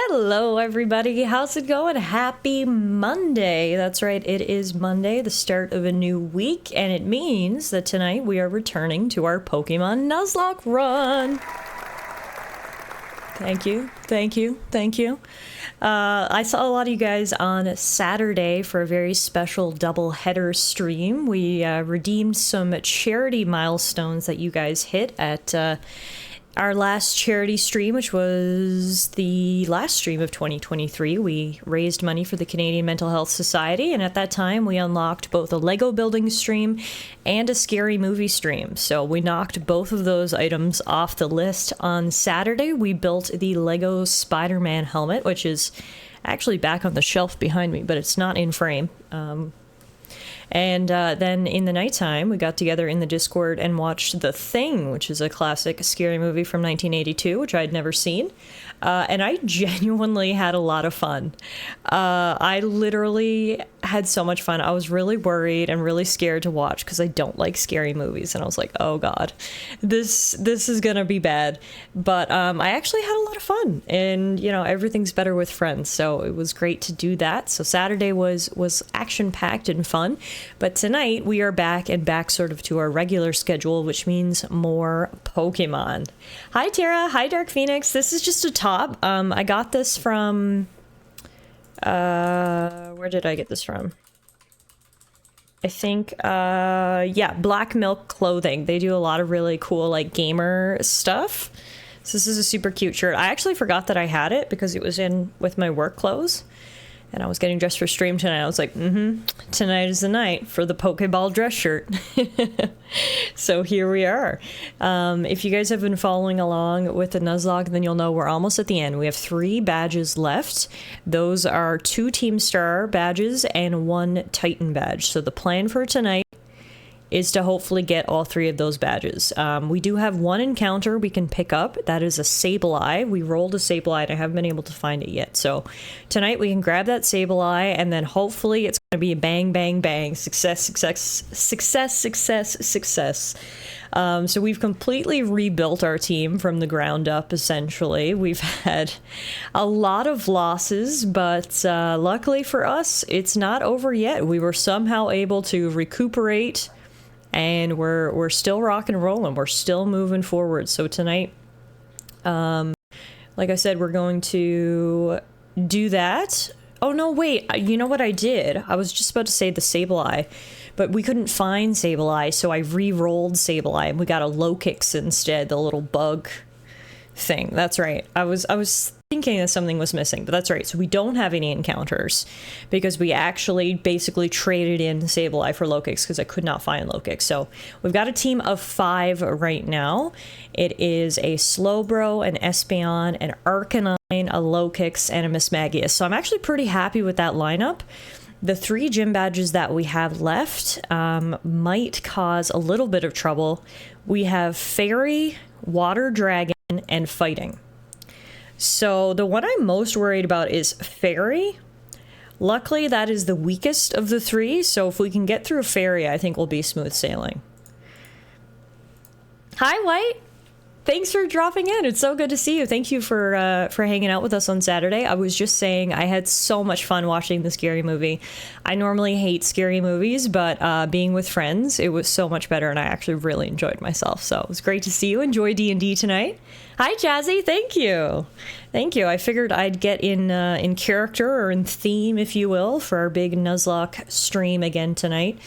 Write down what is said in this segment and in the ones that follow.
Hello everybody, how's it going? Happy Monday. That's right, it is Monday, the start of a new week, and it means that tonight we are returning to our Pokemon Nuzlocke run. Thank you, thank you, thank you. I saw a lot of you guys on Saturday for a very special double header stream. We redeemed some charity milestones that you guys hit at our last charity stream, which was the last stream of 2023. We raised money for the Canadian Mental Health Society, and at that time we unlocked both a Lego building stream and a scary movie stream. So we knocked both of those items off the list. On Saturday, we built the Lego Spider-Man helmet, which is actually back on the shelf behind me, but it's not in frame. And then in the nighttime, we got together in the Discord and watched The Thing, which is a classic scary movie from 1982, which I'd never seen. And I genuinely had a lot of fun. I literally had so much fun. I was really worried and really scared to watch because I don't like scary movies. And I was like, oh God, this is going to be bad. But I actually had a lot of fun. And, you know, everything's better with friends. So it was great to do that. So Saturday was action-packed and fun. But tonight we are back sort of to our regular schedule, which means more Pokemon. Hi, Tara. Hi, Dark Phoenix. This is just a top. I got this from... where did I get this from? I think, yeah, Black Milk Clothing. They do a lot of really cool, like, gamer stuff. So this is a super cute shirt. I actually forgot that I had it because it was in with my work clothes. And I was getting dressed for stream tonight. I was like, tonight is the night for the Pokeball dress shirt. So here we are. If you guys have been following along with the Nuzlocke, then you'll know we're almost at the end. We have 3 badges left. Those are 2 Team Star badges and 1 Titan badge. So the plan for tonight is to hopefully get all 3 of those badges. We do have 1 encounter we can pick up. That is a Sableye. We rolled a Sableye and I haven't been able to find it yet. So tonight we can grab that Sableye and then hopefully it's going to be a bang, bang, bang. Success, success, success, success, success. So we've completely rebuilt our team from the ground up, essentially. We've had a lot of losses, but luckily for us, it's not over yet. We were somehow able to recuperate. And we're still rock and rolling. We're still moving forward. So tonight, like I said, we're going to do that. Oh, no, wait. You know what I did? I was just about to say the Sableye, but we couldn't find Sableye, so I re-rolled Sableye, and we got a Lokix instead, the little bug thing. That's right. I was thinking that something was missing, but that's right. So we don't have any encounters because we actually basically traded in Sableye for Lokix because I could not find Lokix. So we've got a team of 5 right now. It is a Slowbro, an Espeon, an Arcanine, a Lokix, and a Mismagius. So I'm actually pretty happy with that lineup. The 3 gym badges that we have left might cause a little bit of trouble. We have Fairy, Water Dragon, and Fighting. So the one I'm most worried about is Fairy. Luckily, that is the weakest of the 3, so if we can get through Fairy, I think we'll be smooth sailing. Hi, White! Thanks for dropping in. It's so good to see you. Thank you for hanging out with us on Saturday. I was just saying I had so much fun watching the scary movie. I normally hate scary movies, but being with friends, it was so much better, and I actually really enjoyed myself. So it was great to see you. Enjoy D&D tonight. Hi, Jazzy. Thank you. Thank you. I figured I'd get in character or in theme, if you will, for our big Nuzlocke stream again tonight.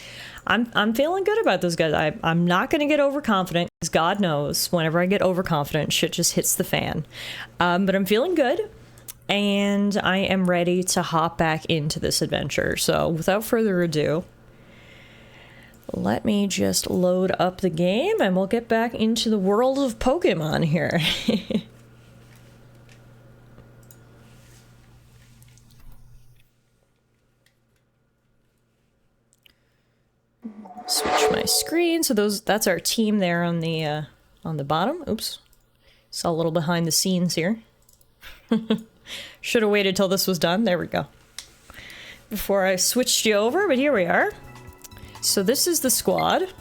I'm feeling good about those guys. I'm not going to get overconfident, because God knows, whenever I get overconfident, shit just hits the fan. But I'm feeling good, and I am ready to hop back into this adventure. So without further ado, let me just load up the game, and we'll get back into the world of Pokemon here. Switch my screen. So that's our team there on the bottom. Oops. Saw a little behind the scenes here. Should have waited till this was done. There we go. Before I switched you over, but here we are. So this is the squad.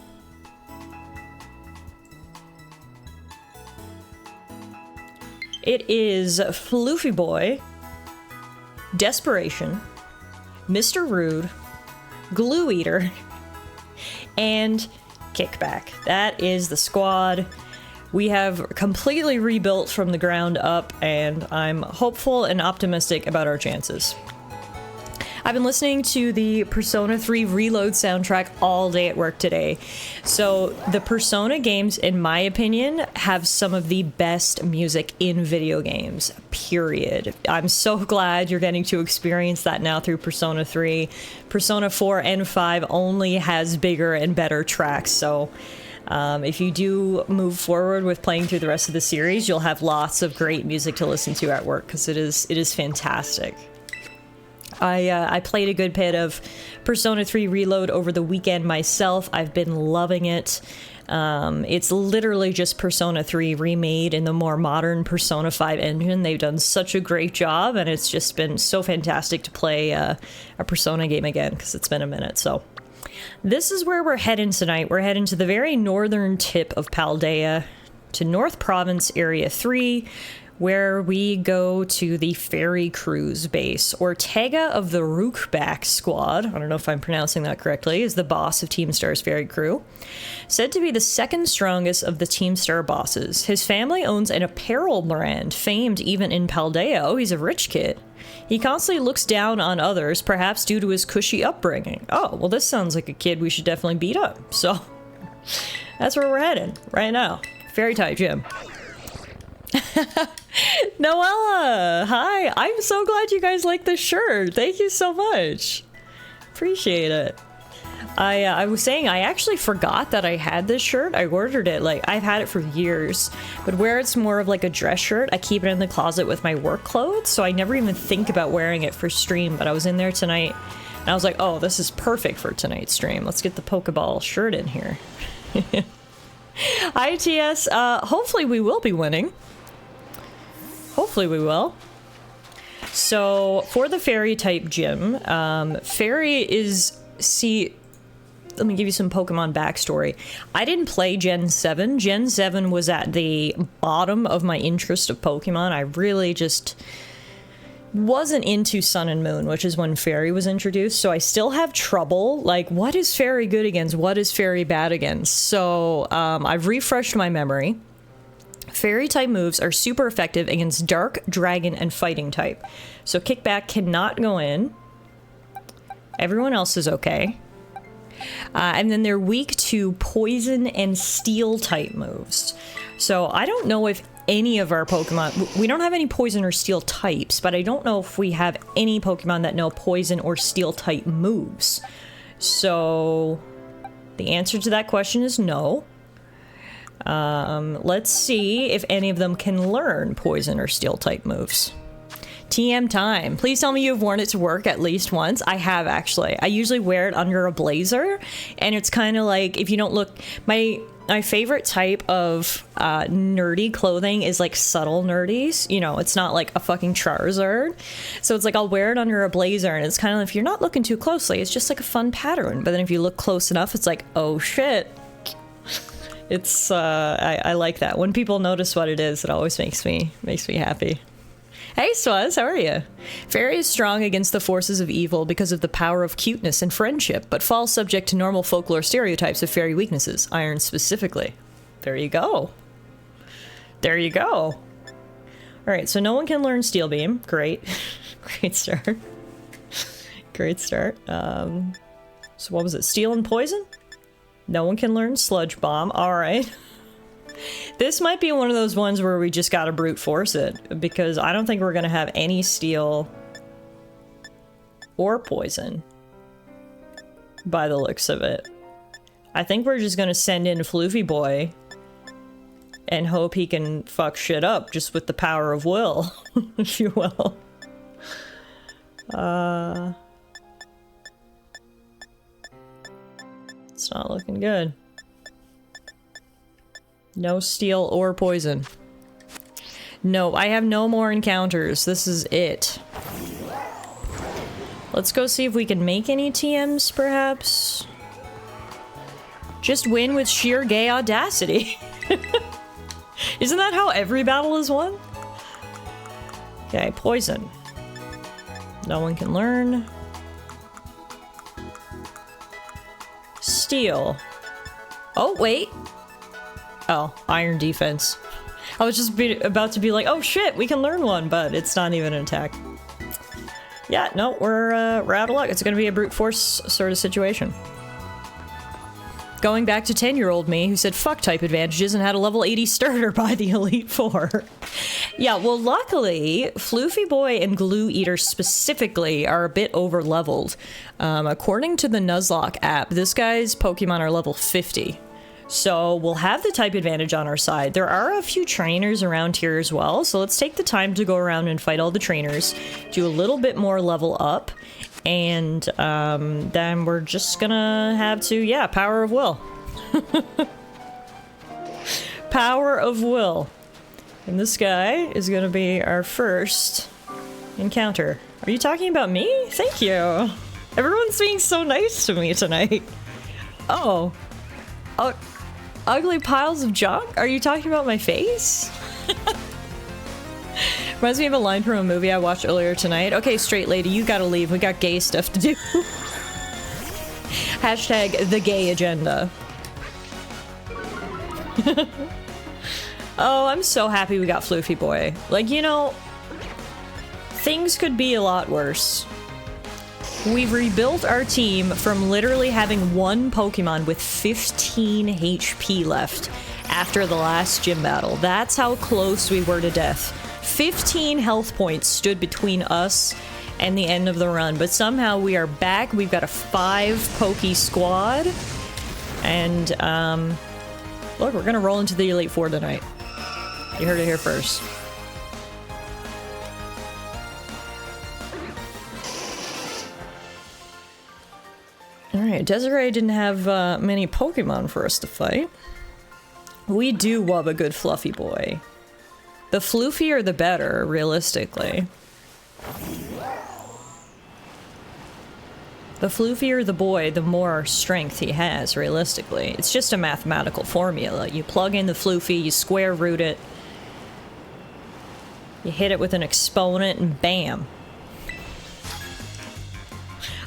It is Floofy Boy, Desperation, Mr. Rude, Glue Eater, and Kickback. That is the squad. We have completely rebuilt from the ground up, and I'm hopeful and optimistic about our chances. I've been listening to the Persona 3 Reload soundtrack all day at work today. So the Persona games, in my opinion, have some of the best music in video games, period. I'm so glad you're getting to experience that now through Persona 3. Persona 4 and 5 only has bigger and better tracks, so if you do move forward with playing through the rest of the series, you'll have lots of great music to listen to at work, because it is fantastic. I played a good bit of Persona 3 Reload over the weekend myself. I've been loving it. It's literally just Persona 3 remade in the more modern Persona 5 engine. They've done such a great job, and it's just been so fantastic to play a Persona game again, because it's been a minute. So this is where we're heading tonight. We're heading to the very northern tip of Paldea, to North Province Area 3, where we go to the Ferry Cruise base. Ortega of the Rookback Squad, I don't know if I'm pronouncing that correctly, is the boss of Team Star's ferry crew. Said to be the second strongest of the Team Star bosses. His family owns an apparel brand, famed even in Paldea. Oh, he's a rich kid. He constantly looks down on others, perhaps due to his cushy upbringing. Oh, well, this sounds like a kid we should definitely beat up. So, that's where we're headed right now. Fairy type gym. Noella, hi. I'm so glad you guys like this shirt. Thank you so much. Appreciate it. I was saying I actually forgot that I had this shirt. I ordered it, like, I've had it for years, but where it's more of like a dress shirt, I keep it in the closet with my work clothes, so I never even think about wearing it for stream. But I was in there tonight and I was like, oh, this is perfect for tonight's stream. Let's get the Pokeball shirt in here. ITS, hopefully we will be winning. Hopefully we will. So, for the fairy type gym, fairy is, see, let me give you some Pokemon backstory. I didn't play Gen 7. Gen 7 was at the bottom of my interest of Pokemon. I really just wasn't into Sun and Moon, which is when fairy was introduced. So I still have trouble, like, what is fairy good against? What is fairy bad against? So, I've refreshed my memory. Fairy type moves are super effective against Dark, Dragon, and Fighting type. So Kickback cannot go in. Everyone else is okay. And then they're weak to Poison and Steel type moves. So I don't know if any of our Pokemon... We don't have any Poison or Steel types, but I don't know if we have any Pokemon that know Poison or Steel type moves. So the answer to that question is no. Let's see if any of them can learn Poison or Steel type moves. TM time. Please tell me you've worn it to work at least once. I have, actually. I usually wear it under a blazer, and it's kind of like, if you don't look... My favorite type of nerdy clothing is like subtle nerdies. You know, it's not like a fucking Charizard. So it's like I'll wear it under a blazer, and it's kind of, if you're not looking too closely, it's just like a fun pattern. But then if you look close enough, it's like, oh shit. It's, I like that. When people notice what it is, it always makes me happy. Hey, Swaz, how are you? Fairy is strong against the forces of evil because of the power of cuteness and friendship, but falls subject to normal folklore stereotypes of fairy weaknesses, iron specifically. There you go. There you go. Alright, so no one can learn Steel Beam. Great. Great start. Great start. So what was it? Steel and Poison? No one can learn Sludge Bomb. Alright. This might be one of those ones where we just gotta brute force it, because I don't think we're gonna have any Steel or Poison by the looks of it. I think we're just gonna send in Floofy Boy and hope he can fuck shit up just with the power of will, if you will. It's not looking good. No Steel or Poison. No, I have no more encounters. This is it. Let's go see if we can make any TMs, perhaps. Just win with sheer gay audacity. Isn't that how every battle is won? Okay, Poison. No one can learn. Steel. Oh, wait. Oh, iron defense. I was just about to be like, oh shit, we can learn one, but it's not even an attack. Yeah, no, we're out of luck. It's gonna be a brute force sort of situation. Going back to 10-year-old me, who said fuck type advantages and had a level 80 starter by the Elite Four. Yeah, well, luckily, Floofy Boy and Glue Eater specifically are a bit over-leveled. According to the Nuzlocke app, this guy's Pokemon are level 50. So we'll have the type advantage on our side. There are a few trainers around here as well, so let's take the time to go around and fight all the trainers, do a little bit more level up, and then we're just gonna have to, yeah, power of will. Power of will. And this guy is gonna be our first encounter. Are you talking about me? Thank you. Everyone's being so nice to me tonight. Oh. Oh. Ugly piles of junk? Are you talking about my face? Reminds me of a line from a movie I watched earlier tonight. Okay, straight lady, you gotta leave. We got gay stuff to do. Hashtag the gay agenda. Oh, I'm so happy we got Floofy Boy. Like, you know, things could be a lot worse. We've rebuilt our team from literally having one Pokemon with 15 HP left after the last gym battle. That's how close we were to death. 15 health points stood between us and the end of the run, but somehow we are back. We've got a 5-Poke squad, and look, we're gonna roll into the Elite Four tonight. You heard it here first. Alright, Desiree didn't have many Pokemon for us to fight. We do love a good Fluffy Boy. The floofier the better, realistically. The floofier the boy, the more strength he has, realistically. It's just a mathematical formula. You plug in the floofy, you square root it, you hit it with an exponent, and bam.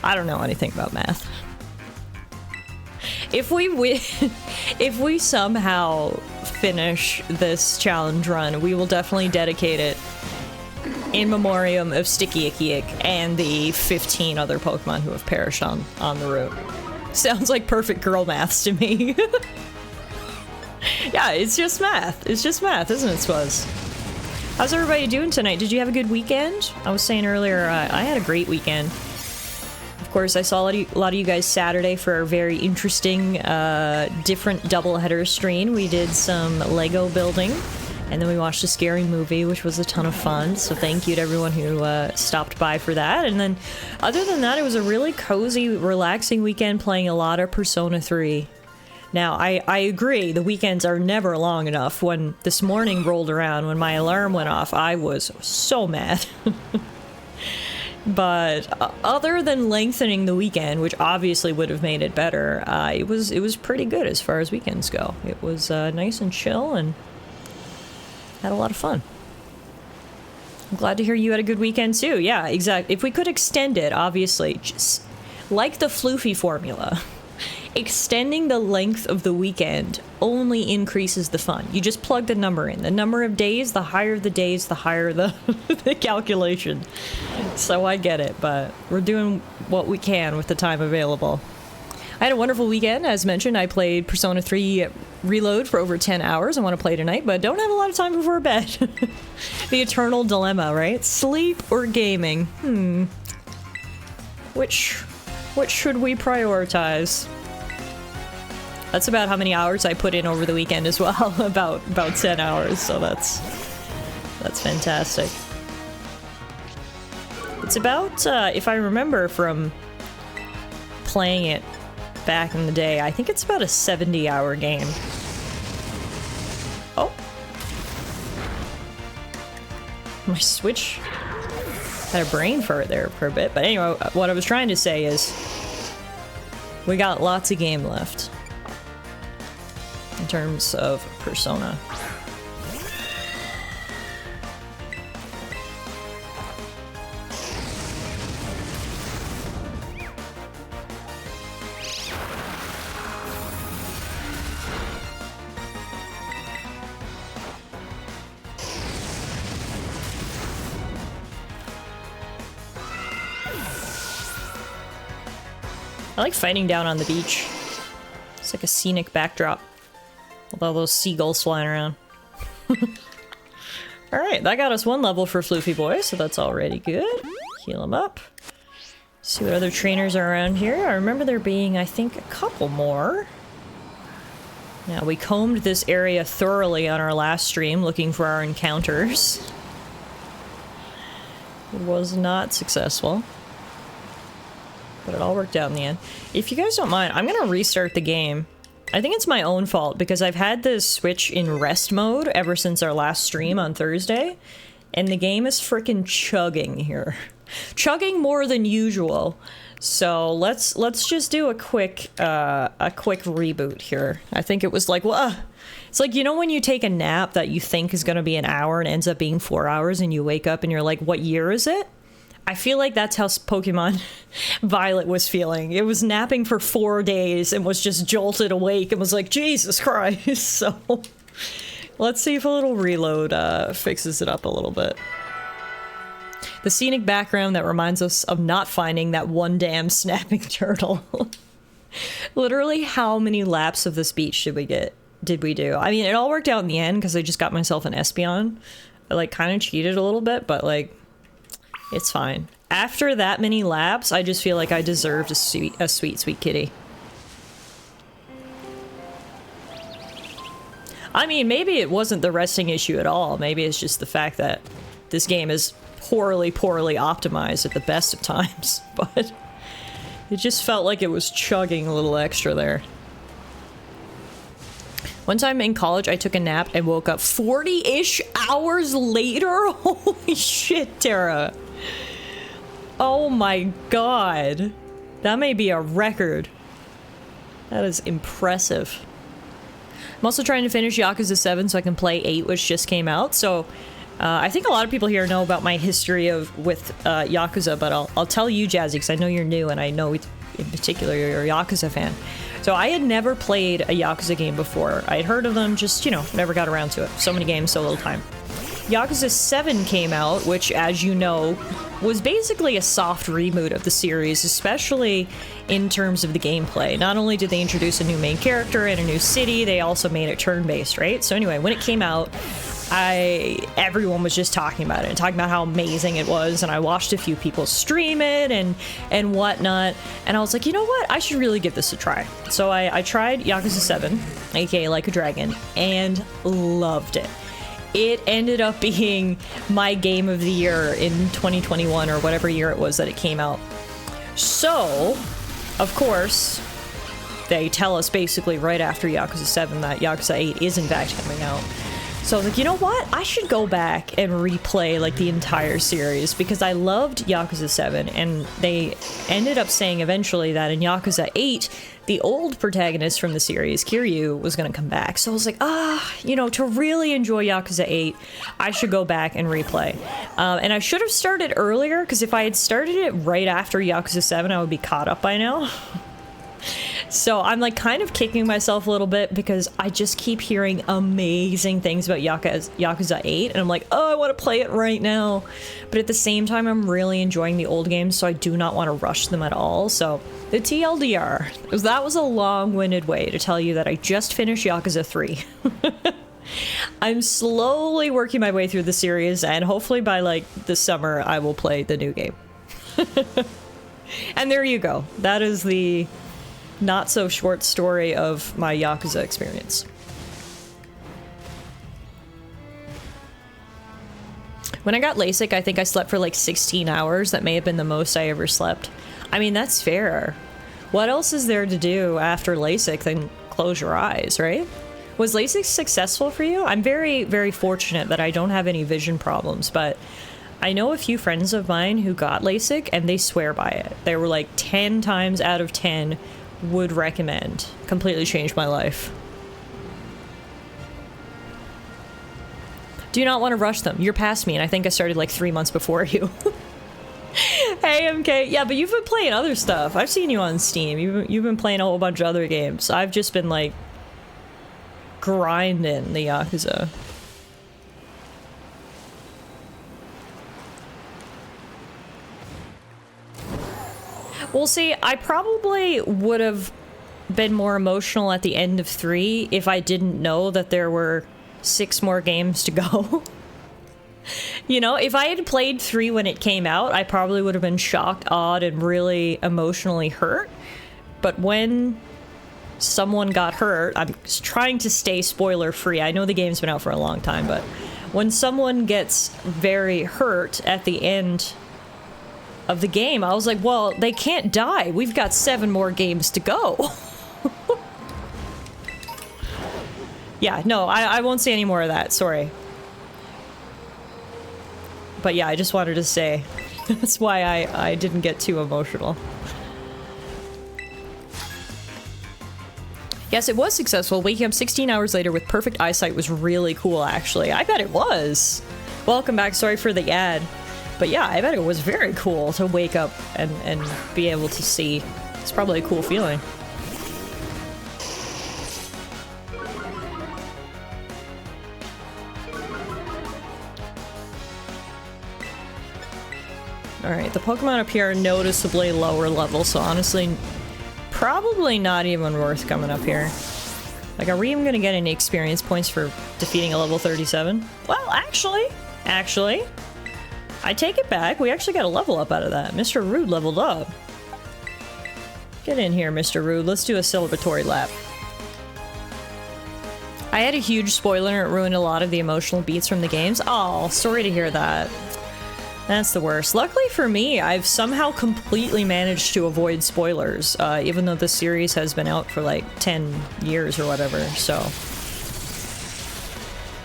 I don't know anything about math. If we somehow finish this challenge run, we will definitely dedicate it in memoriam of Sticky Icky Ick and the 15 other Pokemon who have perished on the route. Sounds like perfect girl maths to me. Yeah, it's just math. It's just math, isn't it, Swuzz? How's everybody doing tonight? Did you have a good weekend? I was saying earlier, I had a great weekend. Of course, I saw a lot of you guys Saturday for a very interesting, different doubleheader stream. We did some Lego building, and then we watched a scary movie, which was a ton of fun. So thank you to everyone who stopped by for that. And then, other than that, it was a really cozy, relaxing weekend playing a lot of Persona 3. Now, I agree, the weekends are never long enough. When this morning rolled around, when my alarm went off, I was so mad. But other than lengthening the weekend, which obviously would have made it better, it was pretty good as far as weekends go. It was nice and chill and had a lot of fun. I'm glad to hear you had a good weekend too. Yeah, exactly. If we could extend it, obviously, just like the Floofy formula, extending the length of the weekend only increases the fun. You just plug the number in. The number of days, the higher the days, the higher the, the calculation. So I get it, but we're doing what we can with the time available. I had a wonderful weekend. As mentioned, I played Persona 3 Reload for over 10 hours. I want to play tonight, but don't have a lot of time before bed. The eternal dilemma, right? Sleep or gaming? Which should we prioritize? That's about how many hours I put in over the weekend as well. about 10 hours, so that's fantastic. It's about, if I remember from playing it back in the day, I think it's about a 70-hour game. Oh. My Switch had a brain fart there for a bit, but anyway, what I was trying to say is we got lots of game left in terms of Persona. I like fighting down on the beach. It's like a scenic backdrop. With all those seagulls flying around. Alright, that got us 1 level for Floofy Boy, so that's already good. Heal him up. See what other trainers are around here. I remember there being, I think, a couple more. Now, we combed this area thoroughly on our last stream, looking for our encounters. It was not successful. But it all worked out in the end. If you guys don't mind, I'm gonna restart the game. I think it's my own fault, because I've had this switch in rest mode ever since our last stream on Thursday, and the game is frickin' chugging here. Chugging more than usual. So let's just do a quick reboot here. I think it was like, well, it's like, you know when you take a nap that you think is gonna be an hour and ends up being 4 hours, and you wake up and you're like, what year is it? I feel like that's how Pokemon Violet was feeling. It was napping for 4 days and was just jolted awake and was like, Jesus Christ. So let's see if a little reload fixes it up a little bit. The scenic background that reminds us of not finding that one damn snapping turtle. Literally, how many laps of this beach did we do? I mean, it all worked out in the end because I just got myself an Espeon. I like kind of cheated a little bit, but like, it's fine. After that many laps, I just feel like I deserved a sweet kitty. I mean, maybe it wasn't the resting issue at all. Maybe it's just the fact that this game is poorly optimized at the best of times. But it just felt like it was chugging a little extra there. One time in college, I took a nap and woke up 40-ish hours later. Holy shit, Tara. Oh my god. That may be a record. That is impressive. I'm also trying to finish Yakuza 7 so I can play 8, which just came out. So I think a lot of people here know about my history with Yakuza, but I'll tell you, Jazzy, because I know you're new and I know in particular you're a Yakuza fan. So I had never played a Yakuza game before. I had heard of them, just, you know, never got around to it. So many games, so little time. Yakuza 7 came out, which, as you know, was basically a soft reboot of the series, especially in terms of the gameplay. Not only did they introduce a new main character and a new city, they also made it turn-based, right? So anyway, when it came out, everyone was just talking about it and talking about how amazing it was, and I watched a few people stream it and whatnot, and I was like, you know what? I should really give this a try. So I tried Yakuza 7, aka Like a Dragon, and loved it. It ended up being my game of the year in 2021 or whatever year it was that it came out. So, of course, they tell us basically right after Yakuza 7 that Yakuza 8 is in fact coming out. So I was like, you know what? I should go back and replay like the entire series because I loved Yakuza 7, and they ended up saying eventually that in Yakuza 8, the old protagonist from the series, Kiryu, was going to come back. So I was like, you know, to really enjoy Yakuza 8, I should go back and replay. And I should have started earlier, because if I had started it right after Yakuza 7, I would be caught up by now. So I'm like kind of kicking myself a little bit because I just keep hearing amazing things about Yakuza 8, and I'm like, oh, I want to play it right now. But at the same time, I'm really enjoying the old games, so I do not want to rush them at all. So the TLDR, that was a long-winded way to tell you that I just finished Yakuza 3. I'm slowly working my way through the series, and hopefully by like the summer, I will play the new game. And there you go. That is the not so short story of my Yakuza experience. When I got LASIK, I think I slept for like 16 hours. That may have been the most I ever slept. I mean, that's fair. What else is there to do after LASIK than close your eyes, right? Was LASIK successful for you? I'm very, very fortunate that I don't have any vision problems, but I know a few friends of mine who got LASIK and they swear by it. They were like 10 times out of 10 would recommend. Completely changed my life. Do not want to rush them. You're past me, and I think I started like 3 months before you. Hey, MK. Yeah, but you've been playing other stuff. I've seen you on Steam. You've been playing a whole bunch of other games. I've just been like grinding the Yakuza. Well, see, I probably would have been more emotional at the end of 3 if I didn't know that there were 6 more games to go. You know, if I had played 3 when it came out, I probably would have been shocked, awed, and really emotionally hurt. But when someone got hurt, I'm trying to stay spoiler free. I know the game's been out for a long time, but when someone gets very hurt at the end of the game, I was like, well, they can't die. We've got 7 more games to go. Yeah, no, I won't say any more of that. Sorry. But yeah, I just wanted to say that's why I didn't get too emotional. Yes, it was successful. Waking up 16 hours later with perfect eyesight was really cool, actually. I bet it was. Welcome back. Sorry for the ad. But yeah, I bet it was very cool to wake up and be able to see. It's probably a cool feeling. Alright, the Pokemon up here are noticeably lower level, so honestly, probably not even worth coming up here. Like, are we even gonna get any experience points for defeating a level 37? Well, actually, I take it back. We actually got a level up out of that. Mr. Rude leveled up. Get in here, Mr. Rude. Let's do a celebratory lap. I had a huge spoiler and it ruined a lot of the emotional beats from the games. Oh, sorry to hear that. That's the worst. Luckily for me, I've somehow completely managed to avoid spoilers, even though the series has been out for like 10 years or whatever, so.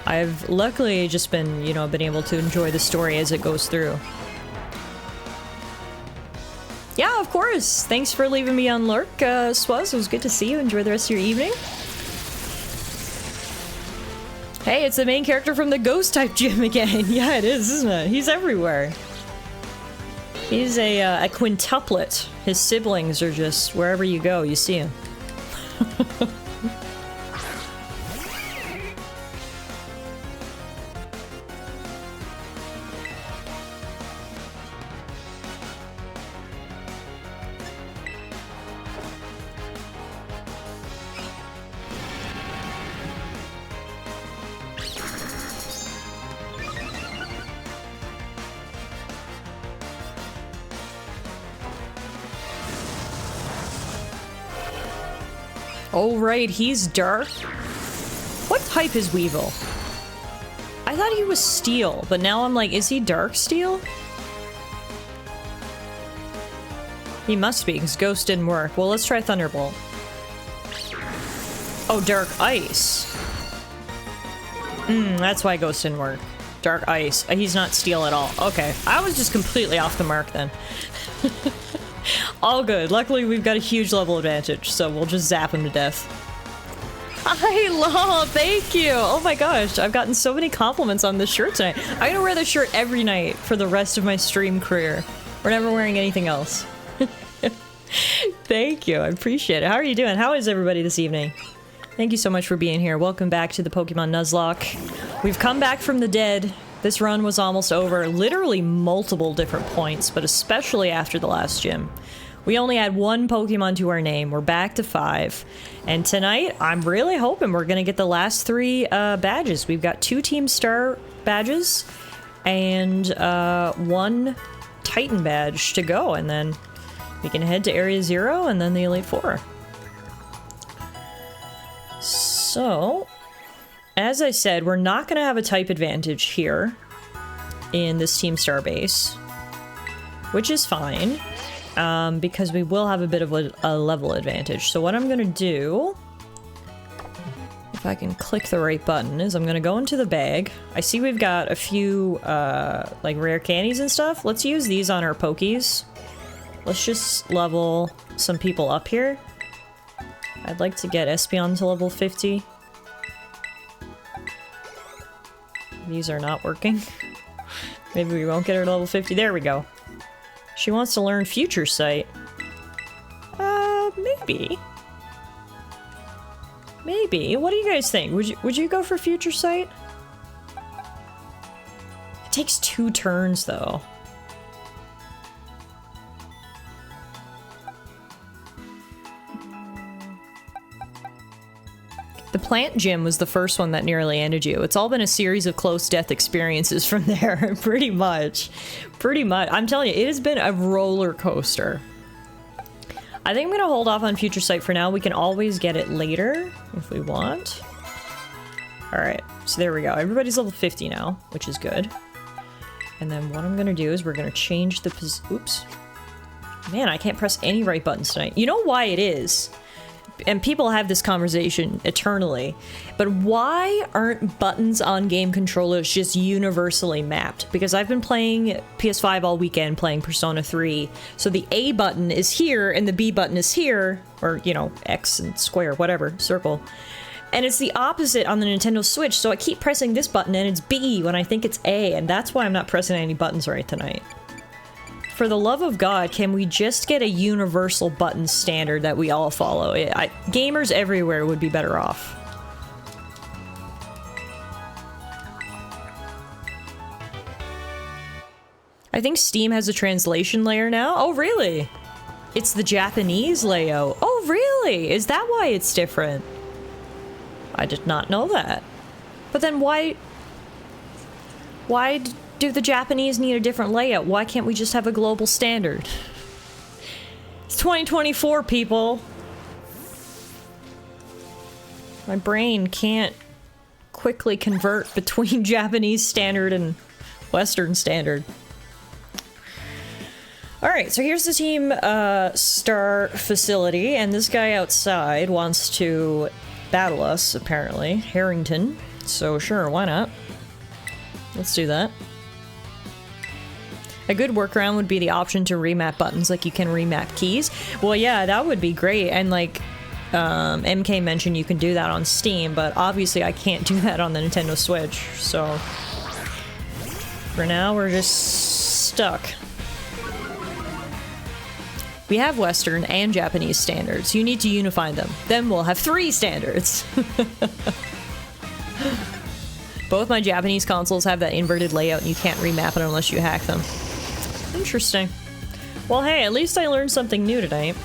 I've luckily just been, you know, been able to enjoy the story as it goes through. Yeah, of course. Thanks for leaving me on Lurk, Swaz. It was good to see you. Enjoy the rest of your evening. Hey, it's the main character from the Ghost-type gym again. Yeah, it is, isn't it? He's everywhere. He's a quintuplet. His siblings are just wherever you go, you see him. Oh, right, he's dark. What type is Weevil? I thought he was steel, but now I'm like, is he dark steel? He must be, because Ghost didn't work. Well, let's try Thunderbolt. Oh, dark ice. That's why Ghost didn't work. Dark ice. He's not steel at all. Okay, I was just completely off the mark then. All good. Luckily, we've got a huge level advantage, so we'll just zap him to death. Hi, lol, thank you! Oh my gosh, I've gotten so many compliments on this shirt tonight. I'm gonna wear this shirt every night for the rest of my stream career. We're never wearing anything else. Thank you, I appreciate it. How are you doing? How is everybody this evening? Thank you so much for being here. Welcome back to the Pokemon Nuzlocke. We've come back from the dead. This run was almost over, literally multiple different points, but especially after the last gym. We only had 1 Pokemon to our name. We're back to 5. And tonight, I'm really hoping we're gonna get the last 3 badges. We've got 2 Team Star badges and 1 Titan badge to go. And then we can head to Area 0 and then the Elite 4. So, as I said, we're not gonna have a type advantage here in this Team Star base, which is fine. Because we will have a bit of a level advantage. So what I'm gonna do, if I can click the right button, is I'm gonna go into the bag. I see we've got a few, like, rare candies and stuff. Let's use these on our Pokies. Let's just level some people up here. I'd like to get Espeon to level 50. These are not working. Maybe we won't get her to level 50. There we go. She wants to learn Future Sight. Maybe. Maybe. What do you guys think? Would you go for Future Sight? It takes 2 turns, though. plant gym was the first one that nearly ended you. It's all been a series of close death experiences from there, pretty much. Pretty much. I'm telling you, it has been a roller coaster. I think I'm gonna hold off on Future Sight for now. We can always get it later if we want. Alright, so there we go. Everybody's level 50 now, which is good. And then what I'm gonna do is we're gonna change the oops. Man, I can't press any right buttons tonight. You know why it is? And people have this conversation eternally, but why aren't buttons on game controllers just universally mapped? Because I've been playing PS5 all weekend, playing Persona 3, so the A button is here and the B button is here, or, you know, X and square, whatever, circle. And it's the opposite on the Nintendo Switch, so I keep pressing this button and it's B when I think it's A, and that's why I'm not pressing any buttons right tonight. For the love of God, can we just get a universal button standard that we all follow? Gamers everywhere would be better off. I think Steam has a translation layer now. Oh, really? It's the Japanese layout. Oh, really? Is that why it's different? I did not know that. But then why do the Japanese need a different layout? Why can't we just have a global standard? It's 2024, people. My brain can't quickly convert between Japanese standard and Western standard. Alright, so here's the team star facility, and this guy outside wants to battle us, apparently. Harrington. So sure, why not? Let's do that. A good workaround would be the option to remap buttons, like you can remap keys. Well, yeah, that would be great, and like MK mentioned, you can do that on Steam, but obviously I can't do that on the Nintendo Switch, so for now we're just stuck. We have Western and Japanese standards. You need to unify them. Then we'll have 3 standards. Both my Japanese consoles have that inverted layout and you can't remap it unless you hack them. Interesting. Well, hey, at least I learned something new tonight.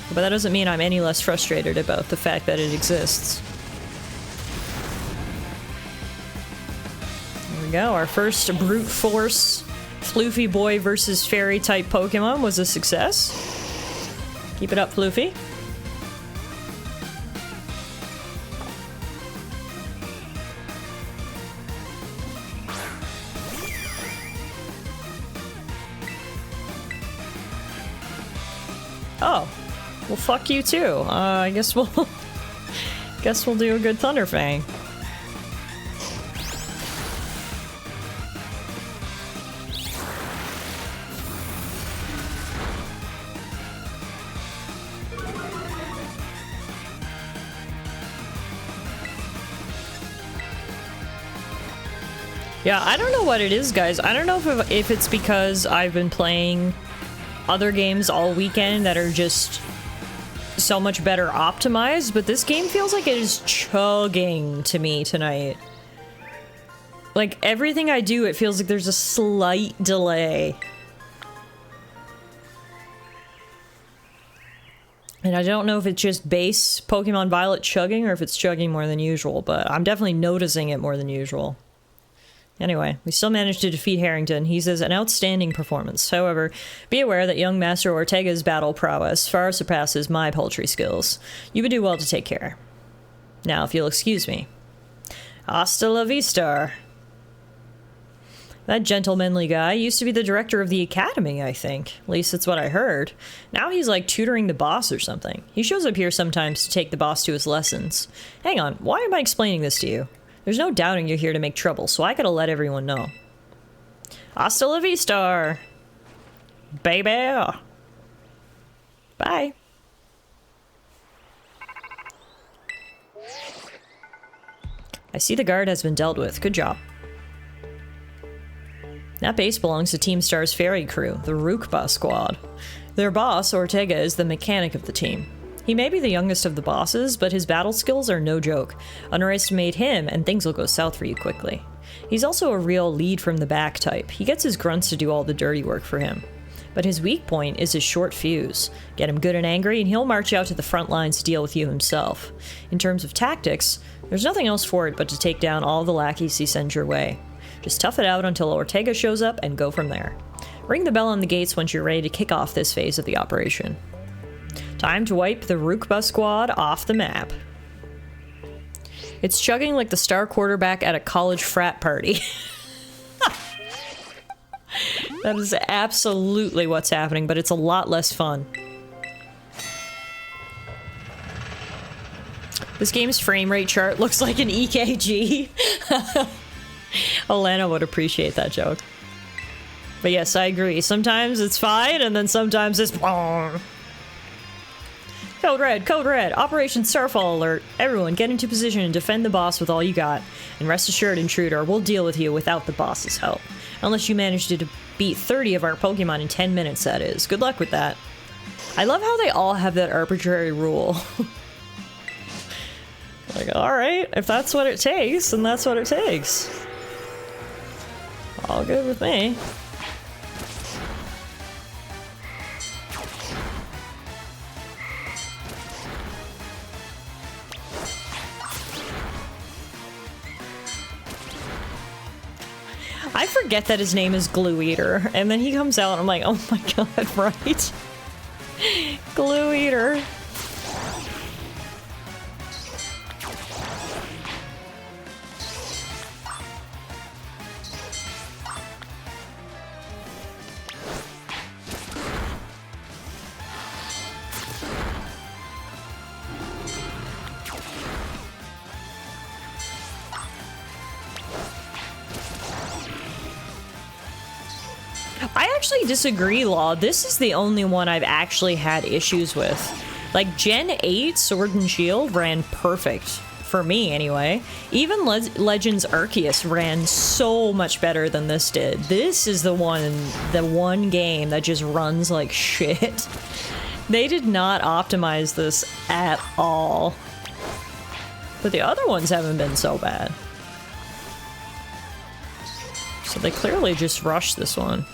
But that doesn't mean I'm any less frustrated about the fact that it exists. There we go. Our first brute force Floofy Boy versus Fairy type Pokemon was a success. Keep it up, Floofy. Oh, well, fuck you too. I guess we'll do a good Thunderfang. Yeah, I don't know what it is, guys. I don't know if it's because I've been playing other games all weekend that are just so much better optimized, but this game feels like it is chugging to me tonight. Like, everything I do, it feels like there's a slight delay. And I don't know if it's just base Pokemon Violet chugging or if it's chugging more than usual, but I'm definitely noticing it more than usual. Anyway, we still managed to defeat Harrington. He says, an outstanding performance. However, be aware that young Master Ortega's battle prowess far surpasses my poultry skills. You would do well to take care. Now, if you'll excuse me. Hasta la vista. That gentlemanly guy used to be the director of the academy, I think. At least that's what I heard. Now he's like tutoring the boss or something. He shows up here sometimes to take the boss to his lessons. Hang on, why am I explaining this to you? There's no doubting you're here to make trouble, so I gotta let everyone know. Hasta la vista, baby. Bye. I see the guard has been dealt with. Good job. That base belongs to Team Star's ferry crew, the Rookba squad. Their boss, Ortega, is the mechanic of the team. He may be the youngest of the bosses, but his battle skills are no joke. Underestimate him, and things will go south for you quickly. He's also a real lead from the back type. He gets his grunts to do all the dirty work for him. but his weak point is his short fuse. Get him good and angry, and he'll march out to the front lines to deal with you himself. In terms of tactics, there's nothing else for it but to take down all the lackeys he sends your way. Just tough it out until Ortega shows up and go from there. Ring the bell on the gates once you're ready to kick off this phase of the operation. Time to wipe the Rookba squad off the map. It's chugging like the star quarterback at a college frat party. That is absolutely what's happening, but it's a lot less fun. This game's frame rate chart looks like an EKG. Alana would appreciate that joke. But yes, I agree. Sometimes it's fine, and then sometimes it's... Code Red, Operation Starfall alert. Everyone get into position and defend the boss with all you got. And rest assured, Intruder, we'll deal with you without the boss's help. Unless you manage to beat 30 of our Pokemon in 10 minutes, that is. Good luck with that. I love how they all have that arbitrary rule. Like, alright, if that's what it takes, then that's what it takes. All good with me. I forget that his name is Glue Eater, and then he comes out and I'm like, oh my god, right? Glue Eater. I actually disagree, Law. This is the only one I've actually had issues with. Like, Gen 8 Sword and Shield ran perfect. For me, anyway. Even Legends Arceus ran so much better than this did. This is the one game that just runs like shit. They did not optimize this at all. But the other ones haven't been so bad. So they clearly just rushed this one.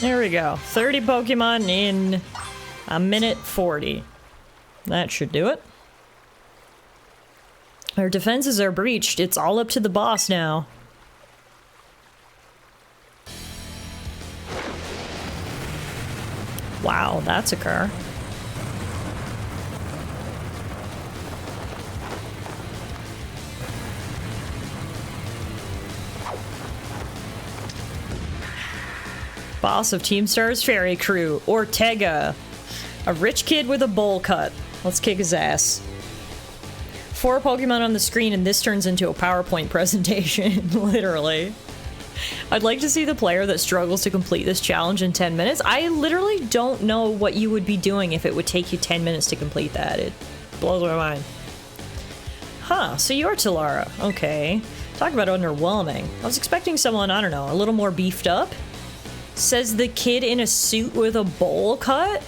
There we go. 30 Pokemon in a minute 40. That should do it. Our defenses are breached. It's all up to the boss now. Wow, that's a car. Boss of Team Star's Fairy Crew, Ortega. A rich kid with a bowl cut. Let's kick his ass. 4 Pokemon on the screen and this turns into a PowerPoint presentation, literally. I'd like to see the player that struggles to complete this challenge in 10 minutes. I literally don't know what you would be doing if it would take you 10 minutes to complete that. It blows my mind. Huh, so you're Tallara. Okay. Talk about underwhelming. I was expecting someone, I don't know, a little more beefed up. Says the kid in a suit with a bowl cut?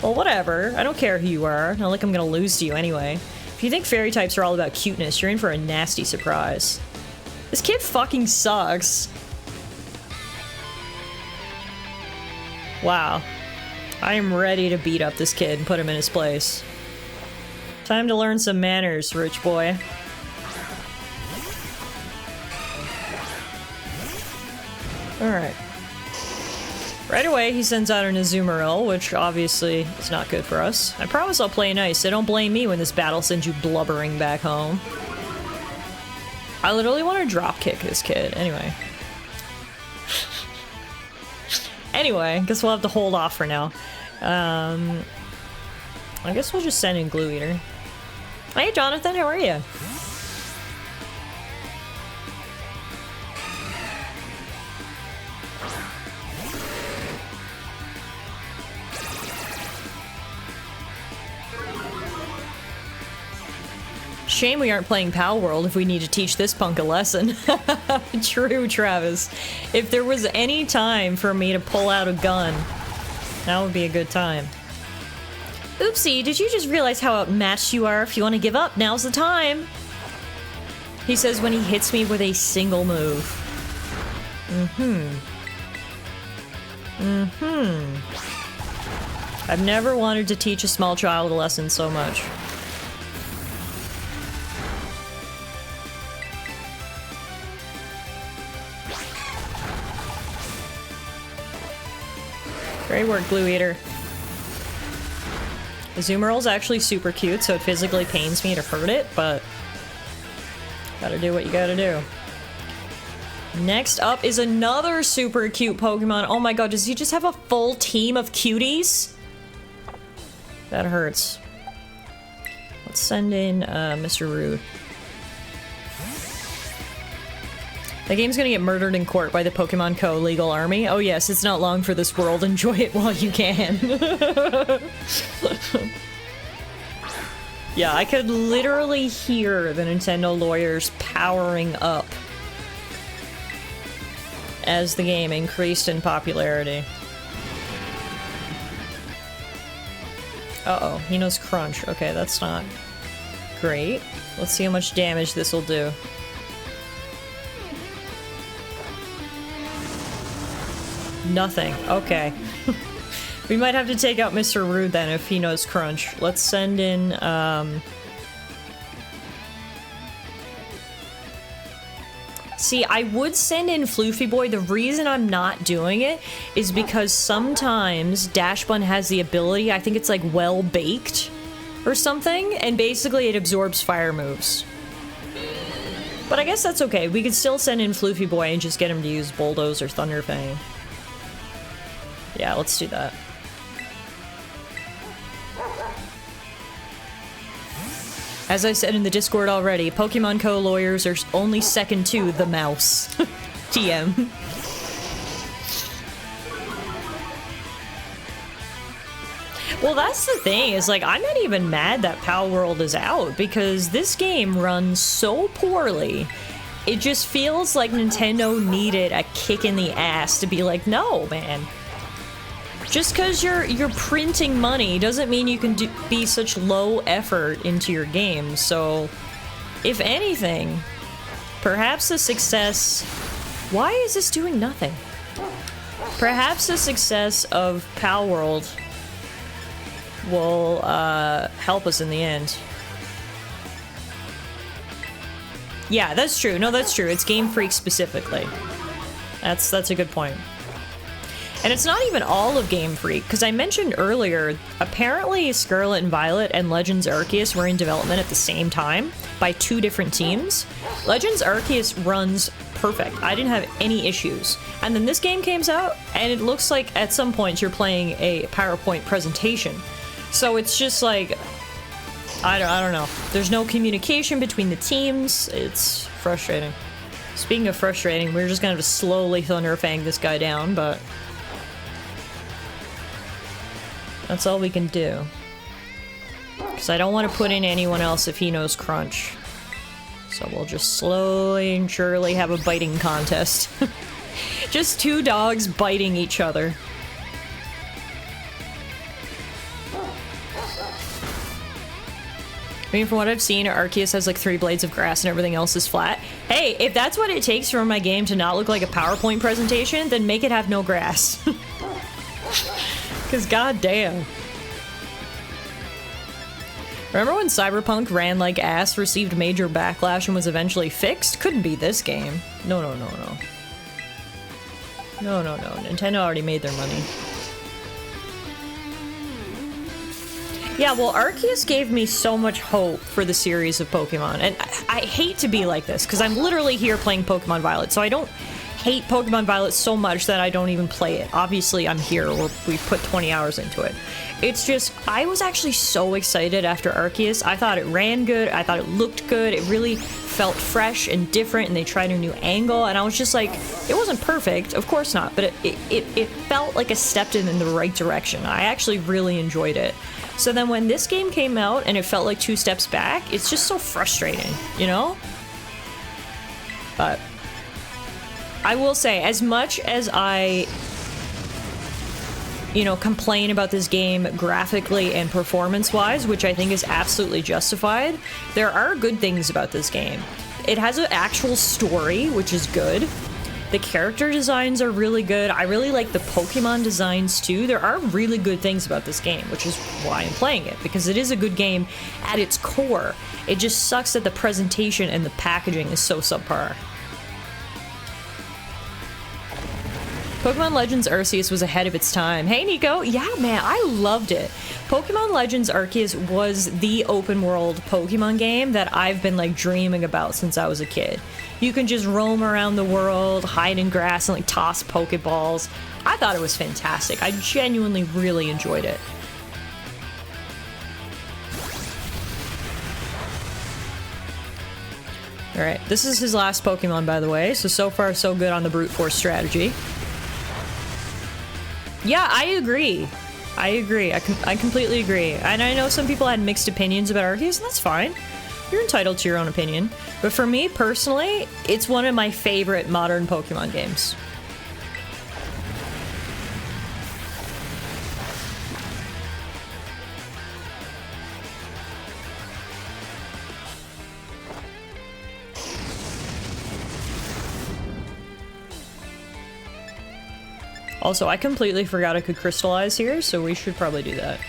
Well, whatever. I don't care who you are. Not like I'm gonna lose to you anyway. If you think fairy types are all about cuteness, you're in for a nasty surprise. This kid fucking sucks. Wow. I am ready to beat up this kid and put him in his place. Time to learn some manners, rich boy. Alright. Right away, he sends out an Azumarill, which obviously is not good for us. I promise I'll play nice, so don't blame me when this battle sends you blubbering back home. I literally want to dropkick this kid. Anyway. Anyway, guess we'll have to hold off for now. I guess we'll just send in Glue Eater. Hey, Jonathan, how are you? Shame we aren't playing Pal World if we need to teach this punk a lesson. True, Travis. If there was any time for me to pull out a gun, that would be a good time. Oopsie, did you just realize how outmatched you are? If you want to give up, now's the time. He says when he hits me with a single move. I've never wanted to teach a small child a lesson so much. Great work, Glue Eater. Azumarill's actually super cute, so it physically pains me to hurt it, but gotta do what you gotta do. Next up is another super cute Pokemon. Oh my god, does he just have a full team of cuties? That hurts. Let's send in Mr. Rude. The game's gonna get murdered in court by the Pokemon Co. legal army. Oh yes, it's not long for this world. Enjoy it while you can. Yeah, I could literally hear the Nintendo lawyers powering up as the game increased in popularity. Uh-oh, he knows Crunch. Okay, that's not great. Let's see how much damage this will do. Nothing. Okay. We might have to take out Mr. Rude then if he knows Crunch. Let's send in, See, I would send in Floofy Boy. The reason I'm not doing it is because sometimes Dash Bun has the ability, I think it's like well baked or something, and basically it absorbs fire moves. But I guess that's okay. We could still send in Floofy Boy and just get him to use Bulldoze or Thunder Fang. Yeah, let's do that. As I said in the Discord already, Pokemon Co. lawyers are only second to the mouse. TM. Well, that's the thing, is like, I'm not even mad that Pal World is out, because this game runs so poorly. It just feels like Nintendo needed a kick in the ass to be like, no, man. Just because you're printing money doesn't mean you can be such low effort into your game. So, if anything, perhaps the success... Why is this doing nothing? Perhaps the success of Pal World will help us in the end. Yeah, that's true. No, that's true. It's Game Freak specifically. That's a good point. And it's not even all of Game Freak, because I mentioned earlier, apparently Scarlet and Violet and Legends Arceus were in development at the same time by 2 different teams. Legends Arceus runs perfect. I didn't have any issues. And then this game comes out, and it looks like at some point you're playing a PowerPoint presentation. So it's just like, I don't know. There's no communication between the teams. It's frustrating. Speaking of frustrating, we're just gonna have to slowly Thunder Fang this guy down, but that's all we can do. Because I don't want to put in anyone else if he knows Crunch. So we'll just slowly and surely have a biting contest. Just 2 dogs biting each other. I mean, from what I've seen, Arceus has like 3 blades of grass and everything else is flat. Hey, if that's what it takes for my game to not look like a PowerPoint presentation, then make it have no grass. Because goddamn. Remember when Cyberpunk ran like ass, received major backlash, and was eventually fixed? Couldn't be this game. No. No. Nintendo already made their money. Yeah, well, Arceus gave me so much hope for the series of Pokemon. And I hate to be like this, because I'm literally here playing Pokemon Violet, so I don't hate Pokemon Violet so much that I don't even play it. Obviously, I'm here, we put 20 hours into it. It's just, I was actually so excited after Arceus. I thought it ran good, I thought it looked good, it really felt fresh and different, and they tried a new angle, and I was just like, it wasn't perfect, of course not, but it felt like a step in the right direction. I actually really enjoyed it. So then when this game came out and it felt like 2 steps back, it's just so frustrating, you know? But I will say, as much as I, you know, complain about this game graphically and performance-wise, which I think is absolutely justified, there are good things about this game. It has an actual story, which is good. The character designs are really good. I really like the Pokemon designs too. There are really good things about this game, which is why I'm playing it, because it is a good game at its core. It just sucks that the presentation and the packaging is so subpar. Pokemon Legends Arceus was ahead of its time. Hey, Nico. Yeah, man, I loved it. Pokemon Legends Arceus was the open world Pokemon game that I've been like dreaming about since I was a kid. You can just roam around the world, hide in grass, and like toss Pokeballs. I thought it was fantastic. I genuinely really enjoyed it. Alright, this is his last Pokemon, by the way, so far so good on the brute force strategy. Yeah, I agree. I completely agree. And I know some people had mixed opinions about Arceus, and that's fine. You're entitled to your own opinion. But for me, personally, it's one of my favorite modern Pokemon games. Also, I completely forgot I could crystallize here, so we should probably do that.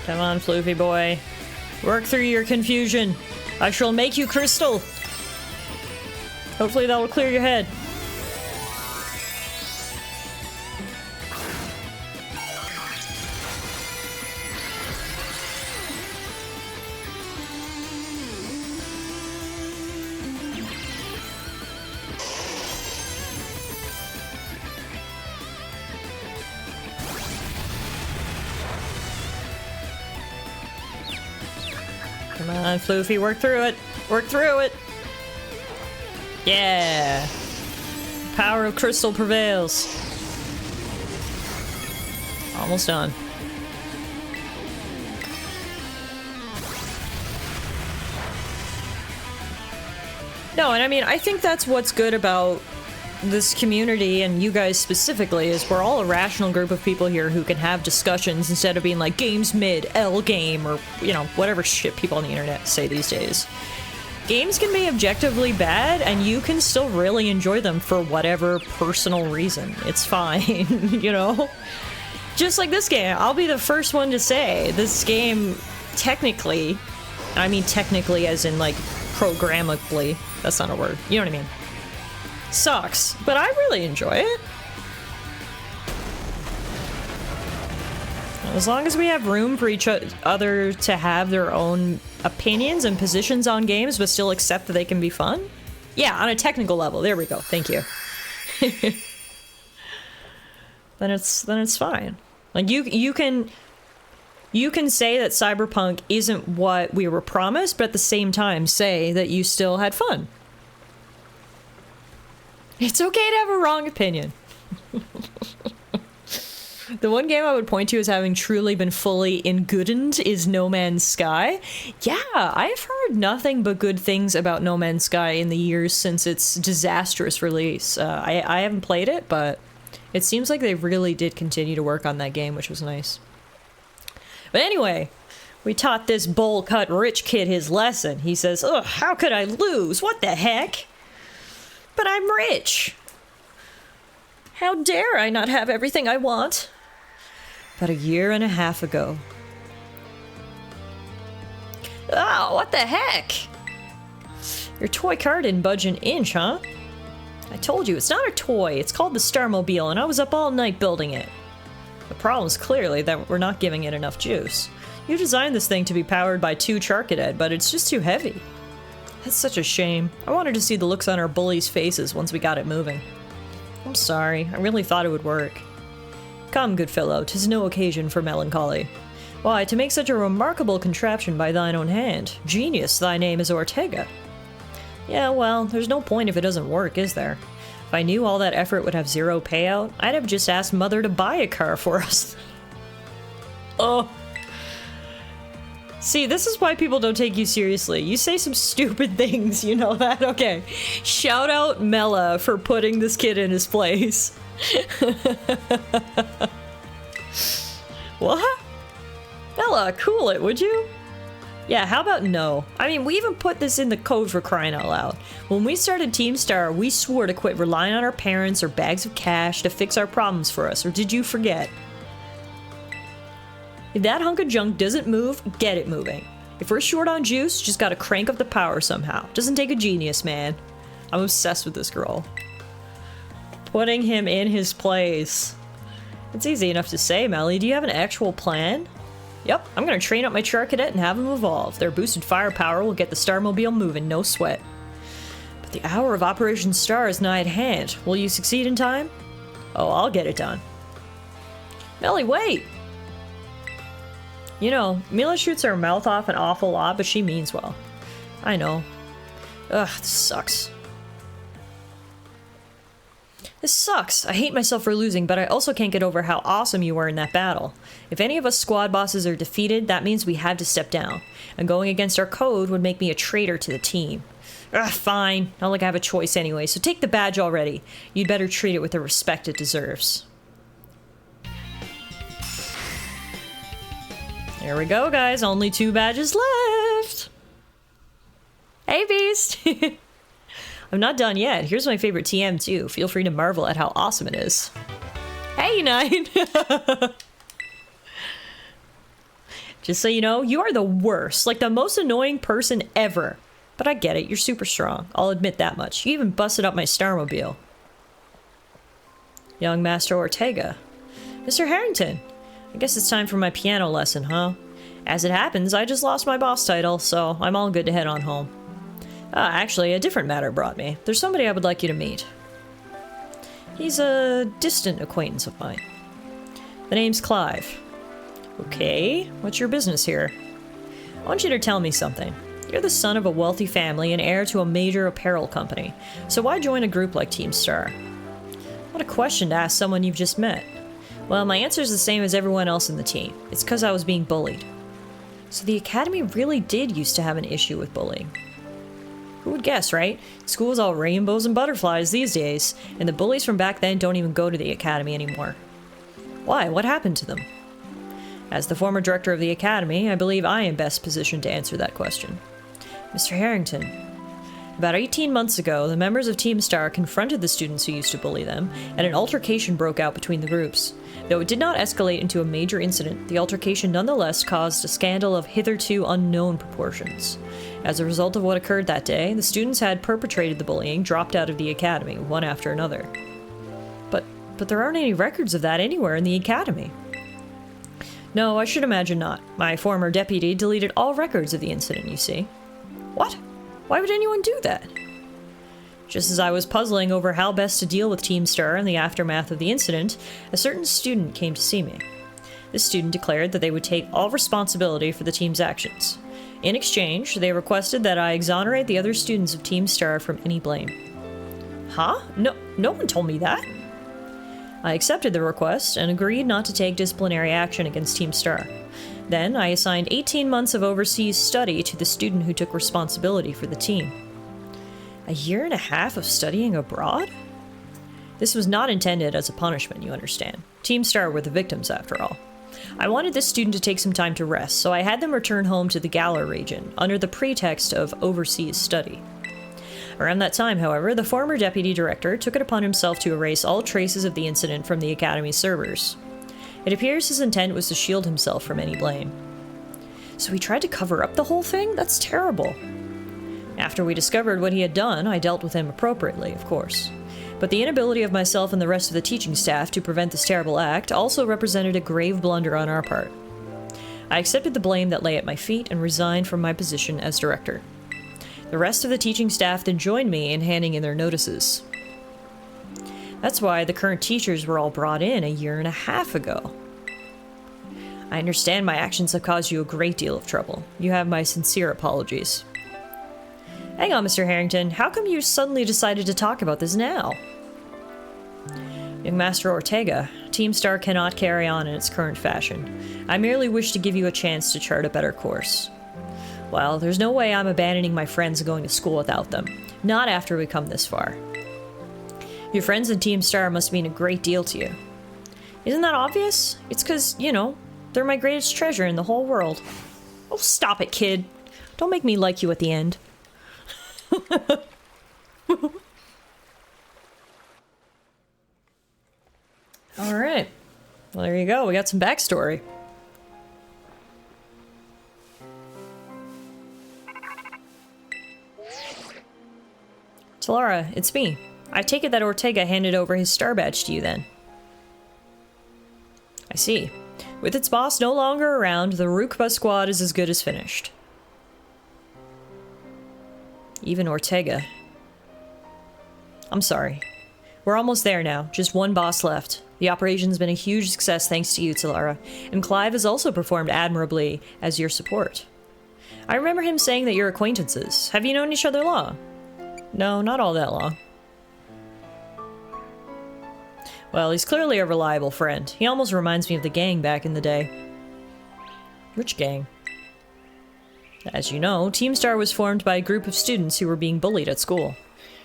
Come on, Floofy boy. Work through your confusion. I shall make you crystal. Hopefully that will clear your head. Come on, Floofy, work through it. Work through it. Yeah. Power of crystal prevails. Almost done. No, and I mean, I think that's what's good about this community, and you guys specifically, is we're all a rational group of people here who can have discussions instead of being like, game's mid, L game, or, you know, whatever shit people on the internet say these days. Games can be objectively bad, and you can still really enjoy them for whatever personal reason. It's fine, you know? Just like this game, I'll be the first one to say, this game, technically, I mean technically as in like, programmably, that's not a word, you know what I mean? Sucks, but I really enjoy it. As long as we have room for each other to have their own opinions and positions on games, but still accept that they can be fun. Yeah, on a technical level. There we go. Thank you. Then it's fine. Like you can say that Cyberpunk isn't what we were promised, but at the same time say that you still had fun. It's okay to have a wrong opinion. The one game I would point to as having truly been fully ingoodened is No Man's Sky. Yeah, I've heard nothing but good things about No Man's Sky in the years since its disastrous release. I haven't played it, but it seems like they really did continue to work on that game, which was nice. But anyway, we taught this bowl-cut rich kid his lesson. He says, ugh, how could I lose? What the heck? But I'm rich. How dare I not have everything I want? About a year and a half ago. Oh, what the heck? Your toy car didn't budge an inch, huh? I told you, it's not a toy. It's called the Starmobile, and I was up all night building it. The problem's clearly that we're not giving it enough juice. You designed this thing to be powered by 2 Charcadet, but it's just too heavy. That's such a shame. I wanted to see the looks on our bullies' faces once we got it moving. I'm sorry. I really thought it would work. Come, good fellow, 'tis no occasion for melancholy. Why, to make such a remarkable contraption by thine own hand. Genius, thy name is Ortega. Yeah, well, there's no point if it doesn't work, is there? If I knew all that effort would have zero payout, I'd have just asked Mother to buy a car for us. Oh. See, this is why people don't take you seriously. You say some stupid things, you know that? Okay. Shout out Mela for putting this kid in his place. What? Mela, cool it, would you? Yeah, how about no? I mean, we even put this in the code for crying out loud. When we started Team Star, we swore to quit relying on our parents or bags of cash to fix our problems for us, or did you forget? If that hunk of junk doesn't move, get it moving. If we're short on juice, just gotta crank up the power somehow. Doesn't take a genius, man. I'm obsessed with this girl. Putting him in his place. It's easy enough to say, Melly. Do you have an actual plan? Yep, I'm gonna train up my Char Cadet and have them evolve. Their boosted firepower will get the Starmobile moving, no sweat. But the hour of Operation Star is nigh at hand. Will you succeed in time? Oh, I'll get it done. Melly, wait! You know, Mila shoots her mouth off an awful lot, but she means well. I know. Ugh, this sucks. This sucks. I hate myself for losing, but I also can't get over how awesome you were in that battle. If any of us squad bosses are defeated, that means we have to step down. And going against our code would make me a traitor to the team. Ugh, fine. Not like I have a choice anyway, so take the badge already. You'd better treat it with the respect it deserves. There we go, guys. Only 2 badges left. Hey, Beast! I'm not done yet. Here's my favorite TM, too. Feel free to marvel at how awesome it is. Hey, Nine! Just so you know, you are the worst. Like, the most annoying person ever. But I get it. You're super strong. I'll admit that much. You even busted up my Starmobile. Young Master Ortega. Mr. Harrington. I guess it's time for my piano lesson, huh? As it happens, I just lost my boss title, so I'm all good to head on home. Actually, a different matter brought me. There's somebody I would like you to meet. He's a distant acquaintance of mine. The name's Clive. Okay, what's your business here? I want you to tell me something. You're the son of a wealthy family and heir to a major apparel company, so why join a group like Team Star? What a question to ask someone you've just met. Well, my answer's the same as everyone else in the team. It's because I was being bullied. So the Academy really did used to have an issue with bullying. Who would guess, right? School's all rainbows and butterflies these days, and the bullies from back then don't even go to the Academy anymore. Why? What happened to them? As the former director of the Academy, I believe I am best positioned to answer that question. Mr. Harrington, about 18 months ago, the members of Team Star confronted the students who used to bully them, and an altercation broke out between the groups. Though it did not escalate into a major incident, the altercation nonetheless caused a scandal of hitherto unknown proportions. As a result of what occurred that day, the students had perpetrated the bullying dropped out of the Academy, one after another. But there aren't any records of that anywhere in the Academy. No, I should imagine not. My former deputy deleted all records of the incident, you see. What? Why would anyone do that? Just as I was puzzling over how best to deal with Team Star in the aftermath of the incident, a certain student came to see me. This student declared that they would take all responsibility for the team's actions. In exchange, they requested that I exonerate the other students of Team Star from any blame. Huh? No one told me that. I accepted the request and agreed not to take disciplinary action against Team Star. Then I assigned 18 months of overseas study to the student who took responsibility for the team. A year and a half of studying abroad? This was not intended as a punishment, you understand. Team Star were the victims, after all. I wanted this student to take some time to rest, so I had them return home to the Galar region, under the pretext of overseas study. Around that time, however, the former deputy director took it upon himself to erase all traces of the incident from the Academy's servers. It appears his intent was to shield himself from any blame. So he tried to cover up the whole thing? That's terrible. After we discovered what he had done, I dealt with him appropriately, of course. But the inability of myself and the rest of the teaching staff to prevent this terrible act also represented a grave blunder on our part. I accepted the blame that lay at my feet and resigned from my position as director. The rest of the teaching staff then joined me in handing in their notices. That's why the current teachers were all brought in a year and a half ago. I understand my actions have caused you a great deal of trouble. You have my sincere apologies. Hang on, Mr. Harrington. How come you suddenly decided to talk about this now? Young Master Ortega, Team Star cannot carry on in its current fashion. I merely wish to give you a chance to chart a better course. Well, there's no way I'm abandoning my friends and going to school without them. Not after we come this far. Your friends in Team Star must mean a great deal to you. Isn't that obvious? It's because, you know, they're my greatest treasure in the whole world. Oh, stop it, kid. Don't make me like you at the end. Alright. Well, there you go. We got some backstory. Tallara, it's me. I take it that Ortega handed over his star badge to you then. I see. With its boss no longer around, the Rukba squad is as good as finished. Even Ortega. I'm sorry. We're almost there now. Just one boss left. The operation's been a huge success thanks to you, Tallara. And Clive has also performed admirably as your support. I remember him saying that you're acquaintances. Have you known each other long? No, not all that long. Well, he's clearly a reliable friend. He almost reminds me of the gang back in the day. Which gang? As you know, Team Star was formed by a group of students who were being bullied at school.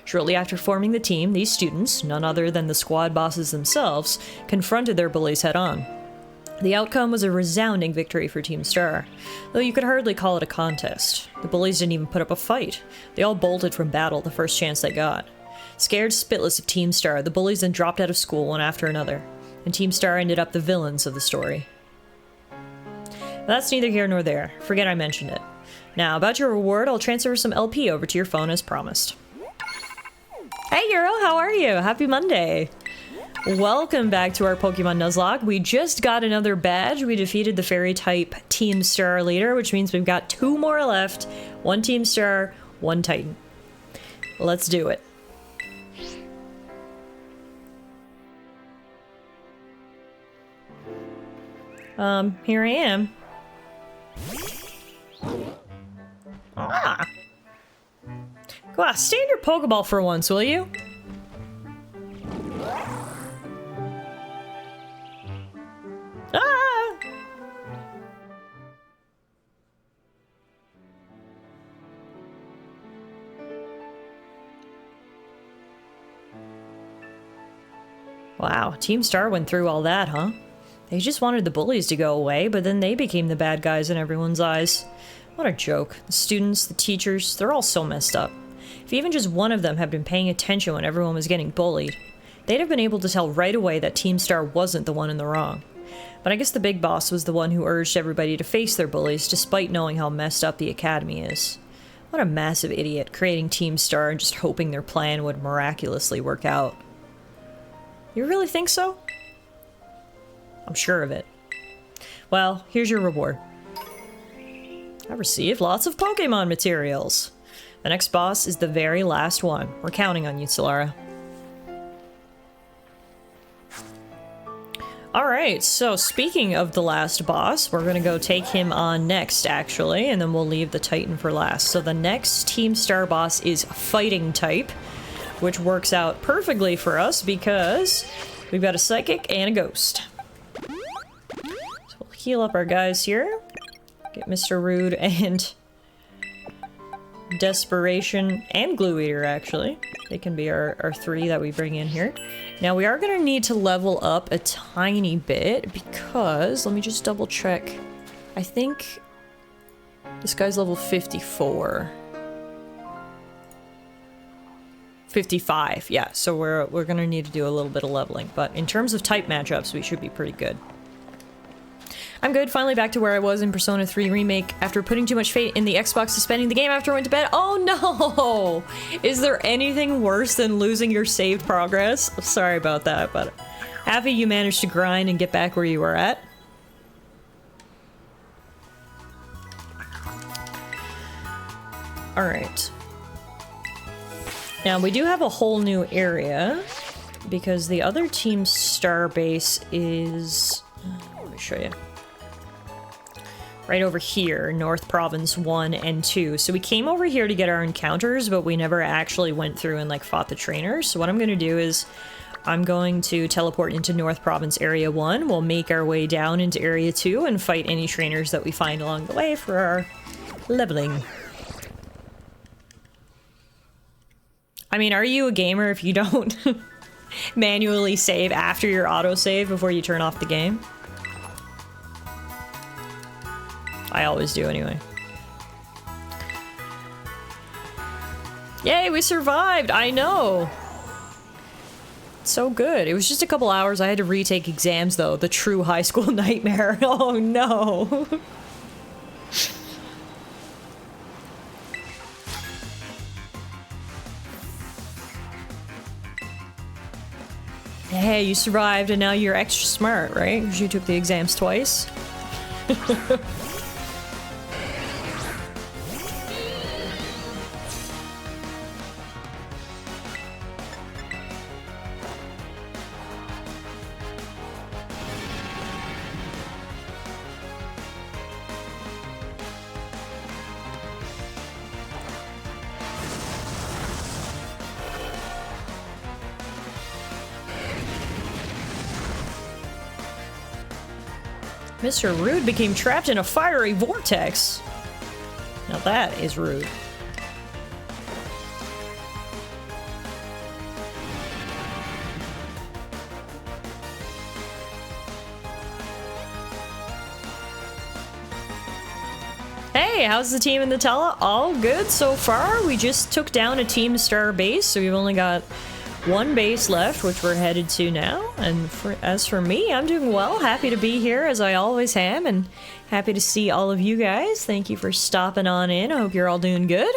Shortly after forming the team, these students, none other than the squad bosses themselves, confronted their bullies head-on. The outcome was a resounding victory for Team Star, though you could hardly call it a contest. The bullies didn't even put up a fight. They all bolted from battle the first chance they got. Scared spitless of Team Star, the bullies then dropped out of school one after another, and Team Star ended up the villains of the story. But that's neither here nor there. Forget I mentioned it. Now, about your reward, I'll transfer some LP over to your phone as promised. Hey Euro, how are you? Happy Monday! Welcome back to our Pokemon Nuzlocke. We just got another badge. We defeated the Fairy-type Team Star leader, which means we've got 2 more left. 1 Team Star, 1 Titan. Let's do it. Here I am. Ah! Go on, stay in your Pokeball for once, will you? Ah! Wow, Team Star went through all that, huh? They just wanted the bullies to go away, but then they became the bad guys in everyone's eyes. What a joke. The students, the teachers, they're all so messed up. If even just one of them had been paying attention when everyone was getting bullied, they'd have been able to tell right away that Team Star wasn't the one in the wrong. But I guess the big boss was the one who urged everybody to face their bullies despite knowing how messed up the academy is. What a massive idiot, creating Team Star and just hoping their plan would miraculously work out. You really think so? I'm sure of it. Well, here's your reward. I received lots of Pokemon materials. The next boss is the very last one. We're counting on you, Tallara. Alright, so speaking of the last boss, we're gonna go take him on next, actually, and then we'll leave the Titan for last. So the next Team Star boss is Fighting type, which works out perfectly for us because we've got a Psychic and a Ghost. So we'll heal up our guys here. Get Mr. Rude and Desperation and Glue Eater, actually. They can be our 3 that we bring in here. Now, we are going to need to level up a tiny bit because, let me just double check. I think this guy's level 54. 55, yeah. So we're going to need to do a little bit of leveling. But in terms of type matchups, we should be pretty good. I'm good, finally back to where I was in Persona 3 Remake after putting too much faith in the Xbox suspending the game after I went to bed. Oh no! Is there anything worse than losing your saved progress? Sorry about that, but happy you managed to grind and get back where you were at. Alright. Now, we do have a whole new area because the other Team Star base is... let me show you. right over here, North Province 1 and 2. So we came over here to get our encounters, but we never actually went through and like fought the trainers. So what I'm going to do is I'm going to teleport into North Province Area 1. We'll make our way down into Area 2 and fight any trainers that we find along the way for our leveling. I mean, are you a gamer if you don't manually save after your autosave before you turn off the game? I always do anyway. Yay, we survived! I know! So good. It was just a couple hours. I had to retake exams though. The true high school nightmare. Oh no! Hey, you survived and now you're extra smart, right? Because you took the exams twice. Mr. Rude became trapped in a fiery vortex. Now that is rude. Hey, how's the team in the Tallara? All good so far. We just took down a team star base, so we've only got one base left, which we're headed to now. And as for me, I'm doing well. Happy to be here, as I always am, and happy to see all of you guys. Thank you for stopping on in. I hope you're all doing good.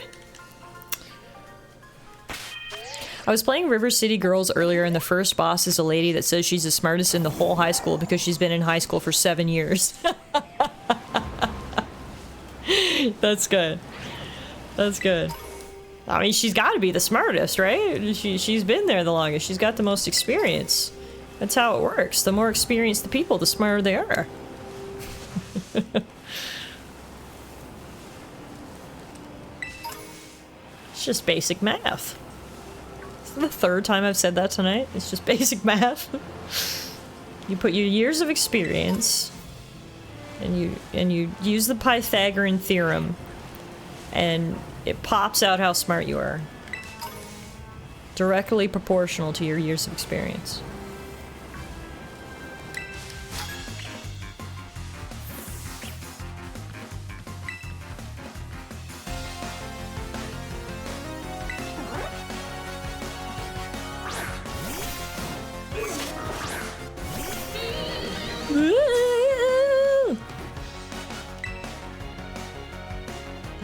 I was playing River City Girls earlier, and the first boss is a lady that says she's the smartest in the whole high school because she's been in high school for 7 years. That's good. That's good. I mean, she's got to be the smartest, right? She's been there the longest. She's got the most experience. That's how it works. The more experienced the people, the smarter they are. It's just basic math. It's the third time I've said that tonight. It's just basic math. You put your years of experience, and you use the Pythagorean theorem, and it pops out how smart you are. Directly proportional to your years of experience.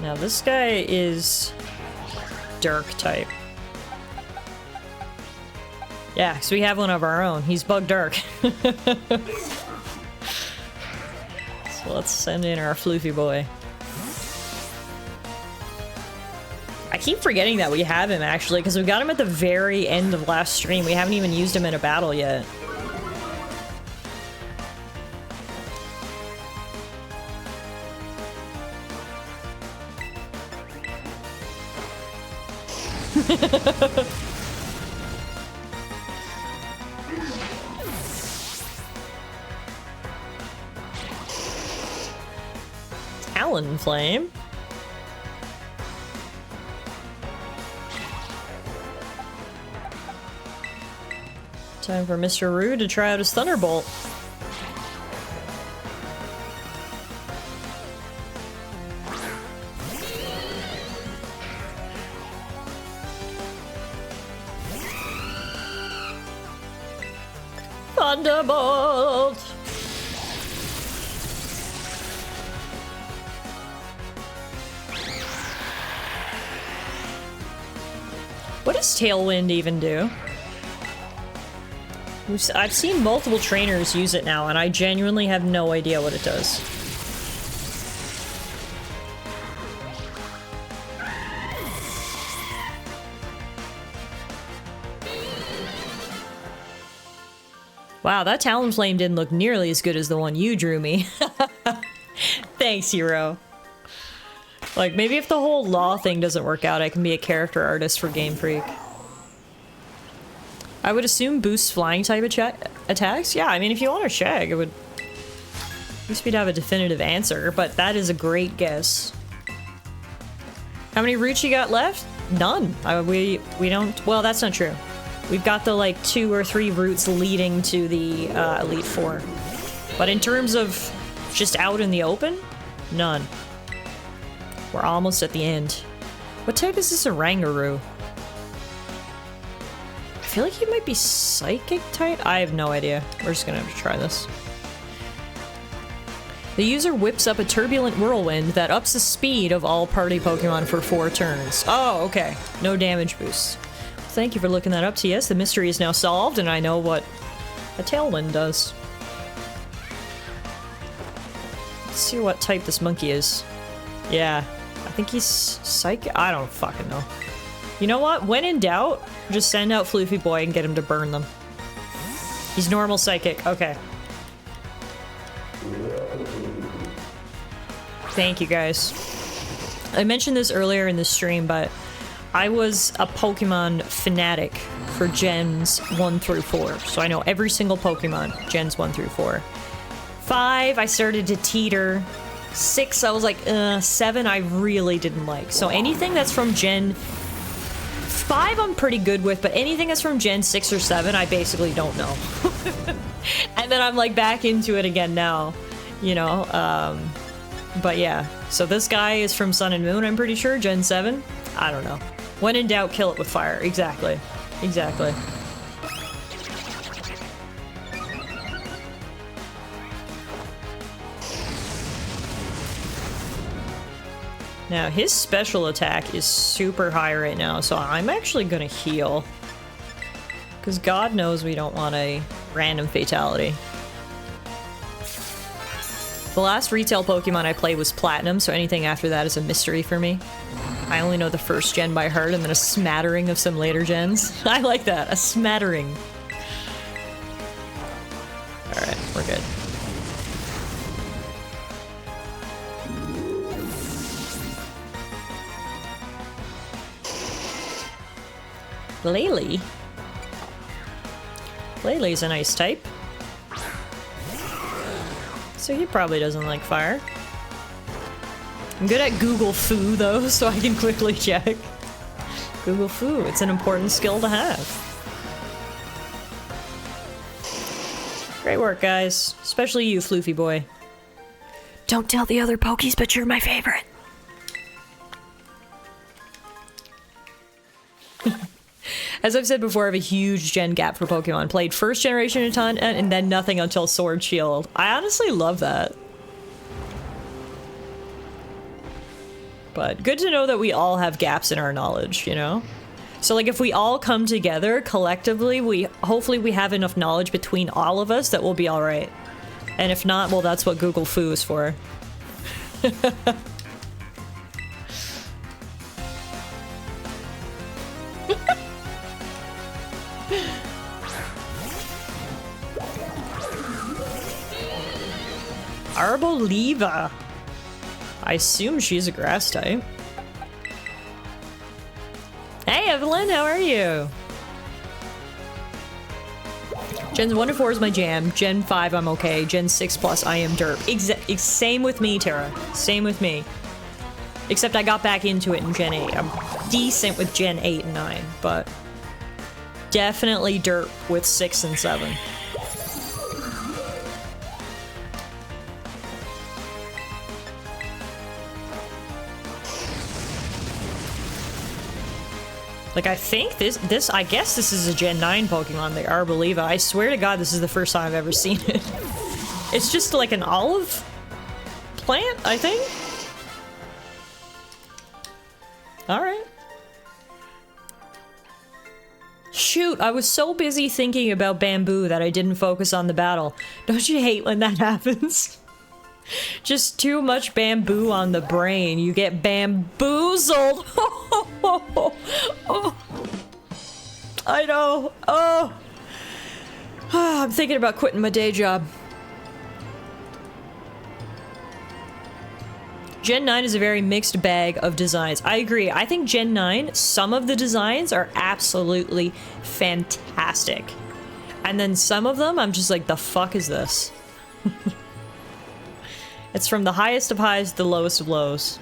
Now this guy is Dark type. Yeah, so we have one of our own. He's Bug Dark. So let's send in our floofy boy. I keep forgetting that we have him actually, because we got him at the very end of last stream. We haven't even used him in a battle yet. Talonflame. Time for Mr. Rude to try out his Thunderbolt. Thunderbolt! What does Tailwind even do? I've seen multiple trainers use it now, and I genuinely have no idea what it does. Wow, that Talonflame didn't look nearly as good as the one you drew me. Thanks, hero. Like, maybe if the whole law thing doesn't work out, I can be a character artist for Game Freak. I would assume boosts flying type attacks? Yeah, I mean, if you want to check, it would... At least we'd have a definitive answer, but that is a great guess. How many routes you got left? None. We don't... Well, that's not true. We've got the, like, 2 or 3 routes leading to the Elite Four. But in terms of just out in the open, none. We're almost at the end. What type is this Orangaroo? I feel like he might be psychic type? I have no idea. We're just gonna have to try this. The user whips up a turbulent whirlwind that ups the speed of all party Pokemon for 4 turns. Oh, okay. No damage boost. Thank you for looking that up, TS. The mystery is now solved, and I know what a tailwind does. Let's see what type this monkey is. Yeah, I think he's psychic. I don't fucking know. You know what? When in doubt, just send out Floofy Boy and get him to burn them. He's normal psychic. Okay. Thank you, guys. I mentioned this earlier in the stream, but I was a Pokemon fanatic for Gens 1 through 4. So I know every single Pokemon, Gens 1 through 4. 5, I started to teeter. 6, I was like, 7, I really didn't like. So anything that's from Gen 5, I'm pretty good with, but anything that's from Gen 6 or 7, I basically don't know. And then I'm like back into it again now, you know? But yeah, so this guy is from Sun and Moon, I'm pretty sure, Gen 7. I don't know. When in doubt, kill it with fire. Exactly. Exactly. Now, his special attack is super high right now, so I'm actually gonna heal. Because God knows we don't want a random fatality. The last retail Pokemon I played was Platinum, so anything after that is a mystery for me. I only know the first gen by heart and then a smattering of some later gens. I like that, a smattering. Alright, we're good. Lele? Lele's a nice type. So he probably doesn't like fire. I'm good at Google Foo though, so I can quickly check. Google Foo, it's an important skill to have. Great work, guys. Especially you, Floofy Boy. Don't tell the other Pokies, but you're my favorite. As I've said before, I have a huge gen gap for Pokemon. Played first generation a ton, and then nothing until Sword Shield. I honestly love that. But good to know that we all have gaps in our knowledge, you know? So like if we all come together collectively, hopefully we have enough knowledge between all of us that we'll be alright. And if not, well, that's what Google Foo is for. Arboliva. I assume she's a grass type. Hey Evelyn, how are you? Gens 1 to 4 is my jam. Gen 5 I'm okay. Gen 6 plus I am derp. Same with me, Tara. Same with me. Except I got back into it in Gen 8. I'm decent with Gen 8 and 9, but definitely derp with 6 and 7. Like, I think I guess this is a Gen 9 Pokemon, the Arboliva. I swear to God, this is the first time I've ever seen it. It's just like an olive plant, I think? Alright. Shoot, I was so busy thinking about bamboo that I didn't focus on the battle. Don't you hate when that happens? Just too much bamboo on the brain. You get bamboozled. Oh. I know. Oh. I'm thinking about quitting my day job. Gen 9 is a very mixed bag of designs. I agree. I think Gen 9, some of the designs are absolutely fantastic. And then some of them, I'm just like, the fuck is this? It's from the highest of highs to the lowest of lows.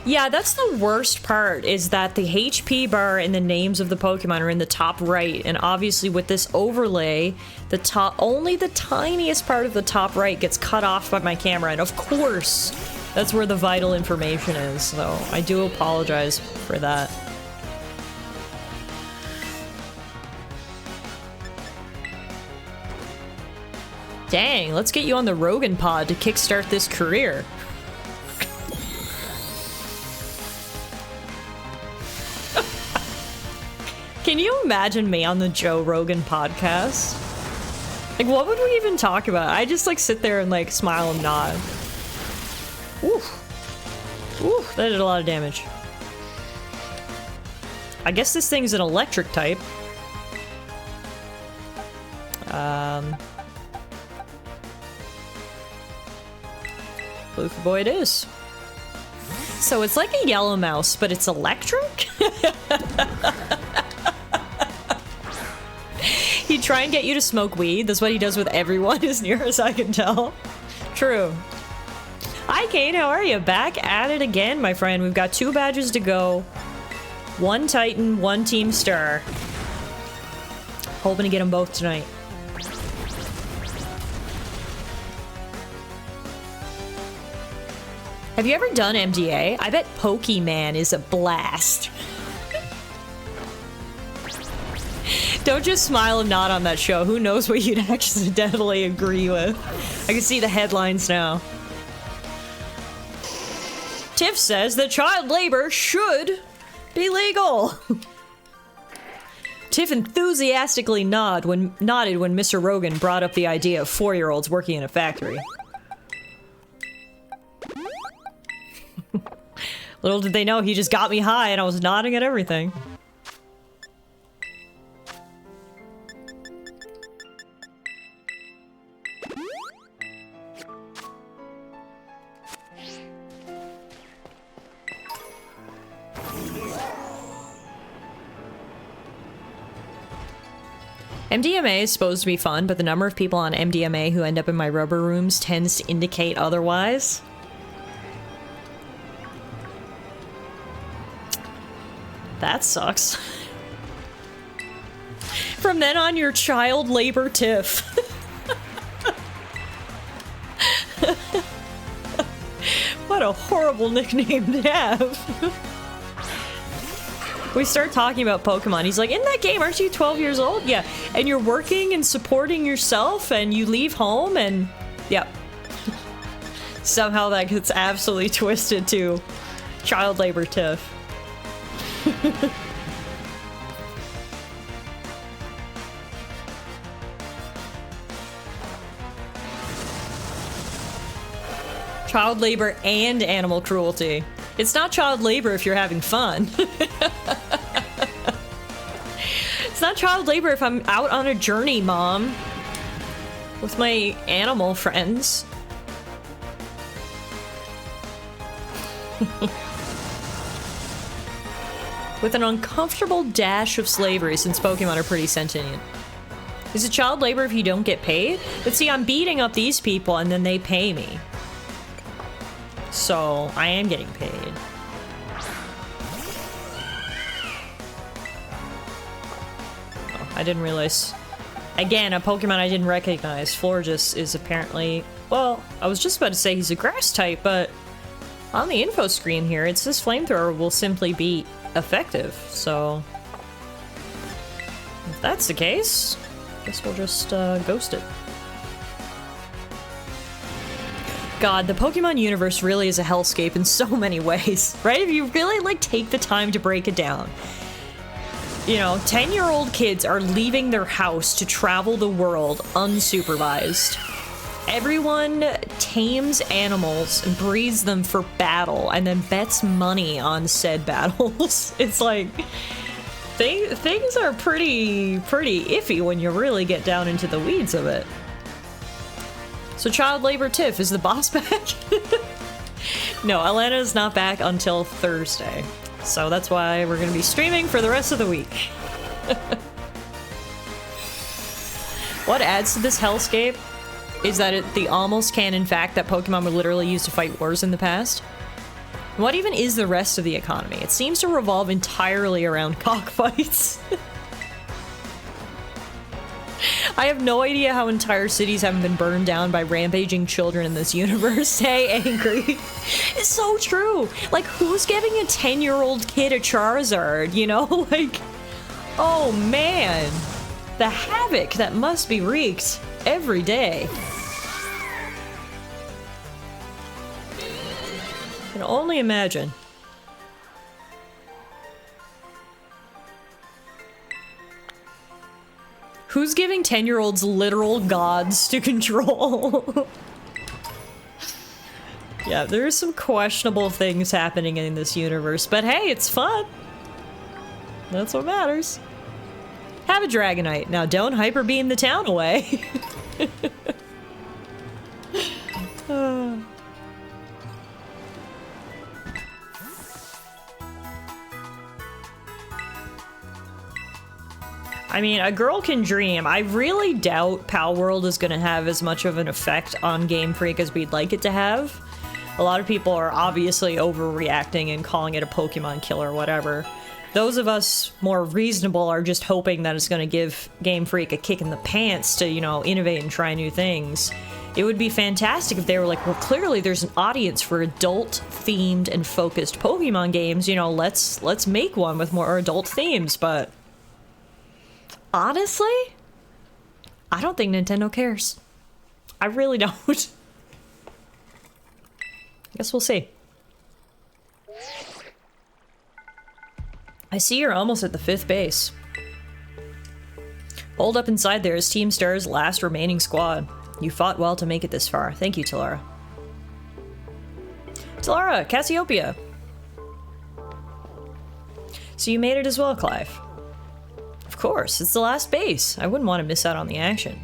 Yeah, that's the worst part, is that the HP bar and the names of the Pokemon are in the top right, and obviously with this overlay, the top, only the tiniest part of the top right gets cut off by my camera, and of course, that's where the vital information is, so I do apologize for that. Dang, let's get you on the Rogan pod to kickstart this career. Can you imagine me on the Joe Rogan podcast? Like, what would we even talk about? I just, like, sit there and, like, smile and nod. Oof. Oof, that did a lot of damage. I guess this thing's an electric type. Blue for boy it is. So it's like a yellow mouse, but it's electric? He'd try and get you to smoke weed. That's what he does with everyone, as near as I can tell. True. Hi, Kate. How are you? Back at it again, my friend. We've got 2 badges to go. 1 Titan, 1 Team Star. Hoping to get them both tonight. Have you ever done MDA? I bet Pokemon is a blast. Don't just smile and nod on that show. Who knows what you'd accidentally agree with. I can see the headlines now. Tiff says that child labor should be legal. Tiff enthusiastically nodded when Mr. Rogan brought up the idea of 4-year-olds working in a factory. Little did they know he just got me high and I was nodding at everything. MDMA is supposed to be fun, but the number of people on MDMA who end up in my rubber rooms tends to indicate otherwise. That sucks. From then on, you're child labor Tiff. What a horrible nickname to have. We start talking about Pokemon. He's like, in that game, aren't you 12 years old? Yeah. And you're working and supporting yourself and you leave home and... Yep. Somehow that gets absolutely twisted to child labor Tiff. Child labor and animal cruelty. It's not child labor if you're having fun. It's not child labor if I'm out on a journey, Mom. With my animal friends. With an uncomfortable dash of slavery, since Pokemon are pretty sentient. Is it child labor if you don't get paid? But see, I'm beating up these people and then they pay me. So, I am getting paid. Oh, I didn't realize. Again, a Pokemon I didn't recognize. Florges is apparently... Well, I was just about to say he's a grass type, but... On the info screen here, it says Flamethrower will simply be effective, so... If that's the case, I guess we'll just ghost it. God, the Pokemon universe really is a hellscape in so many ways, right? If you really, like, take the time to break it down. You know, 10-year-old kids are leaving their house to travel the world unsupervised. Everyone tames animals and breeds them for battle and then bets money on said battles. It's like... Things are pretty iffy when you really get down into the weeds of it. So child labor Tiff, is the boss back? No, Alana is not back until Thursday. So that's why we're going to be streaming for the rest of the week. What adds to this hellscape is that the almost canon fact that Pokemon were literally used to fight wars in the past. What even is the rest of the economy? It seems to revolve entirely around cockfights. I have no idea how entire cities haven't been burned down by rampaging children in this universe. Stay angry. It's so true. Like, who's giving a 10-year-old kid a Charizard, you know? Like, oh man. The havoc that must be wreaked every day. I can only imagine. Who's giving 10-year-olds literal gods to control? Yeah, there's some questionable things happening in this universe, but hey, it's fun. That's what matters. Have a Dragonite. Now don't hyper beam the town away. I mean, a girl can dream. I really doubt Pal World is going to have as much of an effect on Game Freak as we'd like it to have. A lot of people are obviously overreacting and calling it a Pokemon kill or whatever. Those of us more reasonable are just hoping that it's going to give Game Freak a kick in the pants to, you know, innovate and try new things. It would be fantastic if they were like, well, clearly there's an audience for adult-themed and focused Pokemon games. You know, let's make one with more adult themes, but... honestly, I don't think Nintendo cares. I really don't. I guess we'll see. I see you're almost at the 5th base. Hold up inside there is Team Star's last remaining squad. You fought well to make it this far. Thank you, Tallara. Tallara, Cassiopeia. So you made it as well, Clive. Of course, it's the last base. I wouldn't want to miss out on the action.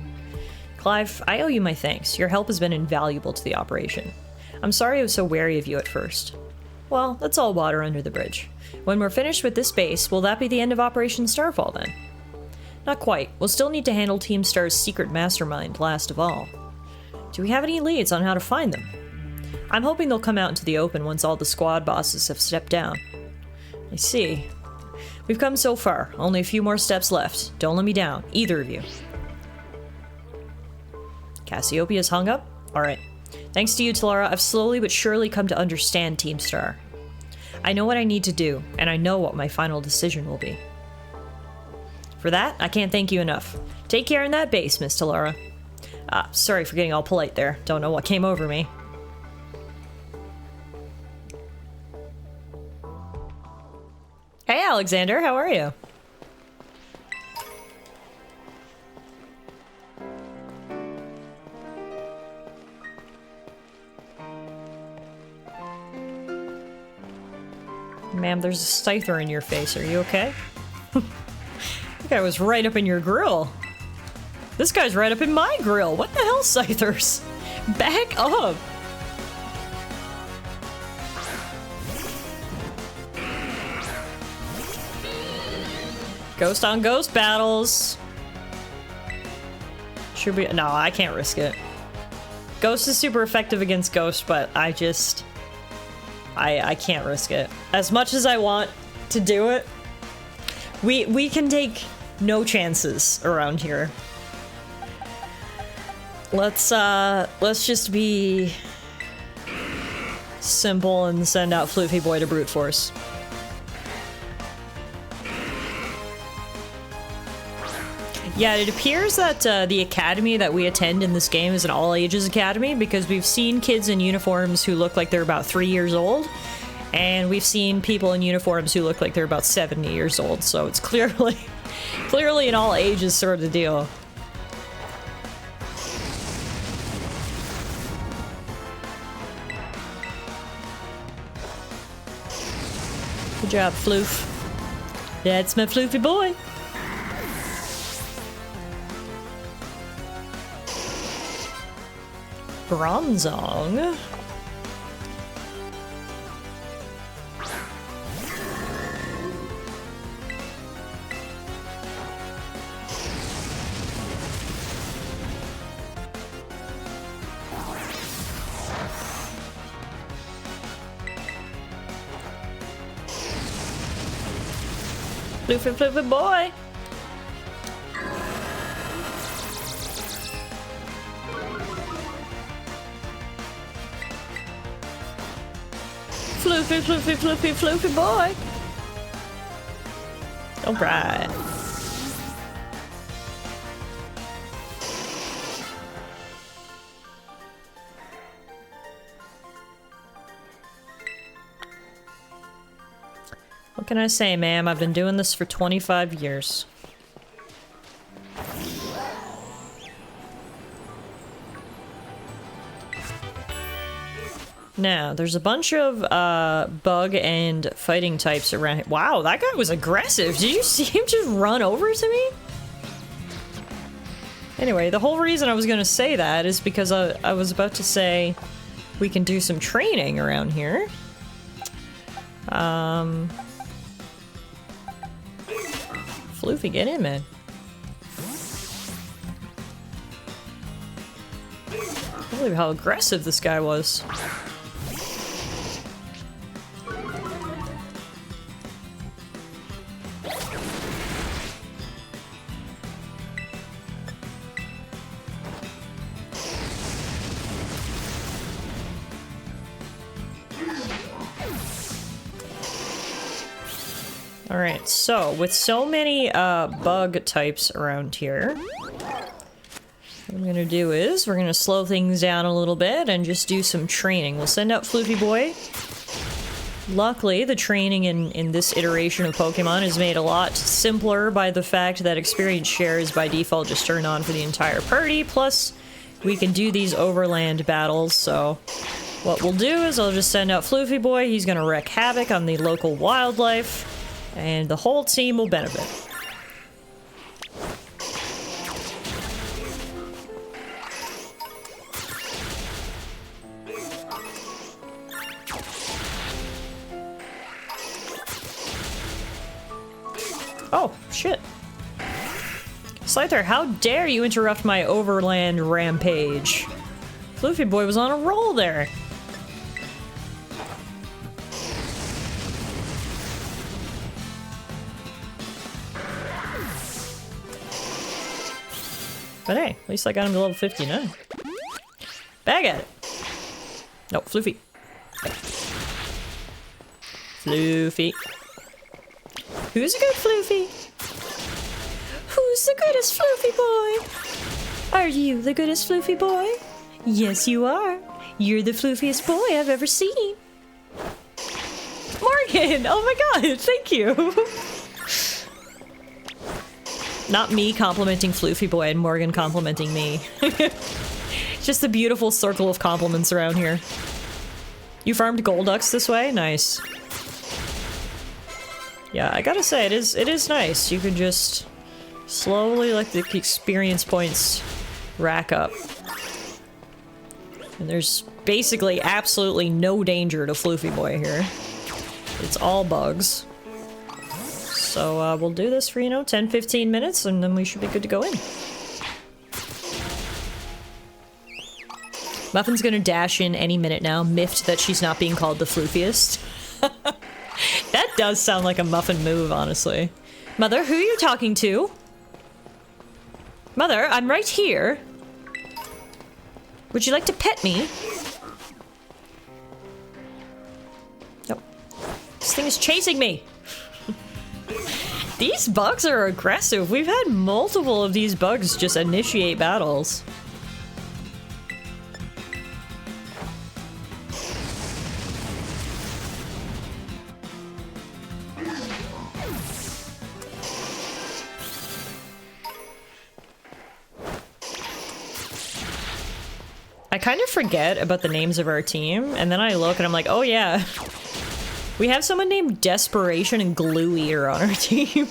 Clive, I owe you my thanks. Your help has been invaluable to the operation. I'm sorry I was so wary of you at first. Well, that's all water under the bridge. When we're finished with this base, will that be the end of Operation Starfall then? Not quite. We'll still need to handle Team Star's secret mastermind last of all. Do we have any leads on how to find them? I'm hoping they'll come out into the open once all the squad bosses have stepped down. I see. We've come so far. Only a few more steps left. Don't let me down, either of you. Cassiopeia's hung up? Alright. Thanks to you, Tallara, I've slowly but surely come to understand Team Star. I know what I need to do, and I know what my final decision will be. For that, I can't thank you enough. Take care in that base, Miss Tallara. Sorry for getting all polite there. Don't know what came over me. Hey, Alexander, how are you? Ma'am, there's a Scyther in your face. Are you okay? That guy was right up in your grill. This guy's right up in my grill. What the hell, Scythers? Back up! Ghost on ghost battles. Should be. No, I can't risk it. Ghost is super effective against Ghost, but I can't risk it. As much as I want to do it, we can take no chances around here. Let's just be simple and send out Floofy Boy to brute force. Yeah, it appears that the academy that we attend in this game is an all-ages academy, because we've seen kids in uniforms who look like they're about 3 years old, and we've seen people in uniforms who look like they're about 70 years old, so it's clearly an all-ages sort of deal. Good job, Floof. That's my floofy boy. Bronzong. Floofy, floofy boy. Floofy, floofy, floofy, floofy boy. All right. What can I say, ma'am? I've been doing this for 25 years. Now, there's a bunch of bug and fighting types around here. Wow, that guy was aggressive. Did you see him just run over to me? Anyway, the whole reason I was going to say that is because I was about to say we can do some training around here. Floofy, get in, man. I can't believe how aggressive this guy was. Alright, so with so many bug types around here, what I'm gonna do is we're gonna slow things down a little bit and just do some training. We'll send out Floofy Boy. Luckily, the training in this iteration of Pokemon is made a lot simpler by the fact that experience share is by default just turned on for the entire party, plus we can do these overland battles, so what we'll do is I'll just send out Floofy Boy. He's gonna wreak havoc on the local wildlife, and the whole team will benefit. Oh, shit. Scyther, how dare you interrupt my overland rampage? Floofy Boy was on a roll there. But hey, at least I got him to level 59. Bag at it. No, Floofy. Floofy. Who's a good Floofy? Who's the goodest Floofy boy? Are you the goodest Floofy boy? Yes, you are. You're the floofiest boy I've ever seen. Morgan! Oh my god, thank you! Not me complimenting Floofy Boy and Morgan complimenting me. Just a beautiful circle of compliments around here. You farmed Golducks this way? Nice. Yeah, I gotta say, it is nice. You can just slowly let the experience points rack up. And there's basically absolutely no danger to Floofy Boy here. It's all bugs. So we'll do this for, you know, 10-15 minutes and then we should be good to go in. Muffin's gonna dash in any minute now, miffed that she's not being called the floofiest. That does sound like a Muffin move, honestly. Mother, who are you talking to? Mother, I'm right here. Would you like to pet me? Nope. This thing is chasing me. These bugs are aggressive. We've had multiple of these bugs just initiate battles. I kind of forget about the names of our team, and then I look and I'm like, oh yeah. We have someone named Desperation and Glue Eater on our team.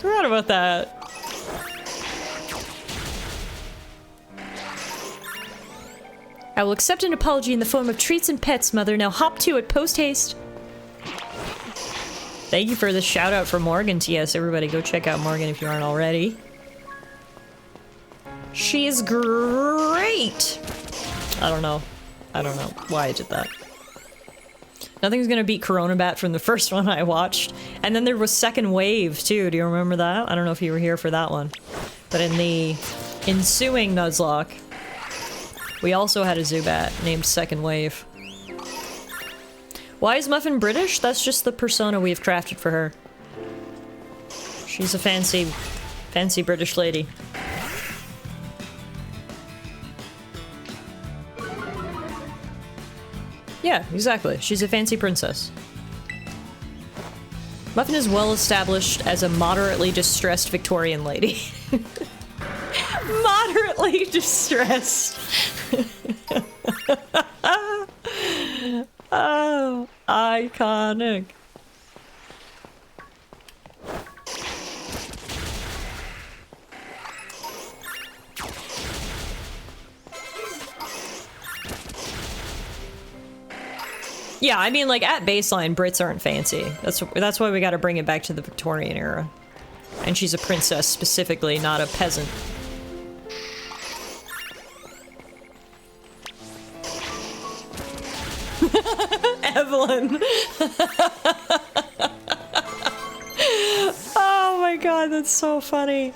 Forgot about that. I will accept an apology in the form of treats and pets, Mother. Now hop to it, post-haste. Thank you for the shout out for Morgan. Yes, everybody go check out Morgan if you aren't already. She is great. I don't know why I did that. Nothing's gonna beat Corona Bat from the first one I watched. And then there was Second Wave too. Do you remember that? I don't know if you were here for that one. But in the ensuing Nuzlocke, we also had a Zubat named Second Wave. Why is Muffin British? That's just the persona we've crafted for her. She's a fancy British lady. Yeah, exactly. She's a fancy princess. Muffin is well established as a moderately distressed Victorian lady. Moderately distressed. Oh, iconic. Yeah, I mean, like, at baseline, Brits aren't fancy. That's why we gotta bring it back to the Victorian era. And she's a princess specifically, not a peasant. Evelyn! Oh my god, that's so funny.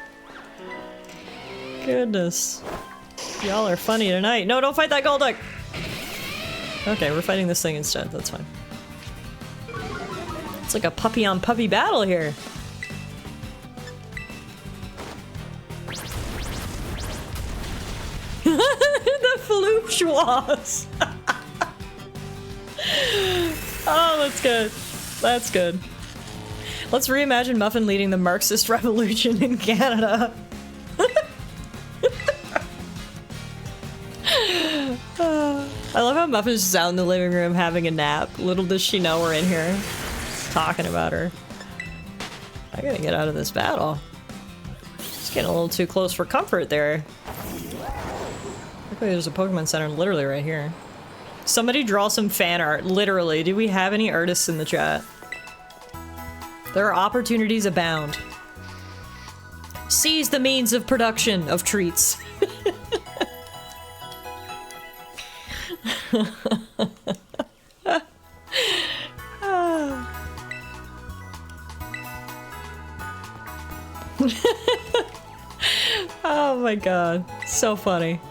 Goodness. Y'all are funny tonight. No, don't fight that Golduck! Okay, we're fighting this thing instead. That's fine. It's like a puppy on puppy battle here. The Floopschwas! Oh, that's good. That's good. Let's reimagine Muffin leading the Marxist revolution in Canada. I love how Muffin's just out in the living room having a nap. Little does she know we're in here talking about her. I gotta get out of this battle. It's getting a little too close for comfort there. Luckily there's a Pokemon Center literally right here. Somebody draw some fan art, literally. Do we have any artists in the chat? There are opportunities abound. Seize the means of production of treats. Oh my god, so funny.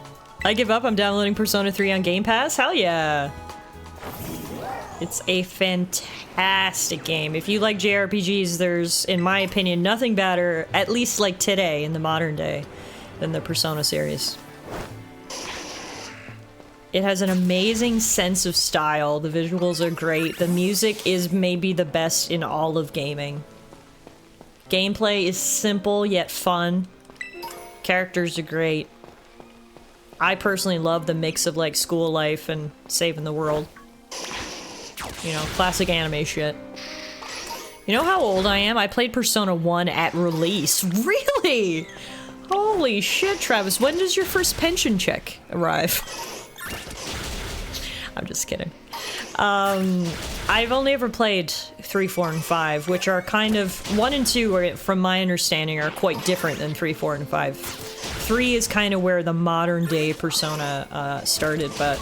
I give up, I'm downloading Persona 3 on Game Pass? Hell yeah! It's a fantastic game. If you like JRPGs, there's, in my opinion, nothing better, at least like today, in the modern day, than the Persona series. It has an amazing sense of style, the visuals are great, the music is maybe the best in all of gaming. Gameplay is simple yet fun. Characters are great. I personally love the mix of like school life and saving the world. You know, classic anime shit. You know how old I am? I played Persona 1 at release. Really? Holy shit, Travis. When does your first pension check arrive? I'm just kidding. I've only ever played 3, 4, and 5, which are kind of... 1 and 2, are, from my understanding, are quite different than 3, 4, and 5. 3 is kind of where the modern day Persona started, but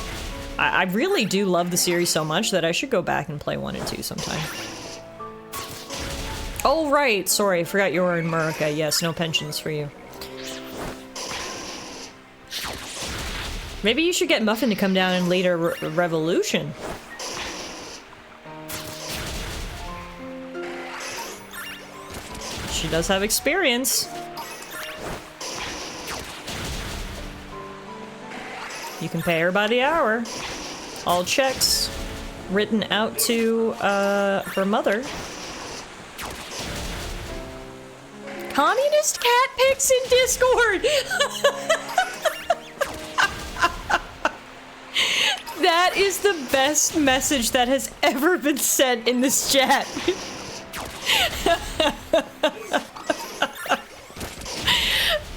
I really do love the series so much that I should go back and play 1 and 2 sometime. Oh, right! Sorry, I forgot you were in America. Yes, no pensions for you. Maybe you should get Muffin to come down and lead a revolution. She does have experience. You can pay her by the hour. All checks written out to her mother. Communist cat pics in Discord! That is the best message that has ever been sent in this chat.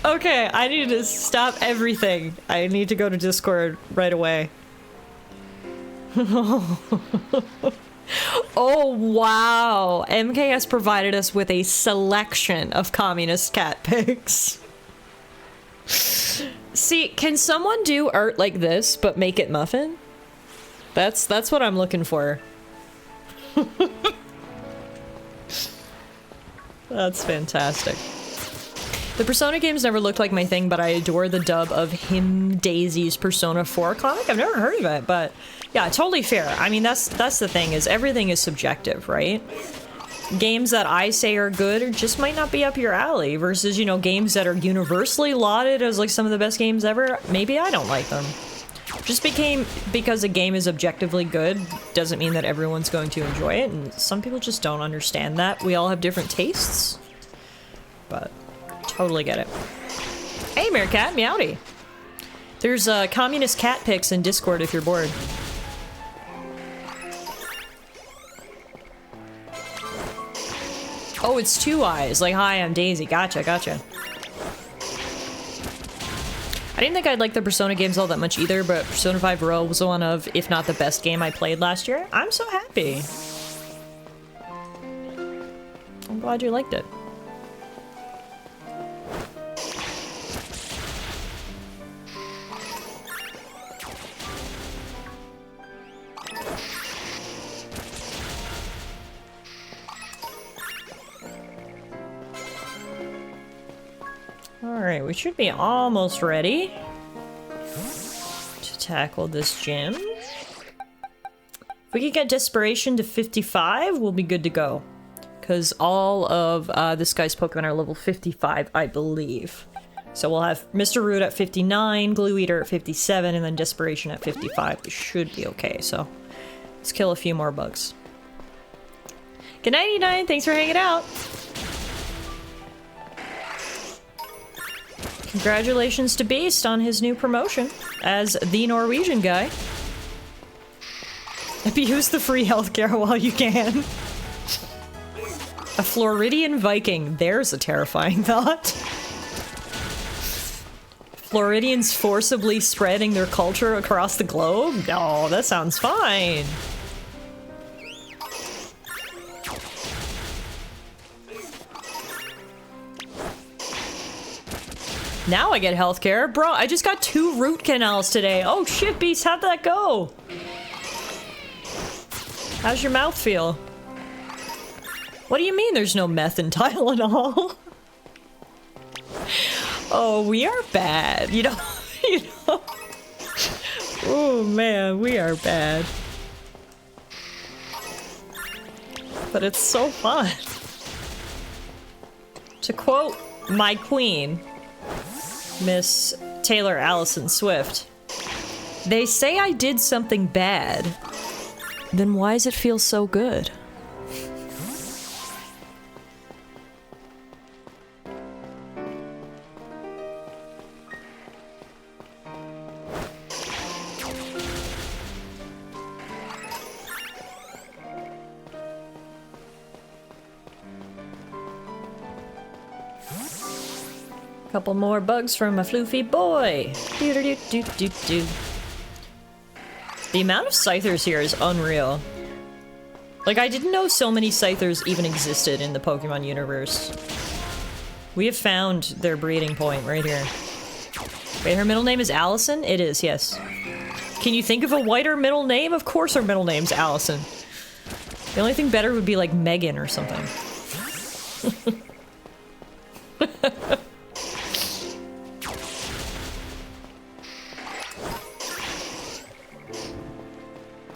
Okay, I need to stop everything. I need to go to Discord right away. Oh, wow. MKS provided us with a selection of communist cat pics. See, can someone do art like this, but make it muffin? That's what I'm looking for. That's fantastic. The Persona games never looked like my thing, but I adore the dub of Him Daisy's Persona 4 comic. I've never heard of it, but yeah, totally fair. I mean, that's the thing, is everything is subjective, right? Games that I say are good just might not be up your alley, versus, you know, games that are universally lauded as like some of the best games ever, maybe I don't like them. Just because a game is objectively good doesn't mean that everyone's going to enjoy it, and some people just don't understand that. We all have different tastes, but totally get it. Hey, Meerkat, meowdy. There's communist cat pics in Discord if you're bored. Oh, it's two eyes. Like, hi, I'm Daisy. Gotcha, gotcha. I didn't think I'd like the Persona games all that much either, but Persona 5 Royal was one of, if not the best game I played last year. I'm so happy. I'm glad you liked it. Alright, we should be almost ready to tackle this gym. If we could get Desperation to 55, we'll be good to go. Because all of this guy's Pokemon are level 55, I believe. So we'll have Mr. Root at 59, Glue Eater at 57, and then Desperation at 55. We should be okay, so let's kill a few more bugs. Good night, 89. Thanks for hanging out. Congratulations to Beast on his new promotion as the Norwegian guy. Abuse the free healthcare while you can. A Floridian Viking. There's a terrifying thought. Floridians forcibly spreading their culture across the globe? No, that sounds fine. Now I get healthcare. Bro, I just got 2 root canals today. Oh shit, Beast, how'd that go? How's your mouth feel? What do you mean there's no meth in Tylenol? Oh, we are bad. You know, Oh man, we are bad. But it's so fun. To quote my queen, Miss Taylor Allison Swift, they say I did something bad. Then why does it feel so good? Couple more bugs from a floofy boy. Do-do-do-do-do-do. The amount of Scythers here is unreal. Like, I didn't know so many Scythers even existed in the Pokemon universe. We have found their breeding point right here. Wait, her middle name is Allison? It is, yes. Can you think of a whiter middle name? Of course her middle name's Allison. The only thing better would be like Megan or something.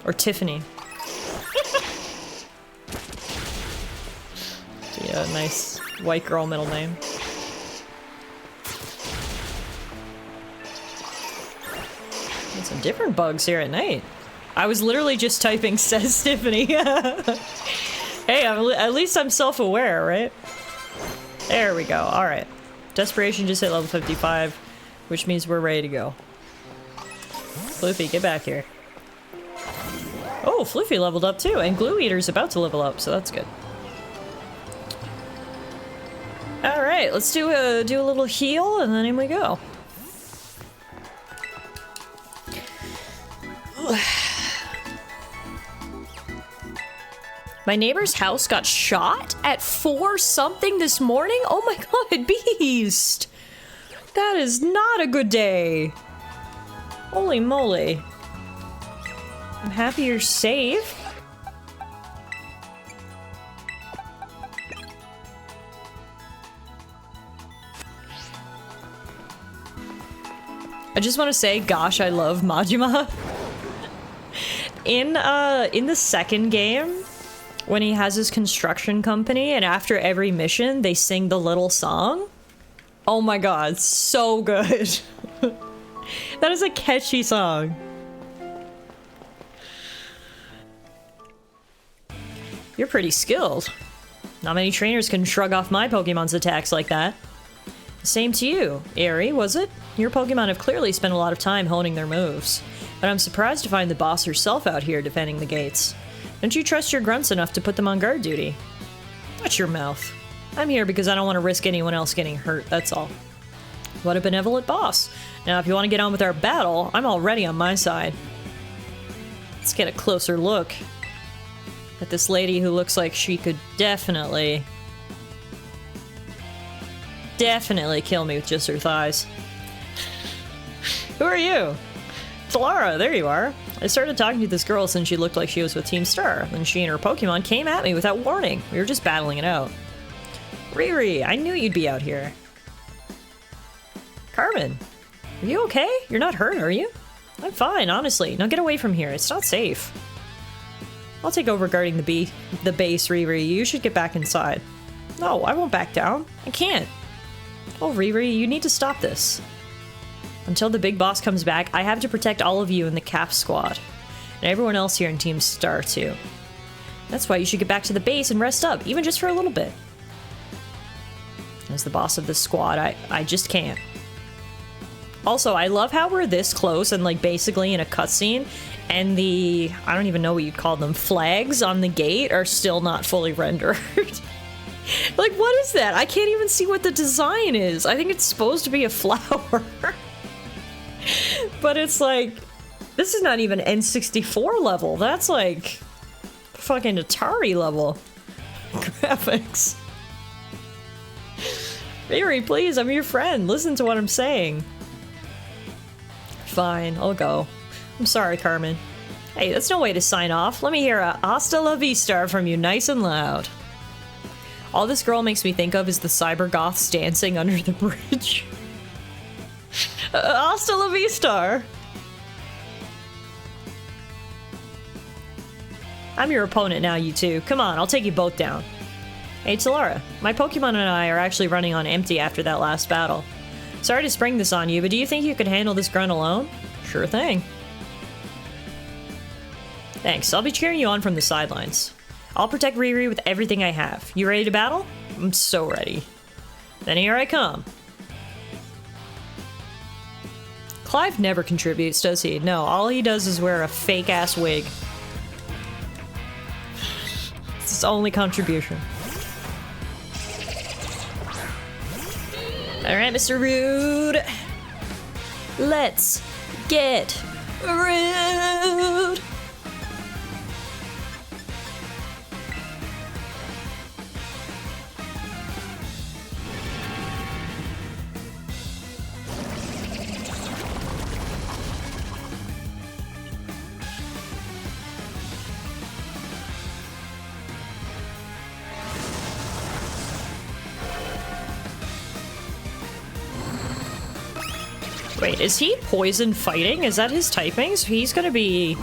Or Tiffany. Yeah, nice white girl middle name. Got some different bugs here at night. I was literally just typing "says Tiffany." Hey, at least I'm self-aware, right? There we go. All right. Desperation just hit level 55, which means we're ready to go. Floofy, get back here. Oh, Floofy leveled up too, and Glue Eater's about to level up, so that's good. All right, let's do a little heal, and then in we go. My neighbor's house got shot at 4 something this morning? Oh my god, Beast! That is not a good day. Holy moly. I'm happy you're safe. I just want to say, gosh, I love Majima. In the second game, when he has his construction company, and after every mission, they sing the little song. Oh my god, so good. That is a catchy song. You're pretty skilled. Not many trainers can shrug off my Pokemon's attacks like that. Same to you, Aerie, was it? Your Pokemon have clearly spent a lot of time honing their moves. But I'm surprised to find the boss herself out here defending the gates. Don't you trust your grunts enough to put them on guard duty? Watch your mouth. I'm here because I don't want to risk anyone else getting hurt, that's all. What a benevolent boss. Now, if you want to get on with our battle, I'm already on my side. Let's get a closer look at this lady who looks like she could definitely kill me with just her thighs. Who are you? Tallara, there you are. I started talking to this girl since she looked like she was with Team Star. Then she and her Pokemon came at me without warning. We were just battling it out. Riri, I knew you'd be out here. Carmen, are you okay? You're not hurt, are you? I'm fine, honestly. Now get away from here. It's not safe. I'll take over guarding the base, Riri. You should get back inside. No, I won't back down. I can't. Oh, Riri, you need to stop this. Until the big boss comes back, I have to protect all of you in the Cap Squad. And everyone else here in Team Star, too. That's why you should get back to the base and rest up, even just for a little bit. As the boss of this squad, I just can't. Also, I love how we're this close and, like, basically in a cutscene, and the, I don't even know what you'd call them, flags on the gate are still not fully rendered. Like, what is that? I can't even see what the design is. I think it's supposed to be a flower. But it's like, this is not even N64 level. That's like fucking Atari level graphics. Riri, please, I'm your friend. Listen to what I'm saying. Fine, I'll go. I'm sorry, Carmen. Hey, that's no way to sign off. Let me hear a hasta la vista from you nice and loud. All this girl makes me think of is the cyber goths dancing under the bridge. Hasta la vista! I'm your opponent now, you two. Come on, I'll take you both down. Hey, Tallara, my Pokemon and I are actually running on empty after that last battle. Sorry to spring this on you, but do you think you could handle this grunt alone? Sure thing. Thanks, I'll be cheering you on from the sidelines. I'll protect Riri with everything I have. You ready to battle? I'm so ready. Then here I come. Clive never contributes, does he? No, all he does is wear a fake-ass wig. It's his only contribution. Alright, Mr. Rude. Let's get rude. Wait, is he poison fighting? Is that his typing? So he's gonna be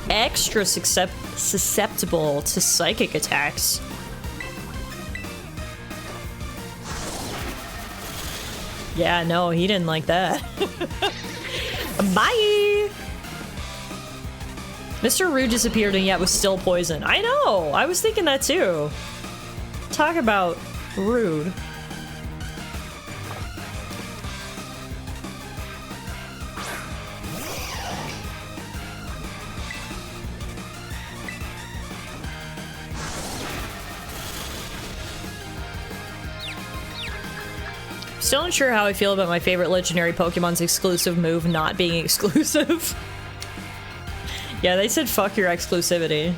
extra susceptible to psychic attacks. Yeah, no, he didn't like that. Bye! Mr. Rude disappeared and yet was still poisoned. I know! I was thinking that too. Talk about rude. Still unsure how I feel about my favorite legendary Pokemon's exclusive move not being exclusive. Yeah, they said fuck your exclusivity.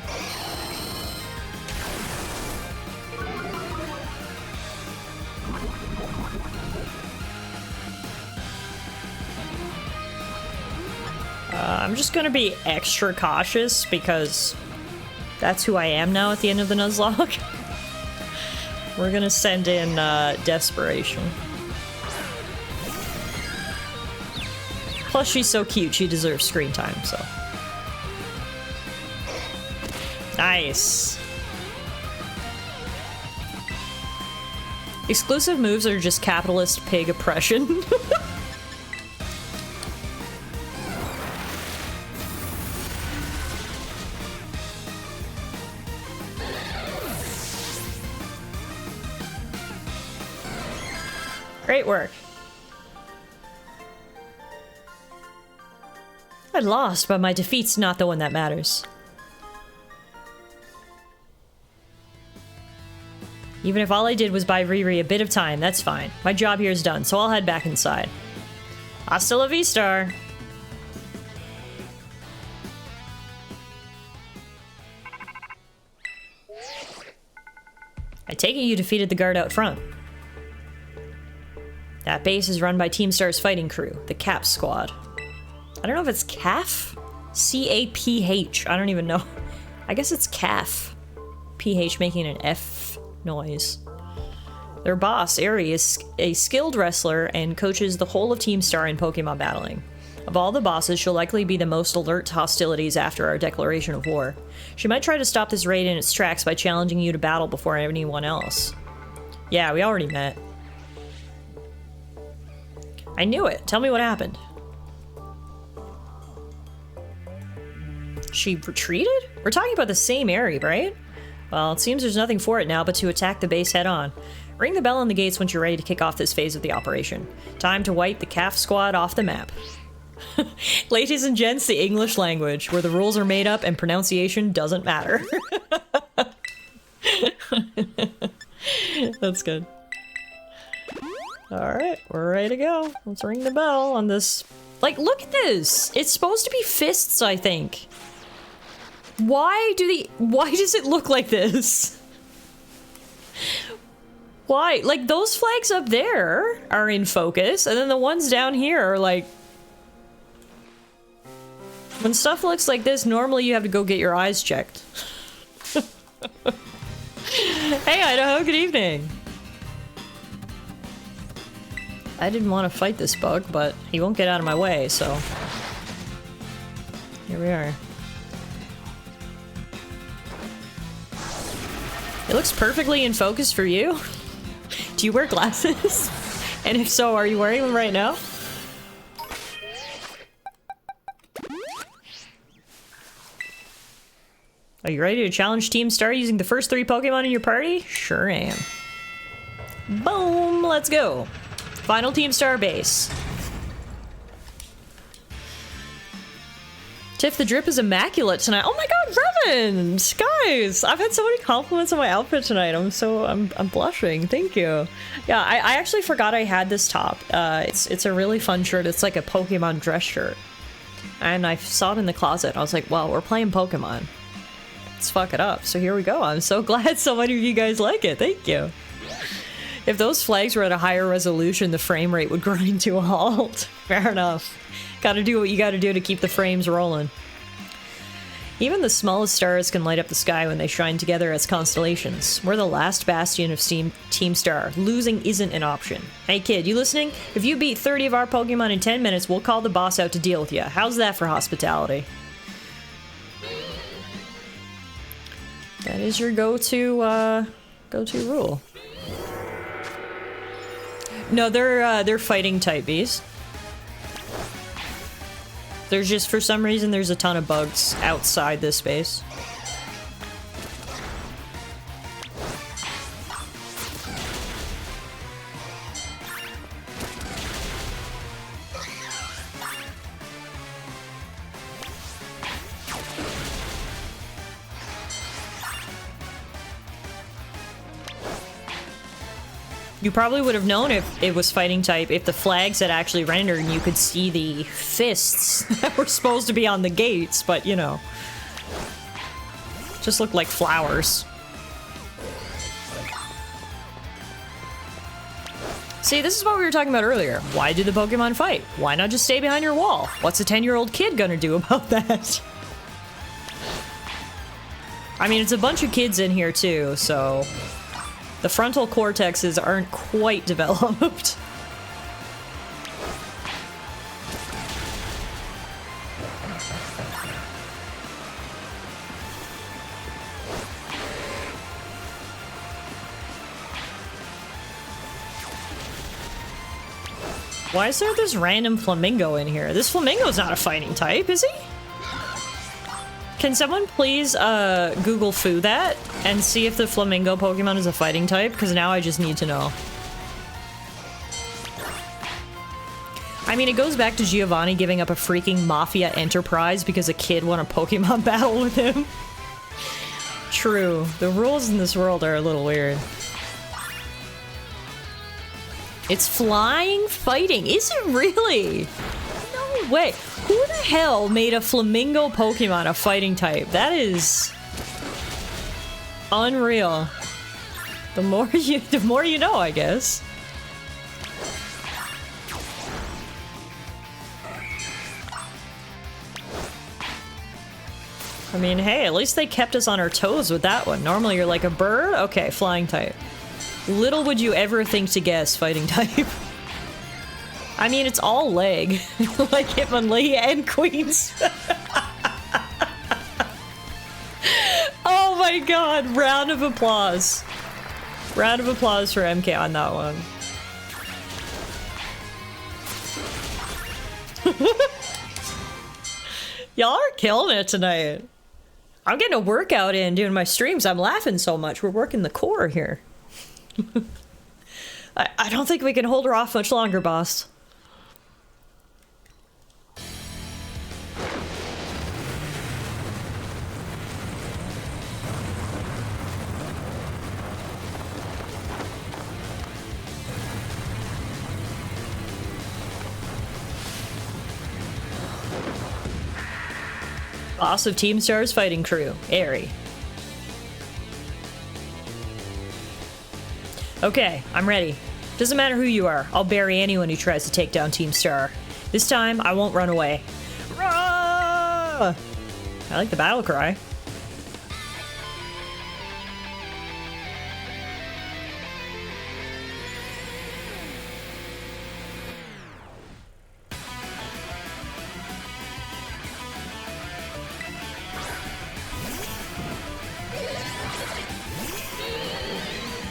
I'm just gonna be extra cautious because that's who I am now at the end of the Nuzlocke. We're gonna send in Desperation. Plus, she's so cute, she deserves screen time, so. Nice. Exclusive moves are just capitalist pig oppression. Great work. I lost, but my defeat's not the one that matters. Even if all I did was buy Riri a bit of time, that's fine. My job here is done, so I'll head back inside. Hasta la vista! I take it you defeated the guard out front. That base is run by Team Star's fighting crew, the CAP squad. I don't know if it's CAF? C-A-P-H. I don't even know. I guess it's CAF. P-H making an F noise. Their boss, Aerie, is a skilled wrestler and coaches the whole of Team Star in Pokemon battling. Of all the bosses, she'll likely be the most alert to hostilities after our declaration of war. She might try to stop this raid in its tracks by challenging you to battle before anyone else. Yeah, we already met. I knew it. Tell me what happened. She retreated? We're talking about the same Aerie, right? Well, it seems there's nothing for it now but to attack the base head on. Ring the bell on the gates once you're ready to kick off this phase of the operation. Time to wipe the CAF squad off the map. Ladies and gents, the English language, where the rules are made up and pronunciation doesn't matter. That's good. Alright, we're ready to go. Let's ring the bell on this. Like, look at this! It's supposed to be fists, I think. Why does it look like this? Why? Like, those flags up there are in focus, and then the ones down here are like... When stuff looks like this, normally you have to go get your eyes checked. Hey, Idaho, good evening! I didn't want to fight this bug, but he won't get out of my way, so... Here we are. It looks perfectly in focus for you. Do you wear glasses? And if so, are you wearing them right now? Are you ready to challenge Team Star using the first 3 Pokemon in your party? Sure am. Boom! Let's go! Final Team Star base. Tiff the Drip is immaculate tonight. Oh my god, Revan! Guys, I've had so many compliments on my outfit tonight. I'm blushing. Thank you. Yeah, I actually forgot I had this top. It's a really fun shirt. It's like a Pokemon dress shirt. And I saw it in the closet. I was like, well, we're playing Pokemon. Let's fuck it up. So here we go. I'm so glad so many of you guys like it. Thank you. If those flags were at a higher resolution, the frame rate would grind to a halt. Fair enough. Gotta do what you gotta do to keep the frames rolling. Even the smallest stars can light up the sky when they shine together as constellations. We're the last bastion of Team Star. Losing isn't an option. Hey kid, you listening? If you beat 30 of our Pokemon in 10 minutes, we'll call the boss out to deal with you. How's that for hospitality? That is your go-to rule. No, they're fighting type bees. There's just, for some reason, there's a ton of bugs outside this space. You probably would have known if it was fighting type if the flags had actually rendered and you could see the fists that were supposed to be on the gates, but you know. Just looked like flowers. See, this is what we were talking about earlier. Why do the Pokemon fight? Why not just stay behind your wall? What's a 10-year-old kid gonna do about that? I mean, it's a bunch of kids in here too, so the frontal cortexes aren't quite developed. Why is there this random flamingo in here? This flamingo's not a fighting type, is he? Can someone please Google foo that and see if the flamingo Pokemon is a fighting type? Because now I just need to know. I mean, it goes back to Giovanni giving up a freaking Mafia enterprise because a kid won a Pokemon battle with him. True. The rules in this world are a little weird. It's flying fighting. Is it really? No way. Who the hell made a flamingo Pokemon a fighting type? That is unreal. The more you know, I guess. I mean, hey, at least they kept us on our toes with that one. Normally you're like a bird? Okay, flying type. Little would you ever think to guess fighting type. I mean, it's all leg. Like Hitmonlee and Queens. Oh my god, round of applause. Round of applause for MK on that one. Y'all are killing it tonight. I'm getting a workout in doing my streams. I'm laughing so much. We're working the core here. I don't think we can hold her off much longer, boss. Boss of Team Star's fighting crew, Aerie. Okay, I'm ready. Doesn't matter who you are, I'll bury anyone who tries to take down Team Star. This time, I won't run away. Rah! I like the battle cry.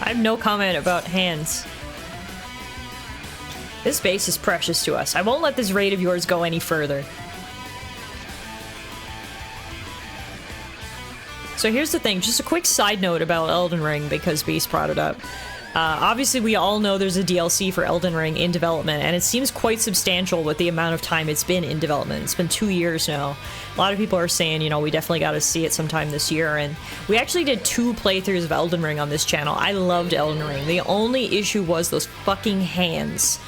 I have no comment about hands. This base is precious to us. I won't let this raid of yours go any further. So here's the thing, just a quick side note about Elden Ring because Beast brought it up. Obviously we all know there's a DLC for Elden Ring in development, and it seems quite substantial with the amount of time it's been in development. It's been 2 years now. A lot of people are saying, you know, we definitely got to see it sometime this year, and we actually did 2 playthroughs of Elden Ring on this channel. I loved Elden Ring. The only issue was those fucking hands.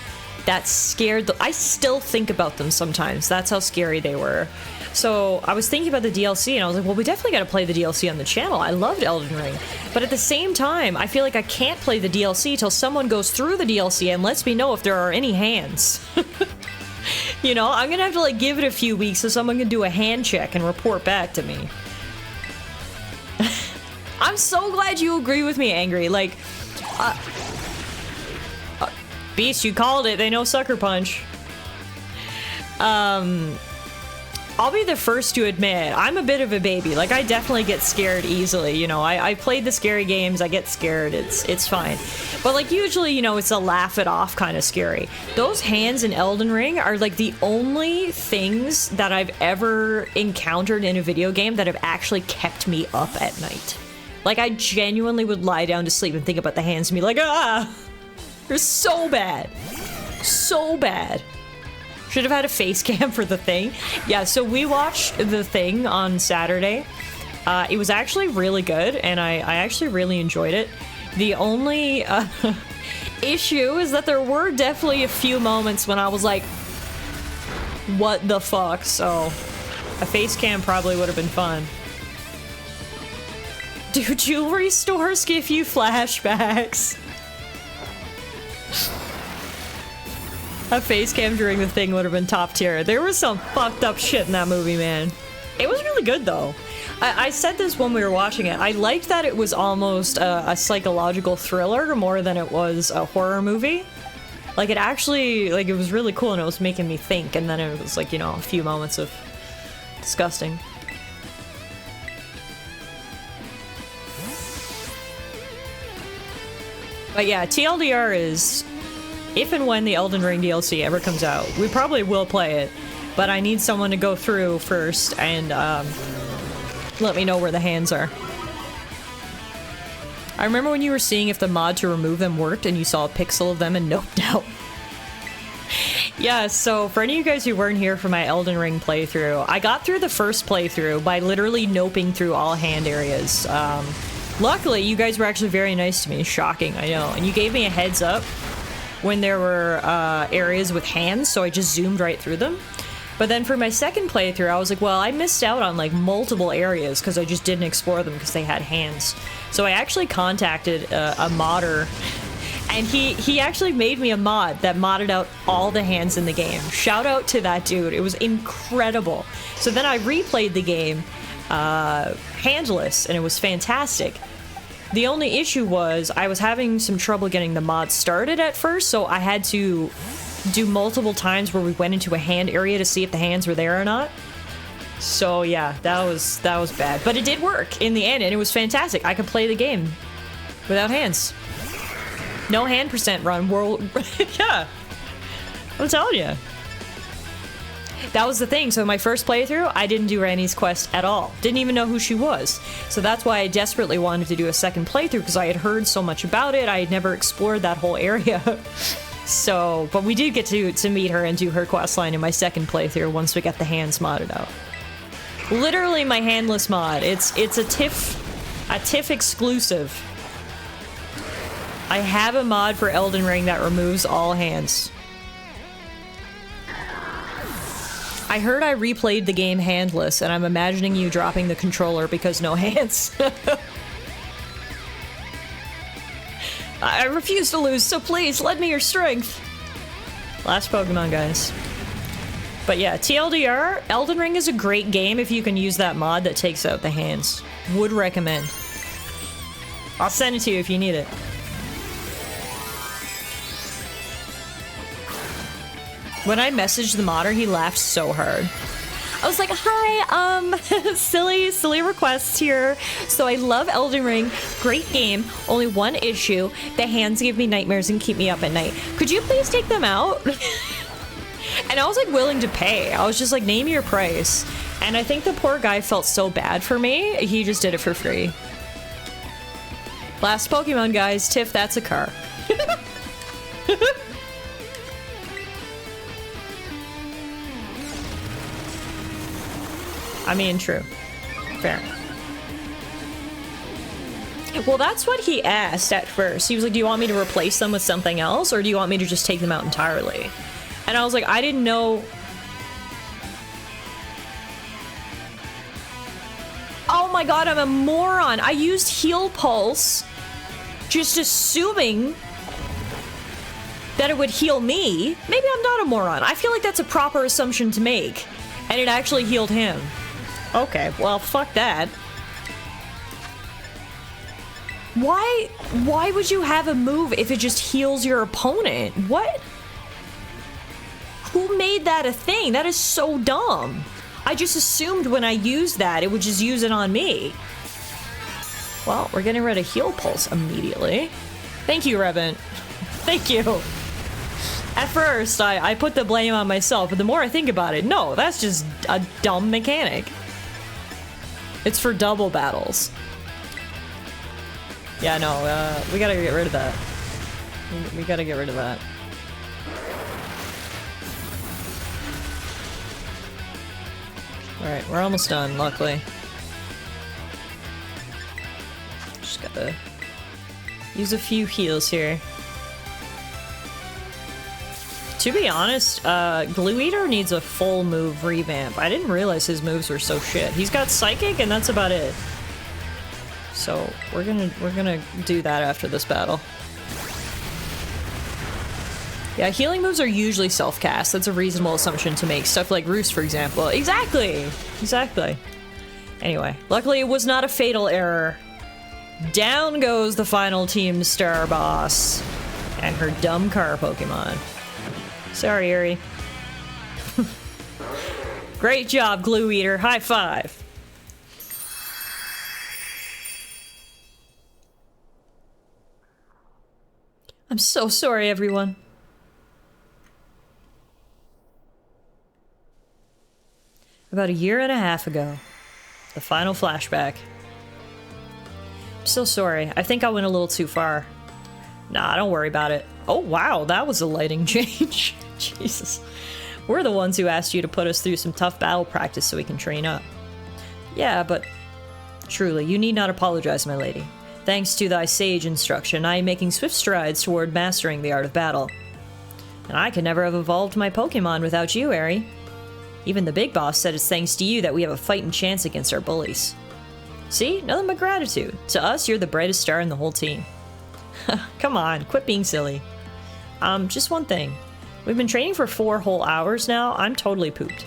That scared I still think about them sometimes. That's how scary they were. So I was thinking about the DLC and I was like, well, we definitely got to play the DLC on the channel. I loved Elden Ring. But at the same time, I feel like I can't play the DLC till someone goes through the DLC and lets me know if there are any hands. You know, I'm gonna have to like give it a few weeks so someone can do a hand check and report back to me. I'm so glad you agree with me, Angry. Like, Beast, you called it. They know Sucker Punch. I'll be the first to admit, I'm a bit of a baby. Like, I definitely get scared easily, you know. I played the scary games, I get scared, it's fine. But, like, usually, you know, it's a laugh it off kind of scary. Those hands in Elden Ring are, like, the only things that I've ever encountered in a video game that have actually kept me up at night. Like, I genuinely would lie down to sleep and think about the hands and be like, ah! They're so bad. So bad. Should have had a face cam for The Thing. Yeah, so we watched The Thing on Saturday. It was actually really good, and I actually really enjoyed it. The only issue is that there were definitely a few moments when I was like, what the fuck? So a face cam probably would have been fun. Do jewelry stores give you flashbacks? A face cam during the thing would have been top tier. There was some fucked up shit in that movie, man. It was really good, though. I said this when we were watching it. I liked that it was almost a psychological thriller more than it was a horror movie. Like, it actually, like, it was really cool and it was making me think. And then it was, like, you know, a few moments of disgusting. But yeah, TLDR is, if and when the Elden Ring DLC ever comes out, we probably will play it, but I need someone to go through first and let me know where the hands are. I remember when you were seeing if the mod to remove them worked and you saw a pixel of them and noped out. Yeah, so for any of you guys who weren't here for my Elden Ring playthrough, I got through the first playthrough by literally noping through all hand areas. Luckily, you guys were actually very nice to me. Shocking, I know. And you gave me a heads up when there were areas with hands, so I just zoomed right through them. But then for my second playthrough, I was like, well, I missed out on like multiple areas because I just didn't explore them because they had hands. So I actually contacted a modder, and he actually made me a mod that modded out all the hands in the game. Shout out to that dude. It was incredible. So then I replayed the game handless, and it was fantastic. The only issue was I was having some trouble getting the mod started at first, so I had to do multiple times where we went into a hand area to see if the hands were there or not. So yeah, that was bad. But it did work in the end, and it was fantastic. I could play the game without hands. No hand percent run. World. Yeah. I'm telling you. That was the thing. So my first playthrough, I didn't do Ranni's quest at all. Didn't even know who she was. So that's why I desperately wanted to do a second playthrough, because I had heard so much about it. I had never explored that whole area. So, but we did get to meet her and do her quest line in my second playthrough once we got the hands modded out. Literally my handless mod. It's a TIFF exclusive. I have a mod for Elden Ring that removes all hands. I heard I replayed the game handless, and I'm imagining you dropping the controller because no hands. I refuse to lose, so please, lend me your strength. Last Pokemon, guys. But yeah, TLDR, Elden Ring is a great game if you can use that mod that takes out the hands. Would recommend. I'll send it to you if you need it. When I messaged the modder, he laughed so hard. I was like, hi, silly requests here. So I love Elden Ring, great game, only one issue. The hands give me nightmares and keep me up at night. Could you please take them out? And I was like willing to pay. I was just like, name your price. And I think the poor guy felt so bad for me, he just did it for free. Last Pokemon, guys, Tiff, that's a car. I mean, true. Fair. Well, that's what he asked at first. He was like, do you want me to replace them with something else, or do you want me to just take them out entirely? And I was like, I didn't know. Oh my god, I'm a moron. I used Heal Pulse, just assuming that it would heal me. Maybe I'm not a moron. I feel like that's a proper assumption to make. And it actually healed him. Okay, well, fuck that. Why would you have a move if it just heals your opponent? What? Who made that a thing? That is so dumb. I just assumed when I used that, it would just use it on me. Well, we're getting rid of Heal Pulse immediately. Thank you, Revent. Thank you. At first, I put the blame on myself, but the more I think about it, no, that's just a dumb mechanic. It's for double battles. Yeah, no, we gotta get rid of that. We gotta get rid of that. Alright, we're almost done, luckily. Just gotta use a few heals here. To be honest, Glue Eater needs a full move revamp. I didn't realize his moves were so shit. He's got Psychic and that's about it. So we're gonna do that after this battle. Yeah, healing moves are usually self-cast. That's a reasonable assumption to make. Stuff like Roost, for example. Exactly! Exactly. Anyway, luckily it was not a fatal error. Down goes the final Team Star boss. And her dumb car Pokemon. Sorry, Eri. Great job, Glue Eater. High five. I'm so sorry, everyone. About a year and a half ago, the final flashback. I'm so sorry. I think I went a little too far. Nah, don't worry about it. Oh, wow, that was a lighting change. Jesus. We're the ones who asked you to put us through some tough battle practice so we can train up. Yeah, but truly, you need not apologize, my lady. Thanks to thy sage instruction, I am making swift strides toward mastering the art of battle. And I could never have evolved my Pokemon without you, Eri. Even the big boss said it's thanks to you that we have a fighting chance against our bullies. See? Nothing but gratitude. To us, you're the brightest star in the whole team. Come on, quit being silly. Just one thing. We've been training for 4 whole hours now. I'm totally pooped.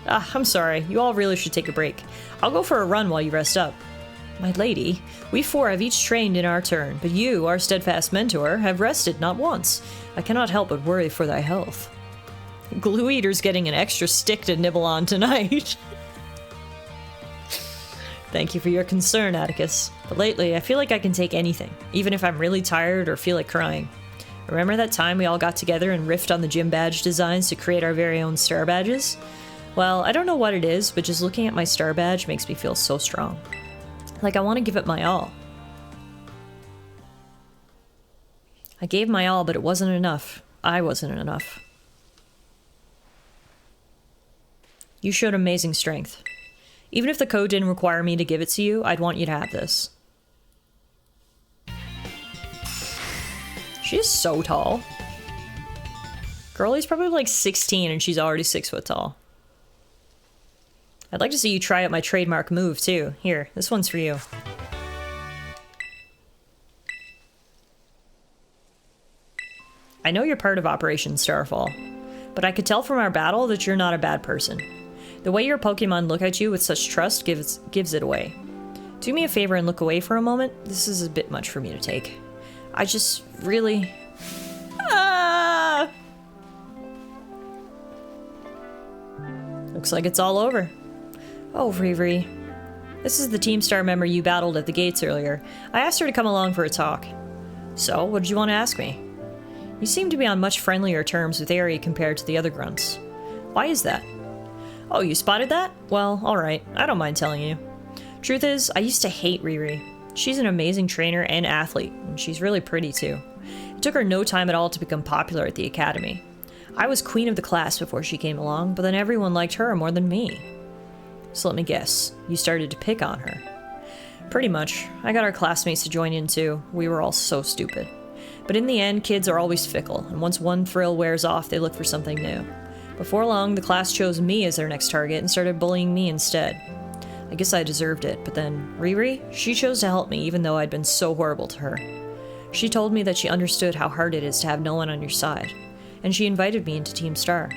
I'm sorry. You all really should take a break. I'll go for a run while you rest up. My lady, we 4 have each trained in our turn, but you, our steadfast mentor, have rested not once. I cannot help but worry for thy health. Glue Eater's getting an extra stick to nibble on tonight. Thank you for your concern, Atticus. But lately, I feel like I can take anything, even if I'm really tired or feel like crying. Remember that time we all got together and riffed on the gym badge designs to create our very own star badges? Well, I don't know what it is, but just looking at my star badge makes me feel so strong. Like I want to give it my all. I gave my all, but it wasn't enough. I wasn't enough. You showed amazing strength. Even if the code didn't require me to give it to you, I'd want you to have this. She is so tall. Girlie's probably like 16 and she's already 6 foot tall. I'd like to see you try out my trademark move too. Here, this one's for you. I know you're part of Operation Starfall, but I could tell from our battle that you're not a bad person. The way your Pokemon look at you with such trust gives it away. Do me a favor and look away for a moment. This is a bit much for me to take. I just really... Ah! Looks like it's all over. Oh, Riri. This is the Team Star member you battled at the gates earlier. I asked her to come along for a talk. So, what did you want to ask me? You seem to be on much friendlier terms with Eri compared to the other grunts. Why is that? Oh, you spotted that? Well, alright. I don't mind telling you. Truth is, I used to hate Riri. She's an amazing trainer and athlete, and she's really pretty too. It took her no time at all to become popular at the academy. I was queen of the class before she came along, but then everyone liked her more than me. So let me guess, you started to pick on her. Pretty much. I got our classmates to join in too. We were all so stupid. But in the end, kids are always fickle, and once one thrill wears off, they look for something new. Before long, the class chose me as their next target and started bullying me instead. I guess I deserved it, but then Riri, she chose to help me even though I'd been so horrible to her. She told me that she understood how hard it is to have no one on your side, and she invited me into Team Star.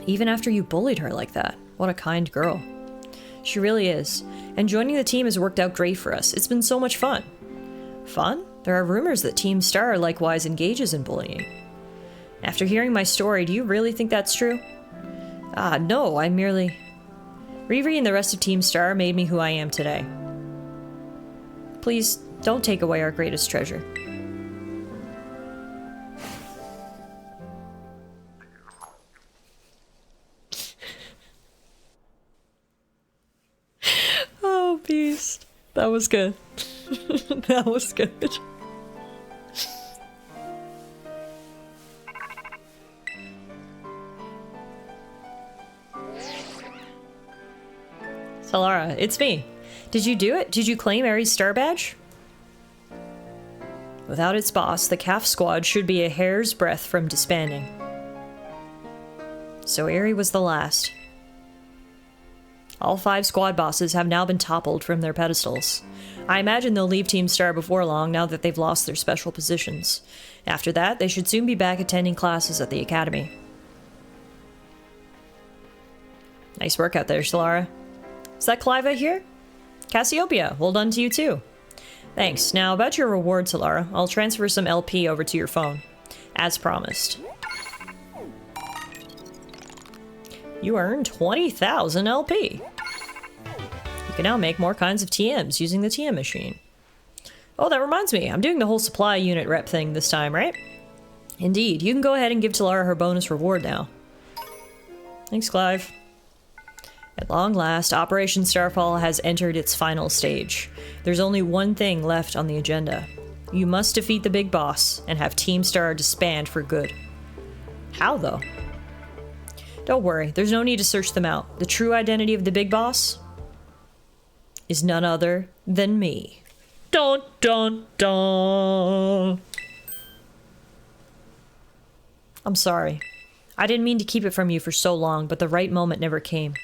Even after you bullied her like that, what a kind girl. She really is, and joining the team has worked out great for us. It's been so much fun. Fun? There are rumors that Team Star likewise engages in bullying. After hearing my story, do you really think that's true? No, I merely... Riri and the rest of Team Star made me who I am today. Please, don't take away our greatest treasure. Oh, beast. That was good. That was good. Tallara, it's me. Did you do it? Did you claim Eri's star badge? Without its boss, the calf squad should be a hair's breadth from disbanding. So Aerie was the last. All 5 squad bosses have now been toppled from their pedestals. I imagine they'll leave Team Star before long now that they've lost their special positions. After that, they should soon be back attending classes at the academy. Nice work out there, Tallara. Is that Cliva here? Cassiopeia, well done to you too. Thanks. Now about your reward, Tallara. I'll transfer some LP over to your phone. As promised. You earned 20,000 LP. You can now make more kinds of TMs using the TM machine. Oh, that reminds me. I'm doing the whole supply unit rep thing this time, right? Indeed. You can go ahead and give Tallara her bonus reward now. Thanks, Clive. At long last, Operation Starfall has entered its final stage. There's only one thing left on the agenda. You must defeat the big boss and have Team Star disband for good. How, though? Don't worry, there's no need to search them out. The true identity of the big boss is none other than me. Dun dun dun! I'm sorry. I didn't mean to keep it from you for so long, but the right moment never came.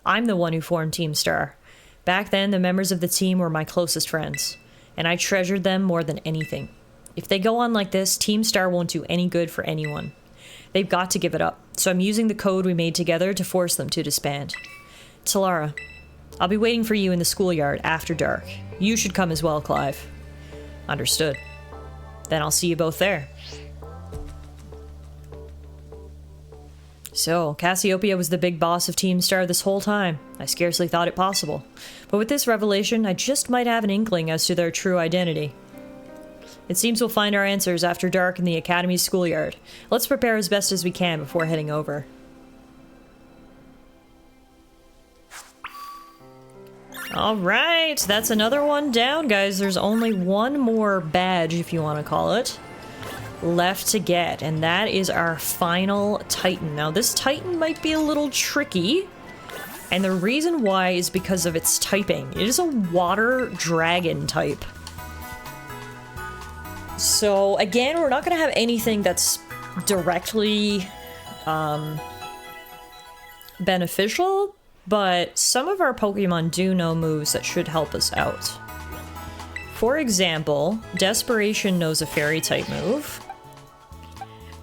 I'm the one who formed Team Star. Back then, the members of the team were my closest friends, and I treasured them more than anything. If they go on like this, Team Star won't do any good for anyone. They've got to give it up, so I'm using the code we made together to force them to disband. Tallara, I'll be waiting for you in the schoolyard after dark. You should come as well, Clive. Understood. Then I'll see you both there. So, Cassiopeia was the big boss of Team Star this whole time. I scarcely thought it possible. But with this revelation, I just might have an inkling as to their true identity. It seems we'll find our answers after dark in the Academy's schoolyard. Let's prepare as best as we can before heading over. Alright, that's another one down, guys. There's only one more badge, if you want to call it, left to get, and that is our final Titan. Now, this Titan might be a little tricky, and the reason why is because of its typing. It is a water dragon type. So, again, we're not going to have anything that's directly beneficial, but some of our Pokemon do know moves that should help us out. For example, Desperation knows a Fairy-type move.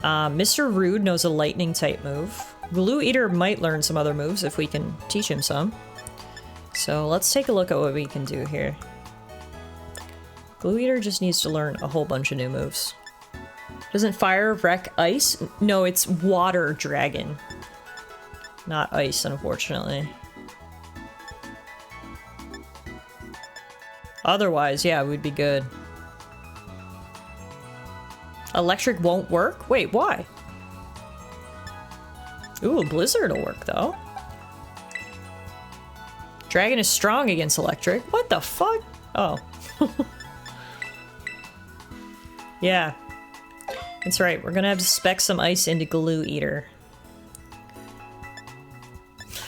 Mr. Rude knows a Lightning-type move. Glue Eater might learn some other moves if we can teach him some. So let's take a look at what we can do here. Glue Eater just needs to learn a whole bunch of new moves. Doesn't Fire wreck Ice? No, it's Water Dragon. Not Ice, unfortunately. Otherwise, yeah, we'd be good. Electric won't work? Wait, why? Ooh, Blizzard will work, though. Dragon is strong against electric. What the fuck? Oh. Yeah. That's right, we're gonna have to spec some ice into Glue Eater.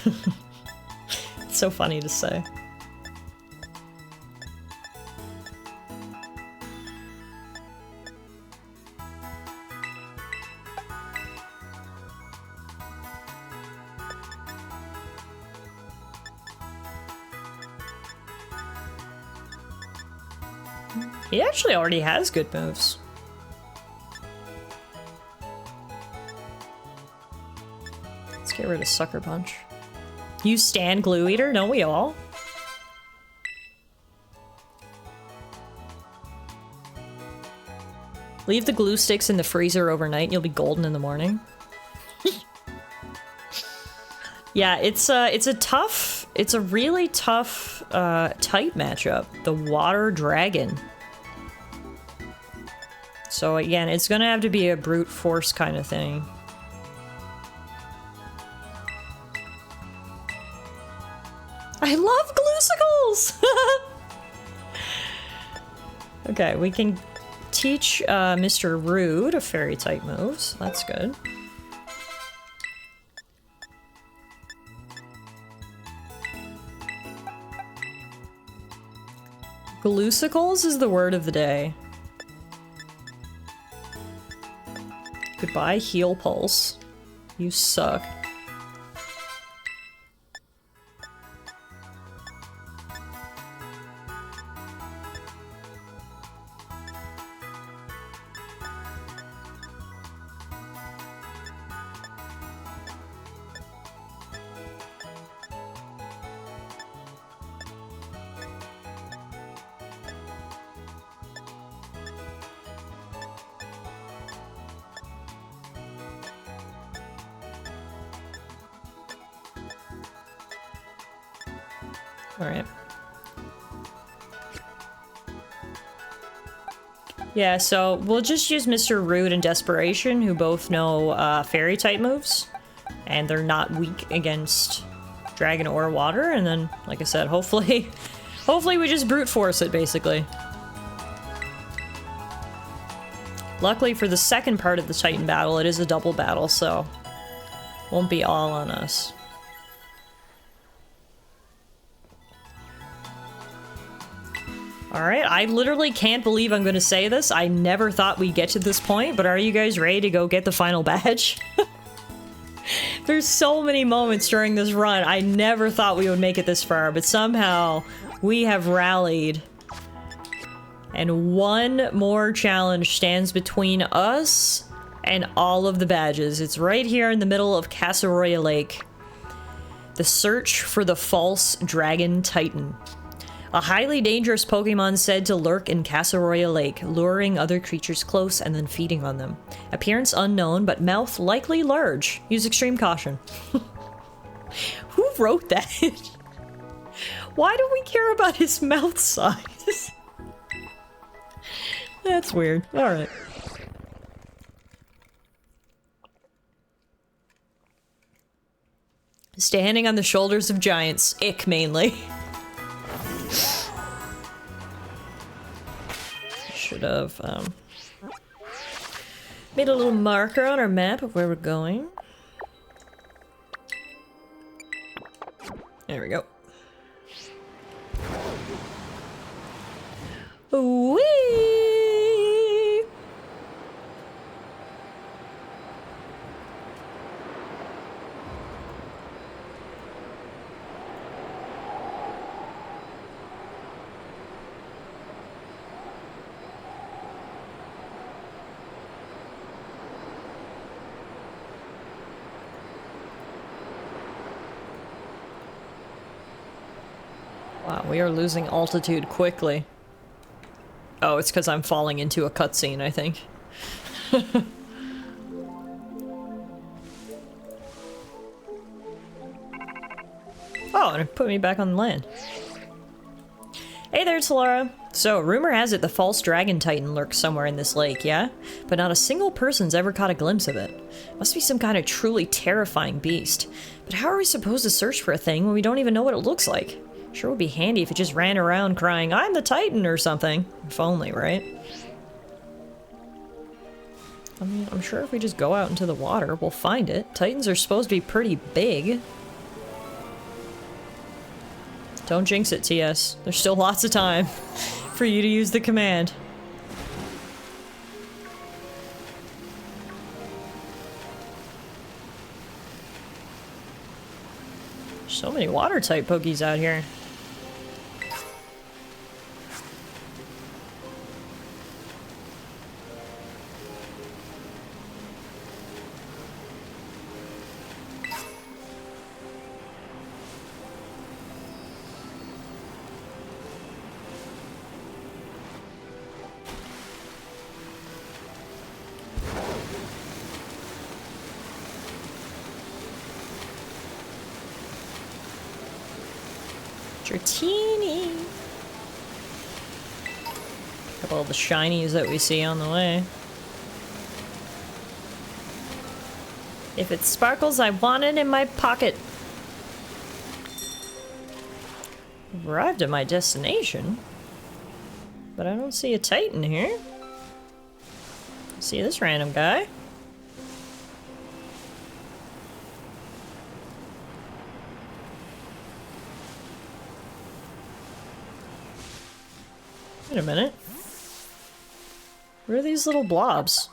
It's so funny to say. He actually already has good moves. Let's get rid of Sucker Punch. You stand Glue Eater? Don't we all? Leave the glue sticks in the freezer overnight and you'll be golden in the morning. Yeah, it's a really tough type matchup. The Water Dragon. So again, it's gonna have to be a brute force kind of thing. I love Glucicles! Okay, we can teach Mr. Rude a Fairy-type moves. That's good. Glucicles is the word of the day. Buy heal pulse. You suck. Alright. Yeah, so we'll just use Mr. Rude and Desperation, who both know fairy type moves. And they're not weak against dragon or water. And then, like I said, hopefully we just brute force it, basically. Luckily for the second part of the Titan battle, it is a double battle, so won't be all on us. Alright, I literally can't believe I'm gonna say this. I never thought we'd get to this point, but are you guys ready to go get the final badge? There's so many moments during this run, I never thought we would make it this far, but somehow we have rallied. And one more challenge stands between us and all of the badges. It's right here in the middle of Casseroya Lake. The search for the false dragon titan. A highly dangerous Pokemon said to lurk in Casseroya Lake, luring other creatures close and then feeding on them. Appearance unknown, but mouth likely large. Use extreme caution. Who wrote that? Why do we care about his mouth size? That's weird. Alright. Standing on the shoulders of giants. Ick, mainly. Should have made a little marker on our map of where we're going. There we go. Whee! Wow, we are losing altitude quickly. Oh, it's because I'm falling into a cutscene, I think. Oh, and it put me back on land. Hey there, Tallara. So, rumor has it the false dragon titan lurks somewhere in this lake, yeah? But not a single person's ever caught a glimpse of it. Must be some kind of truly terrifying beast. But how are we supposed to search for a thing when we don't even know what it looks like? Sure would be handy if it just ran around crying, "I'm the Titan," or something. If only, right? I mean, I'm sure if we just go out into the water, we'll find it. Titans are supposed to be pretty big. Don't jinx it, TS. There's still lots of time for you to use the command. So many water-type Pokies out here. Dratini. A couple of the shinies that we see on the way. If it sparkles, I want it in my pocket. Arrived at my destination, but I don't see a Titan here. See this random guy. Wait a minute. What are these little blobs?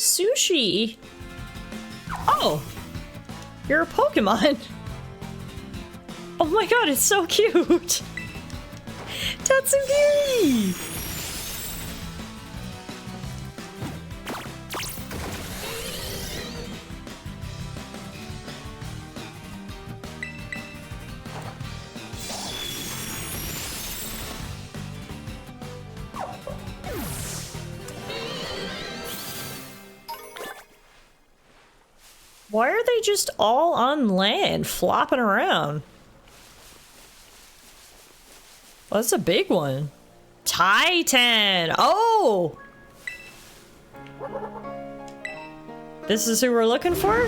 Sushi! Oh! You're a Pokemon! Oh my god, it's so cute! Tatsugiri! Why are they just all on land, flopping around? Well, that's a big one. Titan! Oh! This is who we're looking for?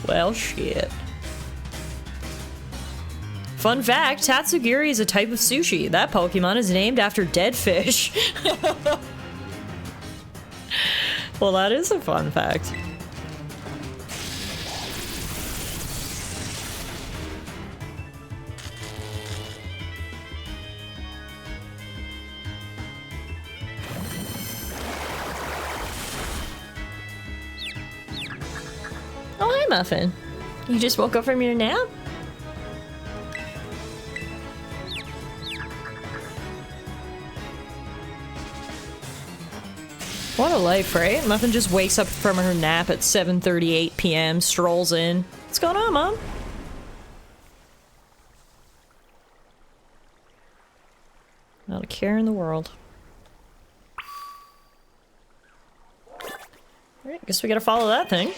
Well, shit. Fun fact, Tatsugiri is a type of sushi. That Pokemon is named after dead fish. Well, that is a fun fact. Oh, hi, Muffin. You just woke up from your nap? What a life, right? Muffin just wakes up from her nap at 7:38 p.m., strolls in. What's going on, Mom? Not a care in the world. Alright, guess we gotta follow that thing.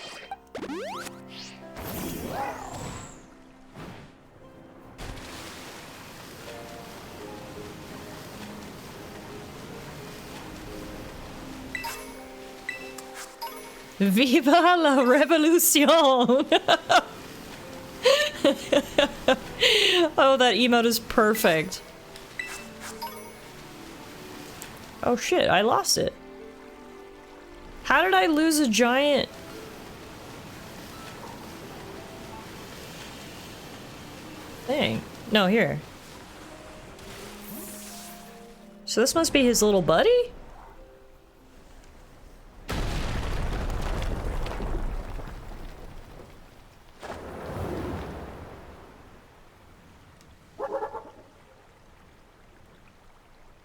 Viva la revolution! Oh, that emote is perfect. Oh shit, I lost it. How did I lose a giant... thing? No, here. So this must be his little buddy?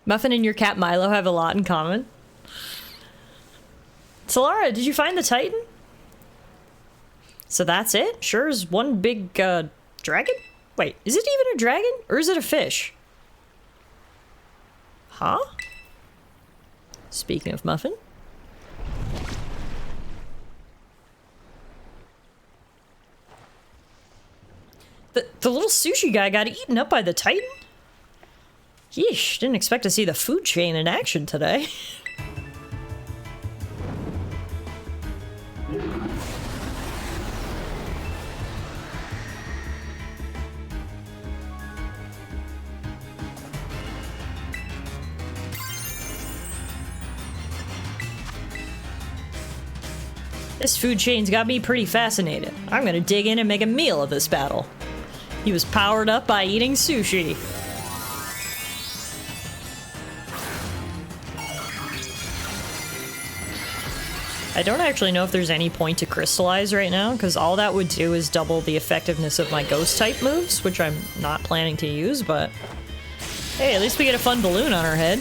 Muffin and your cat Milo have a lot in common. Tallara, did you find the Titan? So that's it? Sure is one big, dragon? Wait, is it even a dragon? Or is it a fish? Huh? Speaking of Muffin. The little sushi guy got eaten up by the Titan? Yeesh, didn't expect to see the food chain in action today. This food chain's got me pretty fascinated. I'm gonna dig in and make a meal of this battle. He was powered up by eating sushi. I don't actually know if there's any point to crystallize right now, because all that would do is double the effectiveness of my ghost type moves, which I'm not planning to use, but hey, at least we get a fun balloon on our head.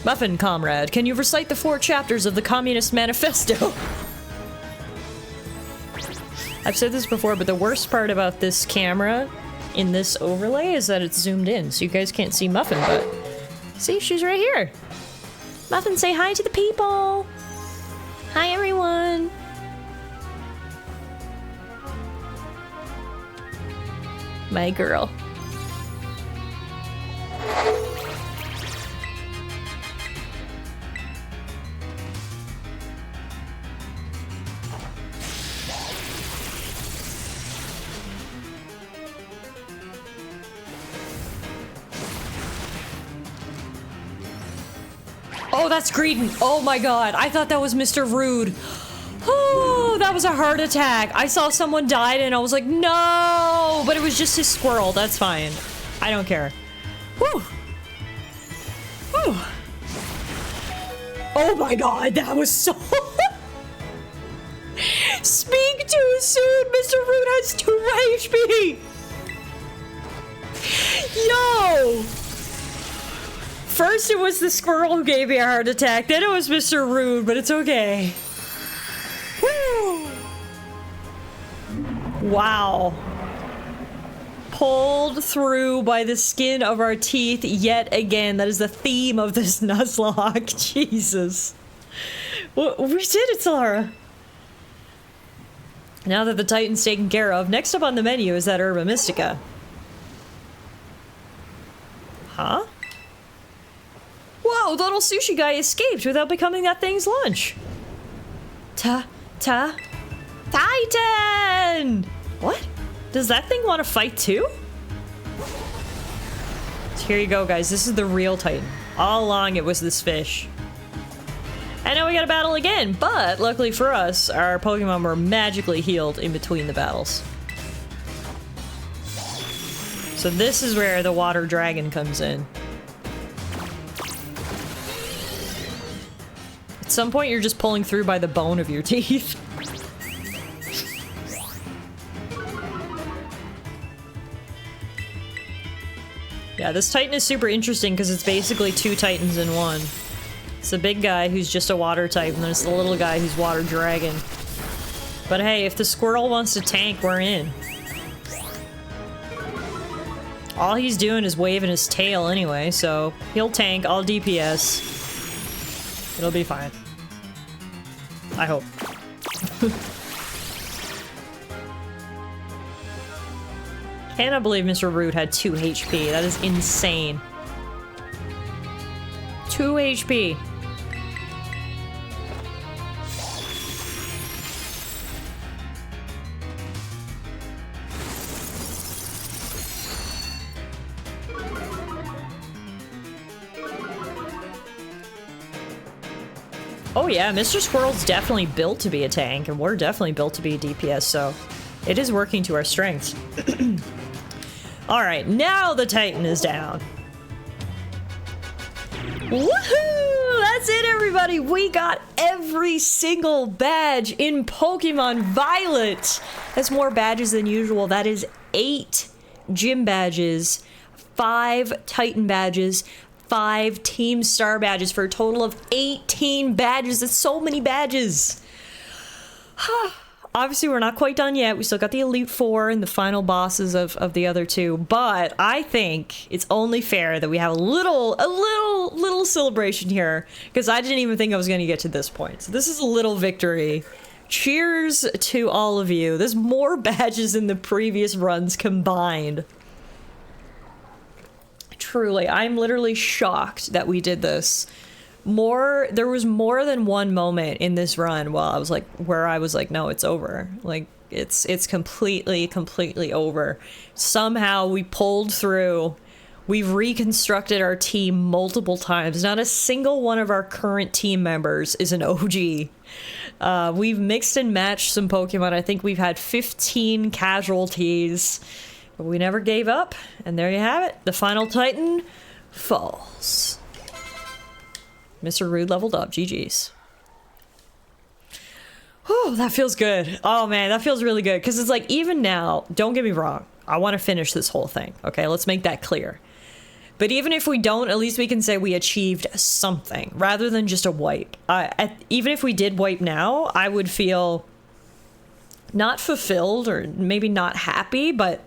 Muffin, comrade, can you recite the 4 chapters of the Communist Manifesto? I've said this before, but the worst part about this camera in this overlay is that it's zoomed in, so you guys can't see Muffin, but see, she's right here. Muffin, say hi to the people! Hi, everyone! My girl. Oh, that's Greedon. Oh my god. I thought that was Mr. Rude. Oh, that was a heart attack. I saw someone died and I was like, no! But it was just his squirrel. That's fine. I don't care. Whew. Whew. Oh my god, that was so... Speak too soon! Mr. Root has 2 HP! Yo! First it was the squirrel who gave me a heart attack, then it was Mr. Rude, but it's okay. Woo! Wow. Pulled through by the skin of our teeth yet again. That is the theme of this Nuzlocke. Jesus. We did it, Tallara. Now that the Titan's taken care of, next up on the menu is that Herba Mystica. Huh? Whoa, the little sushi guy escaped without becoming that thing's lunch. Titan! What? Does that thing want to fight too? So here you go, guys. This is the real Titan. All along it was this fish. And now we gotta battle again, but luckily for us, our Pokemon were magically healed in between the battles. So this is where the water dragon comes in. At some point you're just pulling through by the bone of your teeth. Yeah, this Titan is super interesting because it's basically 2 Titans in one. It's the big guy who's just a water type, and then it's the little guy who's water dragon. But hey, if the squirrel wants to tank, we're in. All he's doing is waving his tail anyway, so he'll tank, I'll DPS. It'll be fine. I hope. Cannot believe Mr. Root had 2 HP. That is insane. 2 HP. Oh yeah, Mr. Squirrel's definitely built to be a tank, and we're definitely built to be a DPS, so it is working to our strengths. Alright, now the Titan is down. Woohoo! That's it, everybody! We got every single badge in Pokemon Violet! That's more badges than usual. That is 8 gym badges, 5 Titan badges, 5 Team Star badges for a total of 18 badges. That's so many badges! Obviously, we're not quite done yet. We still got the Elite Four and the final bosses of the other 2, but I think it's only fair that we have a little celebration here, because I didn't even think I was going to get to this point. So this is a little victory. Cheers to all of you. There's more badges than the previous runs combined. Truly, I'm literally shocked that we did this. There was more than one moment in this run where I was like, no, it's over. Like, it's completely over. Somehow we pulled through. We've reconstructed our team multiple times. Not a single one of our current team members is an OG. We've mixed and matched some Pokemon. I think we've had 15 casualties, but we never gave up. And there you have it. The final Titan falls. Mr. Rude leveled up. GG's. Oh, that feels good. Oh man, that feels really good. Because it's like, even now, don't get me wrong, I want to finish this whole thing. Okay, let's make that clear. But even if we don't, at least we can say we achieved something, rather than just a wipe. Even if we did wipe now, I would feel not fulfilled, or maybe not happy, but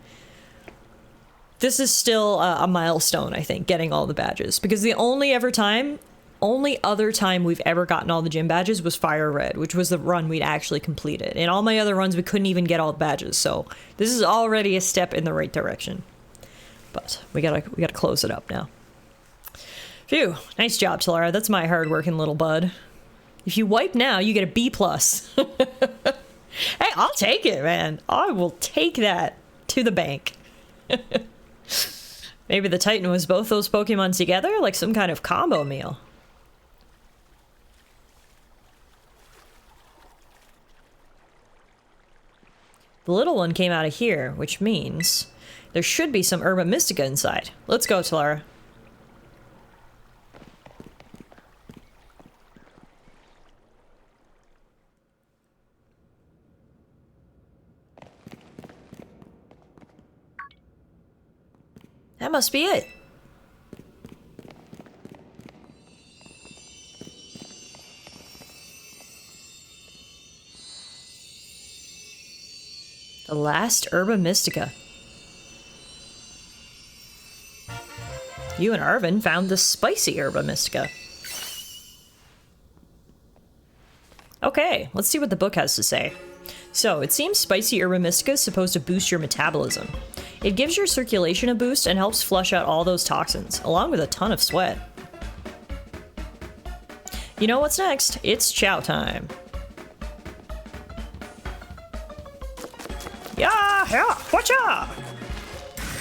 this is still a milestone, I think, getting all the badges. Because the only other time we've ever gotten all the gym badges was Fire Red, which was the run we'd actually completed. In all my other runs, we couldn't even get all the badges, so this is already a step in the right direction. But we gotta close it up now. Phew, nice job, Tallara. That's my hard-working little bud. If you wipe now, you get a B+. Hey, I'll take it, man. I will take that to the bank. Maybe the Titan was both those Pokemon together, like some kind of combo meal. The little one came out of here, which means there should be some Herba Mystica inside. Let's go, Tallara. That must be it. The last Herba Mystica. You and Arvin found the spicy Herba Mystica. Okay, let's see what the book has to say. So, it seems spicy Herba Mystica is supposed to boost your metabolism. It gives your circulation a boost and helps flush out all those toxins, along with a ton of sweat. You know what's next? It's chow time. Yeah, whatcha?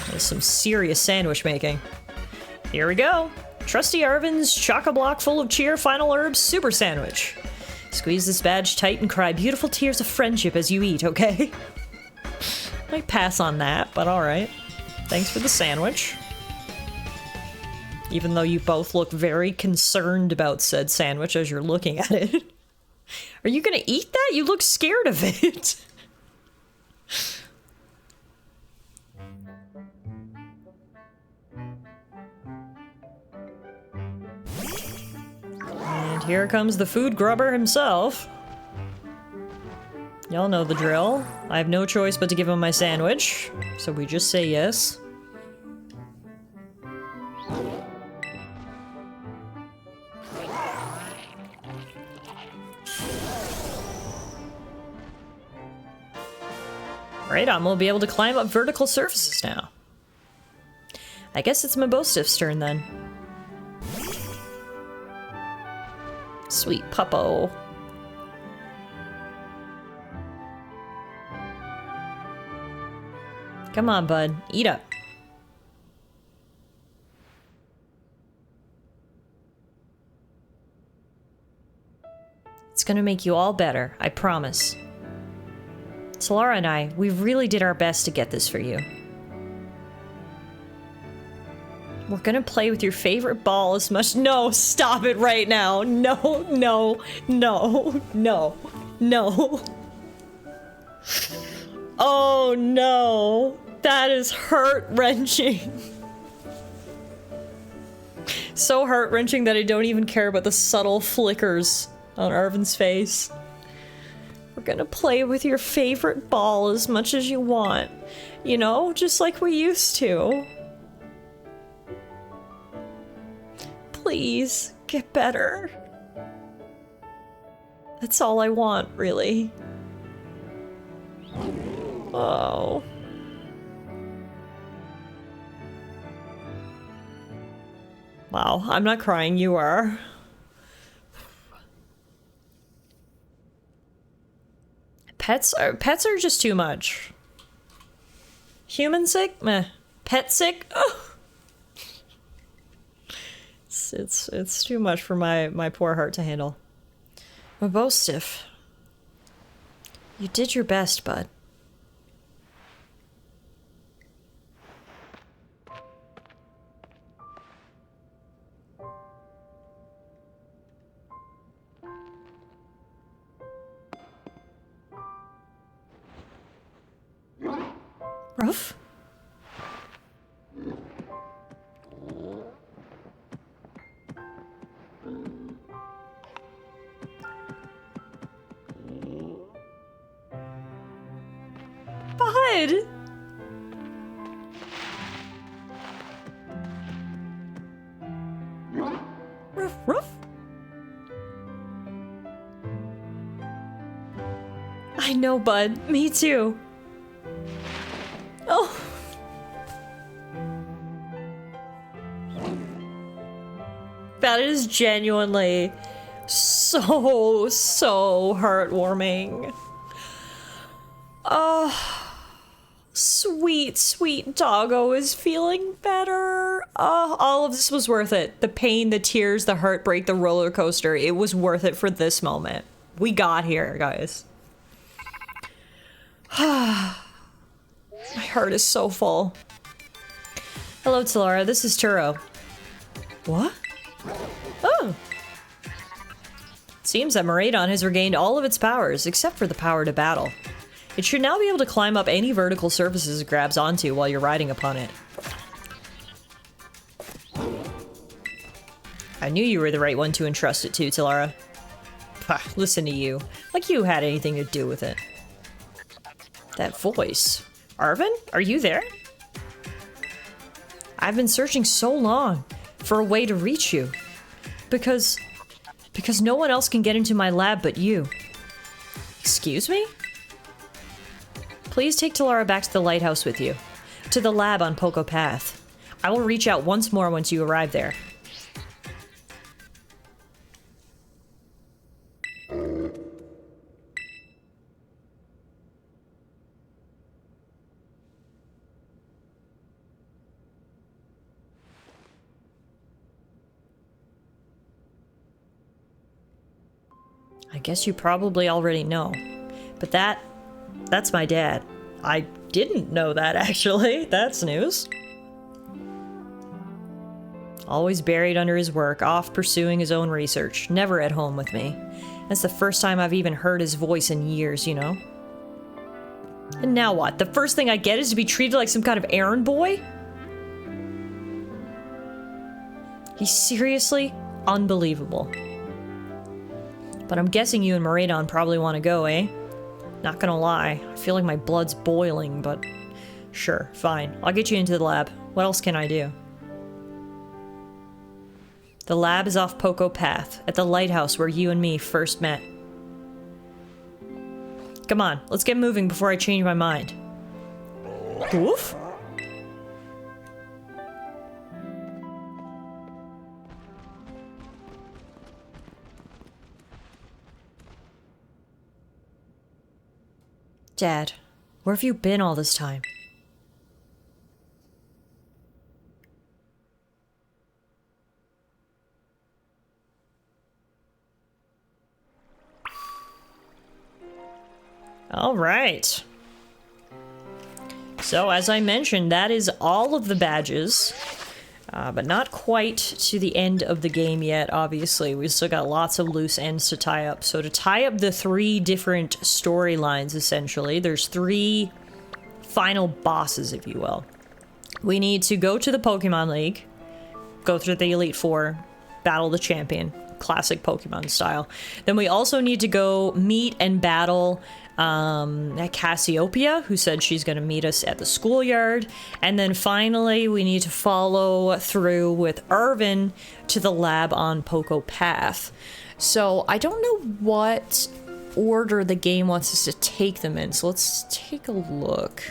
There's some serious sandwich making. Here we go. Trusty Arvin's chock-a-block full of cheer final herbs super sandwich. Squeeze this badge tight and cry beautiful tears of friendship as you eat, okay? Might pass on that, but alright. Thanks for the sandwich. Even though you both look very concerned about said sandwich as you're looking at it. Are you gonna eat that? You look scared of it. And here comes the food grubber himself. Y'all know the drill. I have no choice but to give him my sandwich, so we just say yes. Right on, we'll be able to climb up vertical surfaces now. I guess it's Mabostif's turn then. Sweet puppo. Come on, bud. Eat up. It's gonna make you all better, I promise. Tallara and I, we really did our best to get this for you. We're gonna play with your favorite ball as much- No, stop it right now! No, no, no, no, no. Oh no! That is heart-wrenching. So heart-wrenching that I don't even care about the subtle flickers on Arvin's face. We're gonna play with your favorite ball as much as you want. You know, just like we used to. Please, get better. That's all I want, really. Oh. Wow, I'm not crying, you are. Pets are just too much. Human sick? Meh. Pet sick? Oh. It's too much for my poor heart to handle. Mabostif. You did your best, bud. Ruff? Bud! Ruff, ruff. I know, bud. Me too. Oh. That is genuinely so heartwarming. Oh, sweet, sweet doggo is feeling better. Oh, all of this was worth it. The pain, the tears, the heartbreak, the roller coaster. It was worth it for this moment. We got here, guys. My heart is so full. Hello, Tallara. This is Turo. What? Oh. Seems that Miraidon has regained all of its powers, except for the power to battle. It should now be able to climb up any vertical surfaces it grabs onto while you're riding upon it. I knew you were the right one to entrust it to, Tallara. Pah, listen to you. Like you had anything to do with it. That voice. Arvin? Are you there? I've been searching so long for a way to reach you. Because no one else can get into my lab but you. Excuse me? Please take Tallara back to the lighthouse with you. To the lab on Poco Path. I will reach out once more once you arrive there. I guess you probably already know, but that's my dad. I didn't know that, actually. That's news. Always buried under his work, off pursuing his own research, never at home with me. That's the first time I've even heard his voice in years, you know? And now what? The first thing I get is to be treated like some kind of errand boy? He's seriously unbelievable. But I'm guessing you and Miraidon probably want to go, eh? Not gonna lie, I feel like my blood's boiling, but sure, fine. I'll get you into the lab. What else can I do? The lab is off Poco Path, at the lighthouse where you and me first met. Come on, let's get moving before I change my mind. Oof? Dad, where have you been all this time? All right. So, as I mentioned, that is all of the badges, but not quite to the end of the game yet, obviously. We've still got lots of loose ends to tie up. So to tie up the 3 different storylines, essentially, there's 3 final bosses, if you will. We need to go to the Pokemon League, go through the Elite Four, battle the champion, classic Pokemon style. Then we also need to go meet and battle Cassiopeia, who said she's going to meet us at the schoolyard. And then finally, we need to follow through with Arvin to the lab on Poco Path. So I don't know what order the game wants us to take them in. So let's take a look.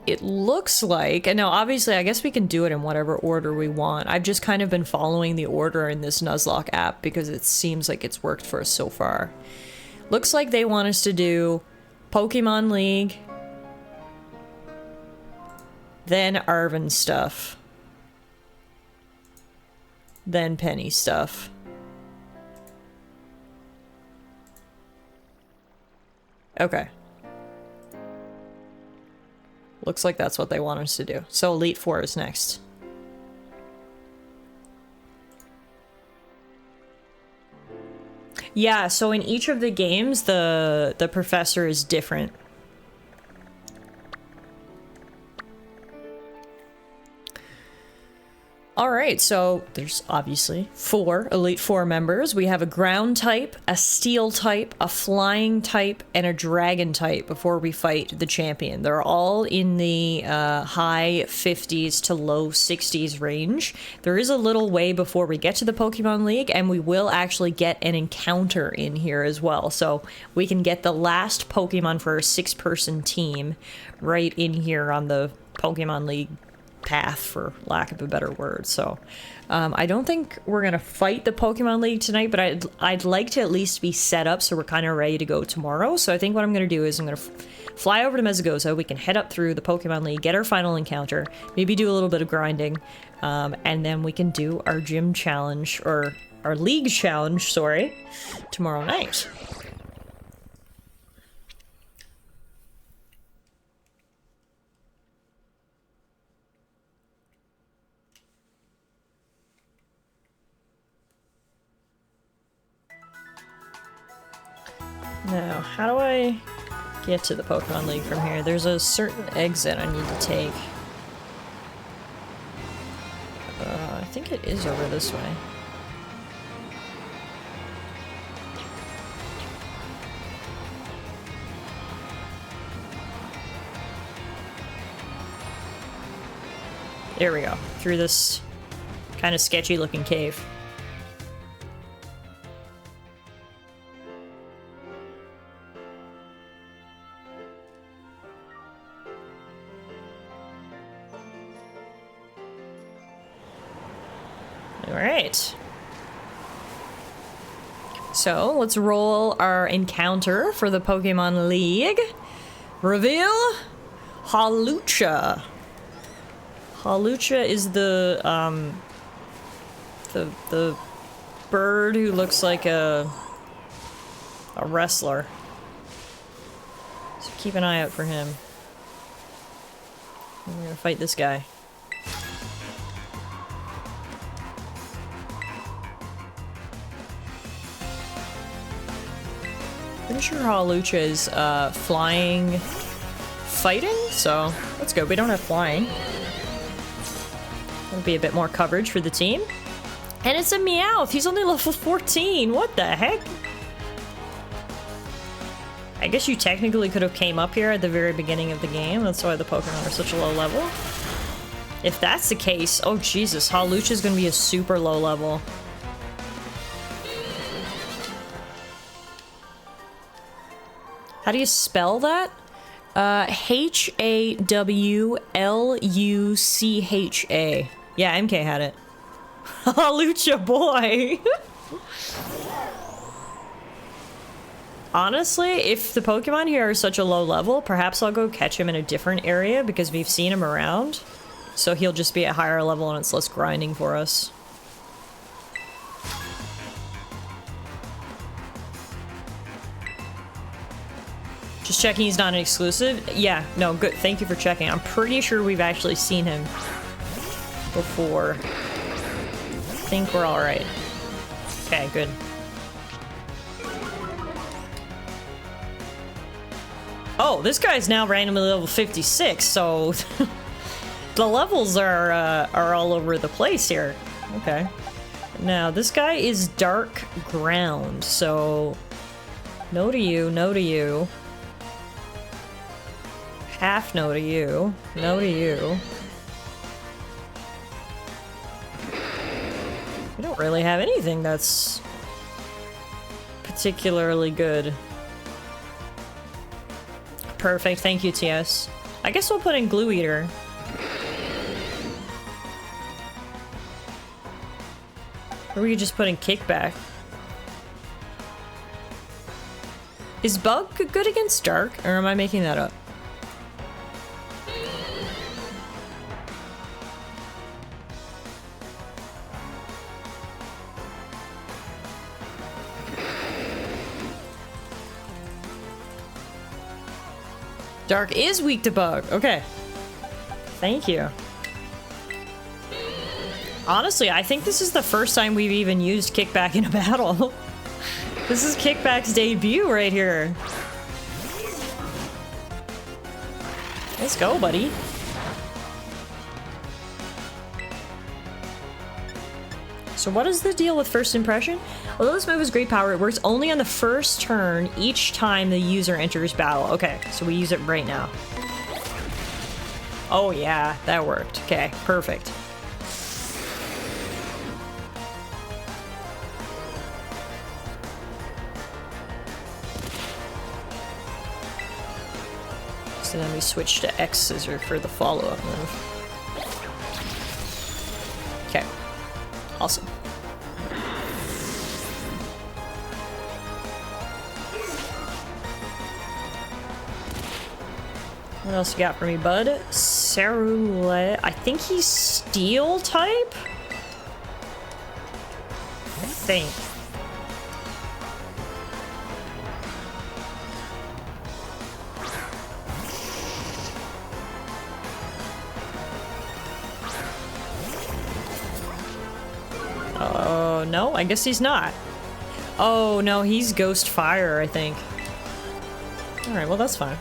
It looks like, and now obviously I guess we can do it in whatever order we want. I've just kind of been following the order in this Nuzlocke app because it seems like it's worked for us so far. Looks like they want us to do Pokemon League, then Arvin stuff, then Penny stuff. Okay. Looks like that's what they want us to do. So Elite Four is next. Yeah, so in each of the games, the professor is different. Alright, so there's obviously 4 Elite Four members. We have a ground type, a steel type, a flying type, and a dragon type before we fight the champion. They're all in the high 50s to low 60s range. There is a little way before we get to the Pokemon League, and we will actually get an encounter in here as well. So we can get the last Pokemon for a 6-person team right in here on the Pokemon League path, for lack of a better word. So I don't think we're gonna fight the Pokemon League tonight, but I'd like to at least be set up so we're kind of ready to go tomorrow. So I think what I'm gonna do is I'm gonna fly over to Mesagoza. We can head up through the Pokemon League, get our final encounter, maybe do a little bit of grinding, and then we can do our gym challenge, or our league challenge, sorry, tomorrow night. Now, how do I get to the Pokemon League from here? There's a certain exit I need to take. think it is over this way. There we go. Through this kind of sketchy looking cave. Alright. So, let's roll our encounter for the Pokemon League. Reveal Hawlucha. Hawlucha is the bird who looks like a wrestler. So keep an eye out for him. We're gonna fight this guy. Pretty sure Hawlucha is flying fighting, so let's go. We don't have flying. That'll be a bit more coverage for the team. And it's a Meowth! He's only level 14! What the heck? I guess you technically could have came up here at the very beginning of the game. That's why the Pokemon are such a low level. If that's the case, oh Jesus, Hawlucha's gonna be a super low level. How do you spell that? Hawlucha. Yeah, MK had it. Hawlucha boy! Honestly, if the Pokemon here are such a low level, perhaps I'll go catch him in a different area because we've seen him around. So he'll just be at higher level and it's less grinding for us. Just checking he's not an exclusive. Yeah, no, good. Thank you for checking. I'm pretty sure we've actually seen him before. I think we're all right. Okay, good. Oh, this guy's now randomly level 56, so the levels are all over the place here. Okay. Now, this guy is dark ground, so no to you, no to you. Half no to you, no to you. We don't really have anything that's particularly good. Perfect, thank you, TS. I guess we'll put in Glue Eater. Or we could just put in Kickback. Is Bug good against Dark, or am I making that up? Dark is weak to Bug. Okay. Thank you. Honestly, I think this is the first time we've even used Kickback in a battle. This is Kickback's debut right here. Let's go, buddy. So what is the deal with First Impression? Although this move has great power, it works only on the first turn each time the user enters battle. Okay, so we use it right now. Oh yeah, that worked. Okay, perfect. So then we switch to X Scissor for the follow-up move. Okay, awesome. What else you got for me, bud? Scarlet. I think he's Steel type? I think. Oh, no, I guess he's not. Oh, no, he's Ghost Fire, I think. Alright, well, that's fine.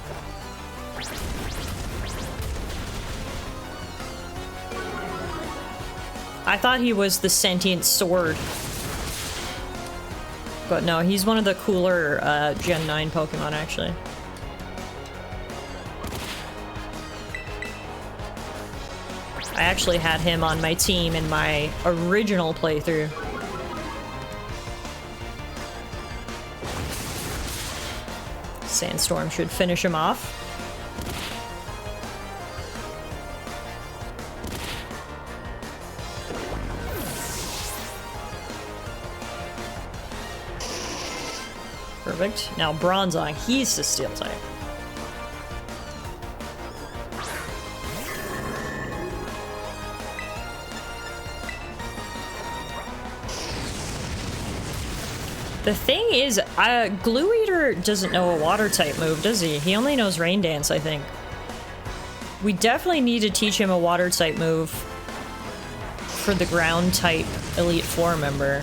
I thought he was the sentient sword. But no, he's one of the cooler Gen 9 Pokemon, actually. I actually had him on my team in my original playthrough. Sandstorm should finish him off. Perfect. Now Bronzong, he's the Steel type. The thing is, Glue Eater doesn't know a water type move, does he? He only knows Rain Dance, I think. We definitely need to teach him a water type move for the ground type Elite Four member.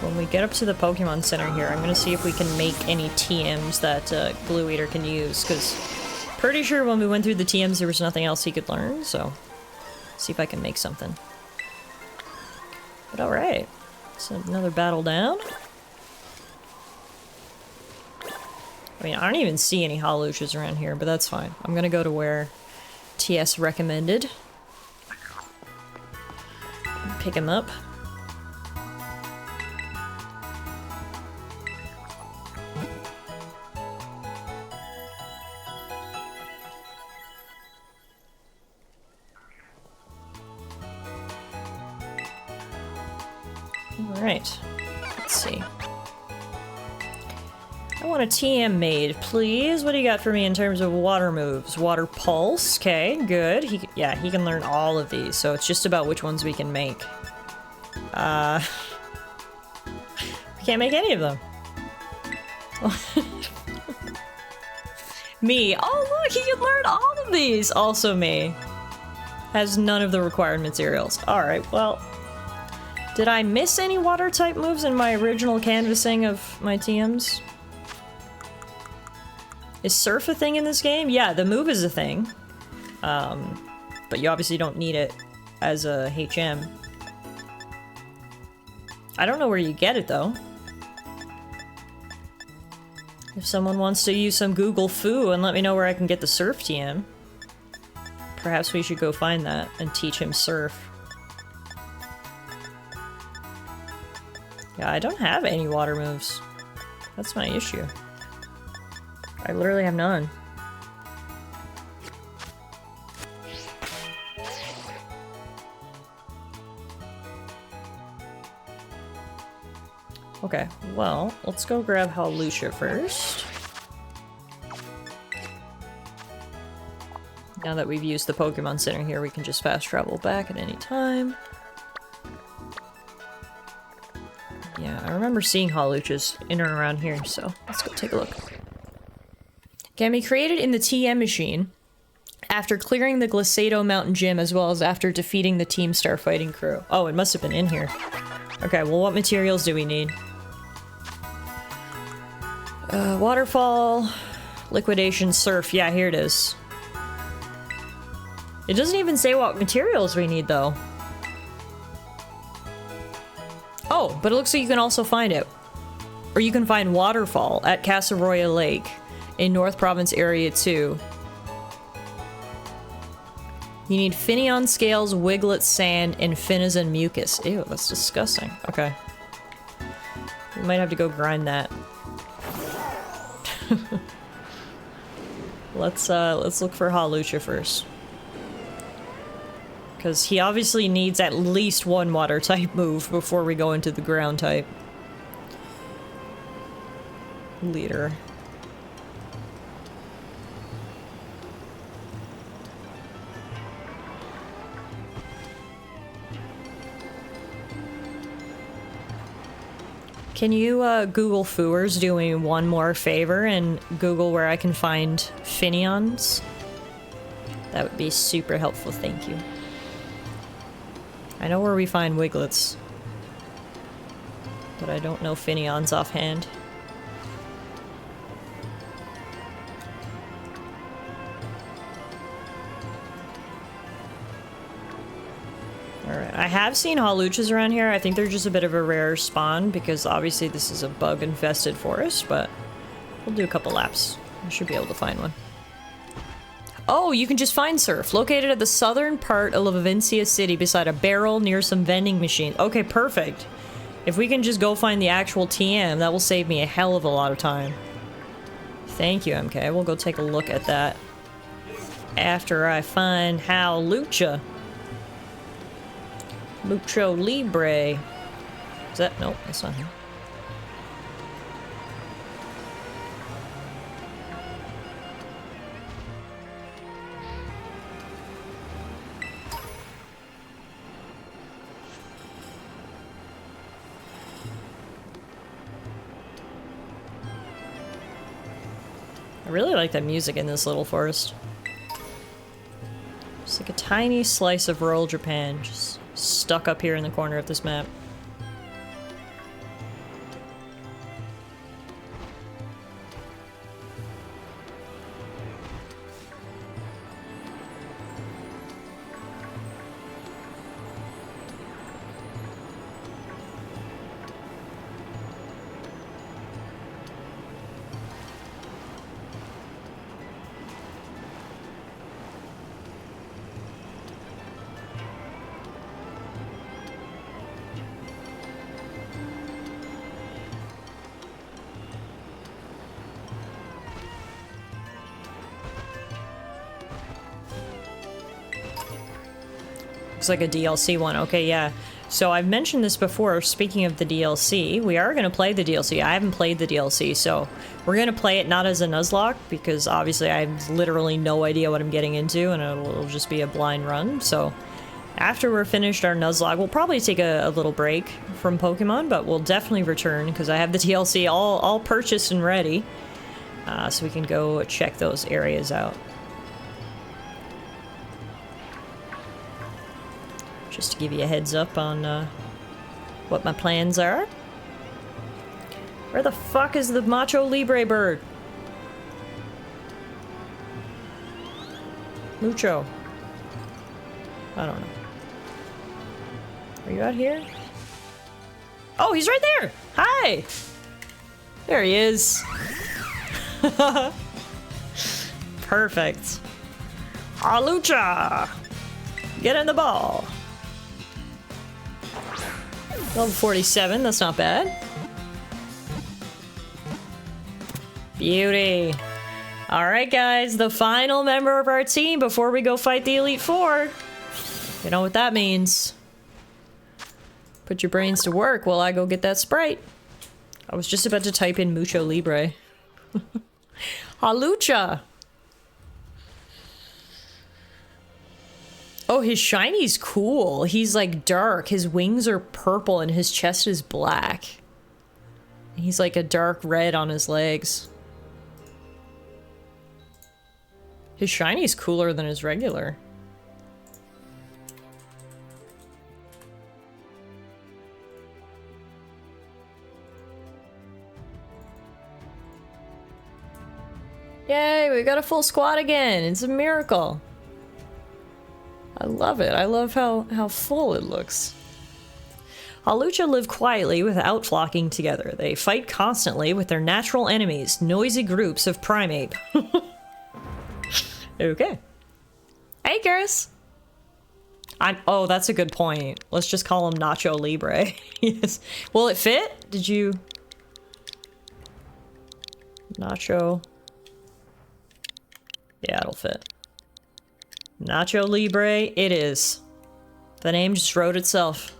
When we get up to the Pokemon Center here, I'm gonna see if we can make any TMs that Glue Eater can use, because pretty sure when we went through the TMs there was nothing else he could learn, so see if I can make something. But alright, so another battle down. I mean, I don't even see any Hawluchas around here, but that's fine. I'm gonna go to where TS recommended. Pick him up. Alright, let's see. I want a TM made, please. What do you got for me in terms of water moves? Water Pulse, okay, good. He can learn all of these, so it's just about which ones we can make. We can't make any of them. Me, oh look, he can learn all of these! Also me. Has none of the required materials. Alright, well... Did I miss any water type moves in my original canvassing of my TMs? Is Surf a thing in this game? Yeah, the move is a thing. But you obviously don't need it as a HM. I don't know where you get it though. If someone wants to use some Google Foo and let me know where I can get the Surf TM, perhaps we should go find that and teach him Surf. Yeah, I don't have any water moves. That's my issue. I literally have none. Okay, well, let's go grab Hawlucha first. Now that we've used the Pokemon Center here, we can just fast travel back at any time. Yeah, I remember seeing Hawluchas in and around here, so let's go take a look. Can be created in the TM machine after clearing the Glisado Mountain Gym, as well as after defeating the Team Star Fighting crew. Oh, it must have been in here. Okay, well, what materials do we need? Waterfall, Liquidation, Surf. Yeah, here it is. It doesn't even say what materials we need, though. Oh, but it looks like you can also find it. Or you can find Waterfall at Casaroya Lake in North Province Area 2. You need Finneon Scales, Wiglet Sand, and Finizen Mucus. Ew, that's disgusting. Okay. We might have to go grind that. Let's look for Hawlucha first. Because he obviously needs at least one water type move before we go into the ground type. Leader. Can you Google Fooers do me one more favor and Google where I can find Finions? That would be super helpful, thank you. I know where we find Wiglets, but I don't know Finions offhand. Alright, I have seen Hawluchas around here. I think they're just a bit of a rare spawn because obviously this is a bug-infested forest, but we'll do a couple laps. I should be able to find one. Oh, you can just find Surf. Located at the southern part of Levincia City beside a barrel near some vending machines. Okay, perfect. If we can just go find the actual TM, that will save me a hell of a lot of time. Thank you, MK. We'll go take a look at that after I find Hawlucha. Mucho Libre. Is that? Nope, that's not him. I really like the music in this little forest. It's like a tiny slice of rural Japan, just stuck up here in the corner of this map. Looks like a DLC one. Okay, yeah. So I've mentioned this before, speaking of the DLC, we are going to play the DLC. I haven't played the DLC, so we're going to play it not as a Nuzlocke, because obviously I have literally no idea what I'm getting into, and it'll just be a blind run. So after we're finished our Nuzlocke, we'll probably take a little break from Pokemon, but we'll definitely return, because I have the DLC all purchased and ready, so we can go check those areas out. Just to give you a heads up on what my plans are. Where the fuck is the Macho Libre bird? Mucho. I don't know. Are you out here? Oh, he's right there! Hi! There he is. Perfect. Hawlucha! Get in the ball. Level 47, that's not bad. Beauty. Alright guys, the final member of our team before we go fight the Elite Four. You know what that means. Put your brains to work while I go get that Sprite. I was just about to type in Mucho Libre. Hawlucha! Oh, his shiny's cool. He's like dark. His wings are purple and his chest is black. He's like a dark red on his legs. His shiny's cooler than his regular. Yay, we got a full squad again. It's a miracle. I love it. I love how full it looks. Hawlucha live quietly without flocking together. They fight constantly with their natural enemies, noisy groups of primate. Okay. Hey, Chris! Oh, that's a good point. Let's just call him Nacho Libre. Yes. Will it fit? Did you... Nacho... Yeah, it'll fit. Nacho Libre, it is. The name just wrote itself.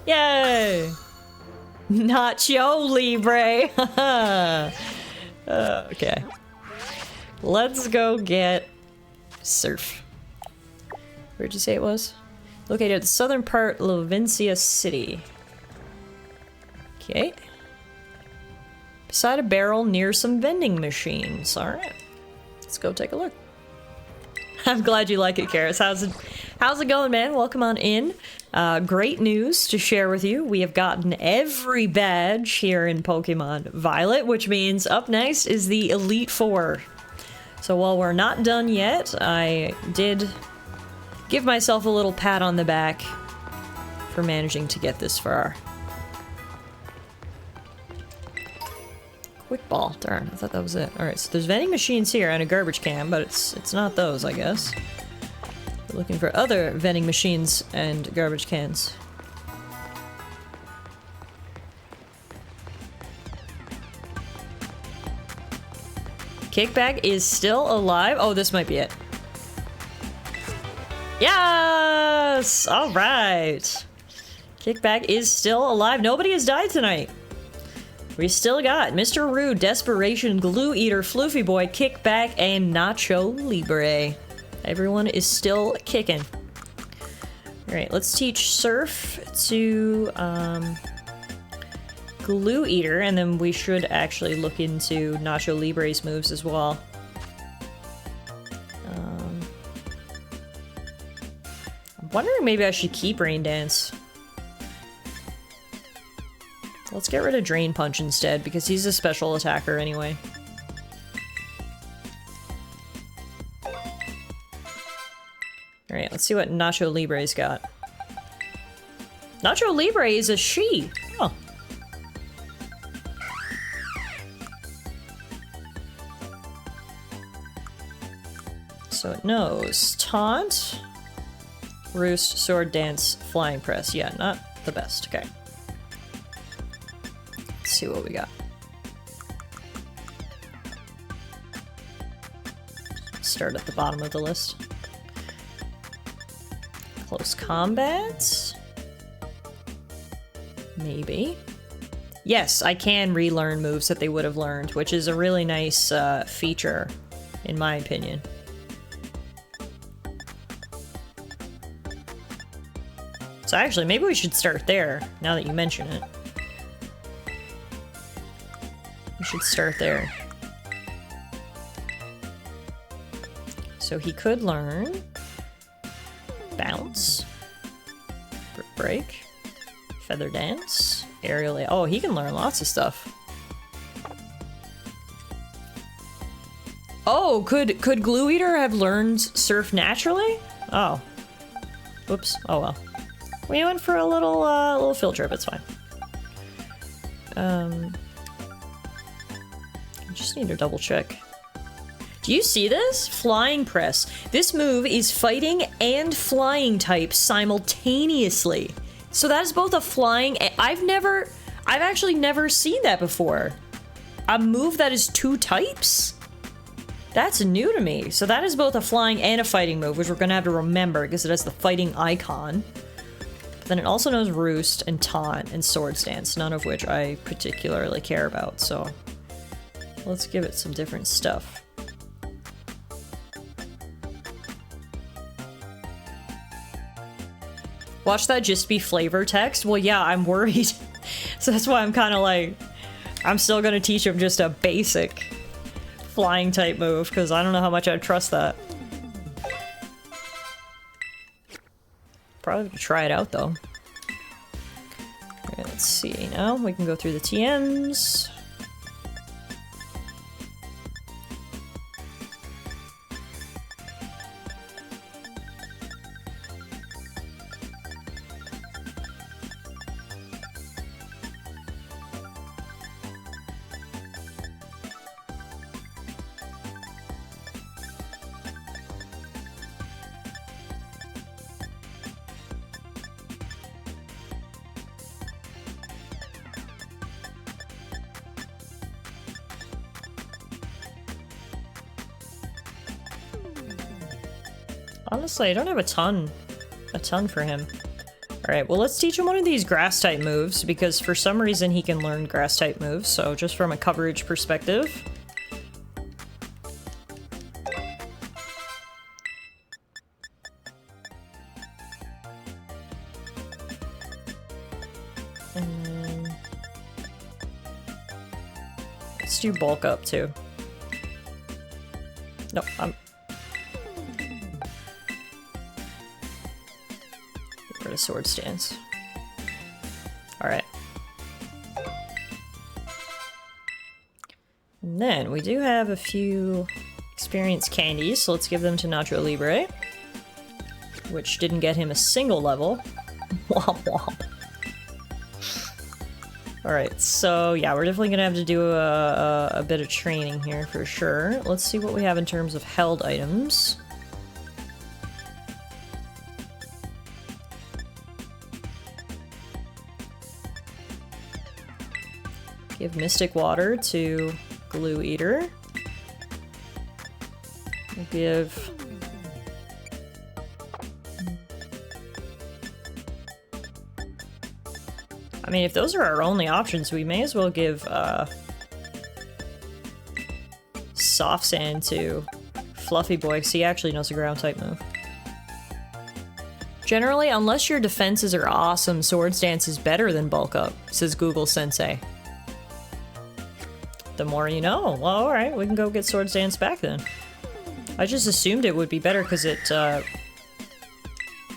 Yay! Nacho Libre! Okay. Let's go get Surf. Where'd you say it was? Located at the southern part of Levincia City. Okay. Beside a barrel near some vending machines. Alright. Let's go take a look. I'm glad you like it, Karis. How's it going, man? Welcome on in. Great news to share with you. We have gotten every badge here in Pokemon Violet, which means up next is the Elite Four. So while we're not done yet, I did give myself a little pat on the back for managing to get this far. Quick ball. Darn, I thought that was it. Alright, so there's vending machines here and a garbage can, but it's not those, I guess. We're looking for other vending machines and garbage cans. Kickback is still alive. Oh, this might be it. Yes! Alright. Kickback is still alive. Nobody has died tonight. We still got Mr. Rude, Desperation, Glue Eater, Floofy Boy, Kickback, and Nacho Libre. Everyone is still kicking. Alright, let's teach Surf to Glue Eater, and then we should actually look into Nacho Libre's moves as well. I'm wondering maybe I should keep Rain Dance. Let's get rid of Drain Punch instead, because he's a special attacker anyway. Alright, let's see what Nacho Libre's got. Nacho Libre is a she! Oh. So it knows Taunt, Roost, Sword Dance, Flying Press. Yeah, not the best. Okay. Let's see what we got. Start at the bottom of the list. Close combat? Maybe. Yes, I can relearn moves that they would have learned, which is a really nice feature, in my opinion. So actually, maybe we should start there, now that you mention it. We should start there. So he could learn Bounce, Brick Break, Feather Dance, Aerial. Oh, he can learn lots of stuff. Oh, could Glue Eater have learned Surf naturally? Oh. Whoops. Oh well. We went for a little field trip. It's fine. I just need to double check. Do you see this? Flying Press. This move is fighting and flying type simultaneously. So that is both a flying and I've actually never seen that before. A move that is two types? That's new to me. So that is both a flying and a fighting move, which we're gonna have to remember because it has the fighting icon. But then it also knows Roost and Taunt and Sword Stance, none of which I particularly care about, so let's give it some different stuff. Watch that just be flavor text? Well, yeah, I'm worried. So that's why I'm kind of like, I'm still gonna teach him just a basic flying type move, because I don't know how much I'd trust that. Probably try it out, though. Alright, let's see. Now we can go through the TMs. Honestly, I don't have a ton for him. Alright, well let's teach him one of these grass type moves, because for some reason he can learn grass type moves, so just from a coverage perspective. And then Let's do bulk up too. No, I'm... Get rid of sword stance. Alright. And then we do have a few experience candies, so let's give them to Nacho Libre. Which didn't get him a single level. Womp womp. Alright, so yeah, we're definitely gonna have to do a bit of training here for sure. Let's see what we have in terms of held items. Give Mystic Water to Glue Eater. We'll give... I mean, if those are our only options, we may as well give Soft Sand to Fluffy Boy, because he actually knows a ground type move. Generally, unless your defenses are awesome, Sword Stance is better than Bulk Up, says Google Sensei. The more you know. Well, alright, we can go get Sword Stance back then. I just assumed it would be better because it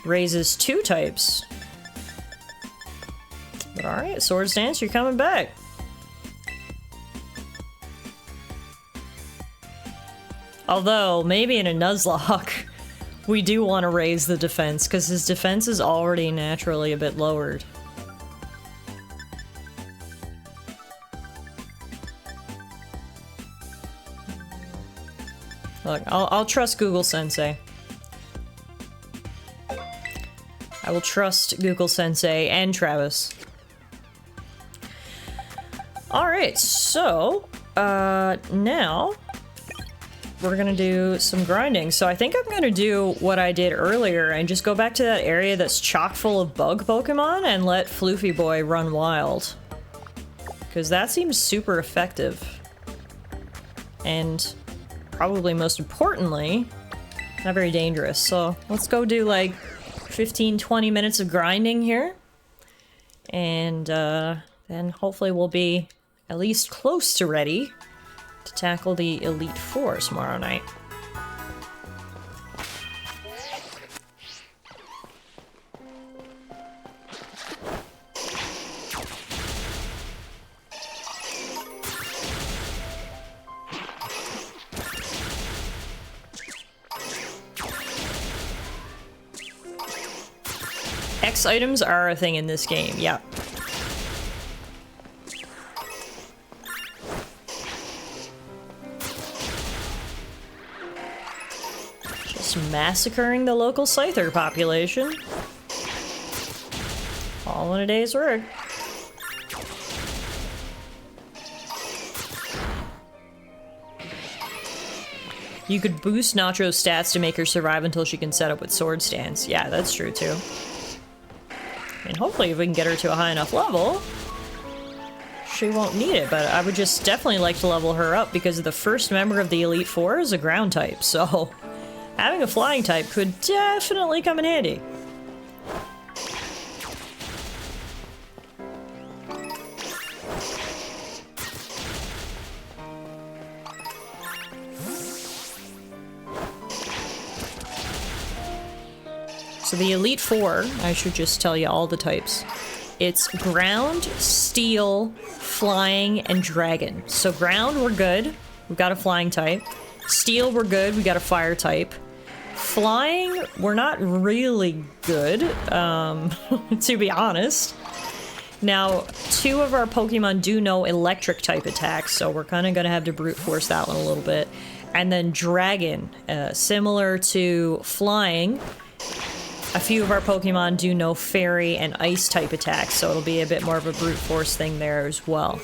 raises 2 types. But alright, Sword Stance, you're coming back. Although, maybe in a Nuzlocke, we do want to raise the defense, because his defense is already naturally a bit lowered. Look, I'll trust Google Sensei. I will trust Google Sensei and Travis. Alright, so, now we're gonna do some grinding. So I think I'm gonna do what I did earlier and just go back to that area that's chock full of bug Pokemon and let Floofy Boy run wild. Because that seems super effective. And probably most importantly, not very dangerous. So let's go do like 15-20 minutes of grinding here. And then hopefully we'll be at least close to ready to tackle the Elite Four tomorrow night. X items are a thing in this game, yeah. Massacring the local Scyther population. All in a day's work. You could boost Nacho's stats to make her survive until she can set up with Sword Stance. Yeah, that's true too. And hopefully if we can get her to a high enough level, she won't need it, but I would just definitely like to level her up because the first member of the Elite Four is a ground type, so having a flying type could definitely come in handy. So the Elite Four, I should just tell you all the types. It's ground, steel, flying, and dragon. So ground, we're good. We've got a flying type. Steel, we're good. We got a fire type. Flying, we're not really good, to be honest. Now, 2 of our Pokemon do know electric type attacks, so we're kind of going to have to brute force that one a little bit. And then dragon, similar to flying, a few of our Pokemon do know fairy and ice type attacks, so it'll be a bit more of a brute force thing there as well.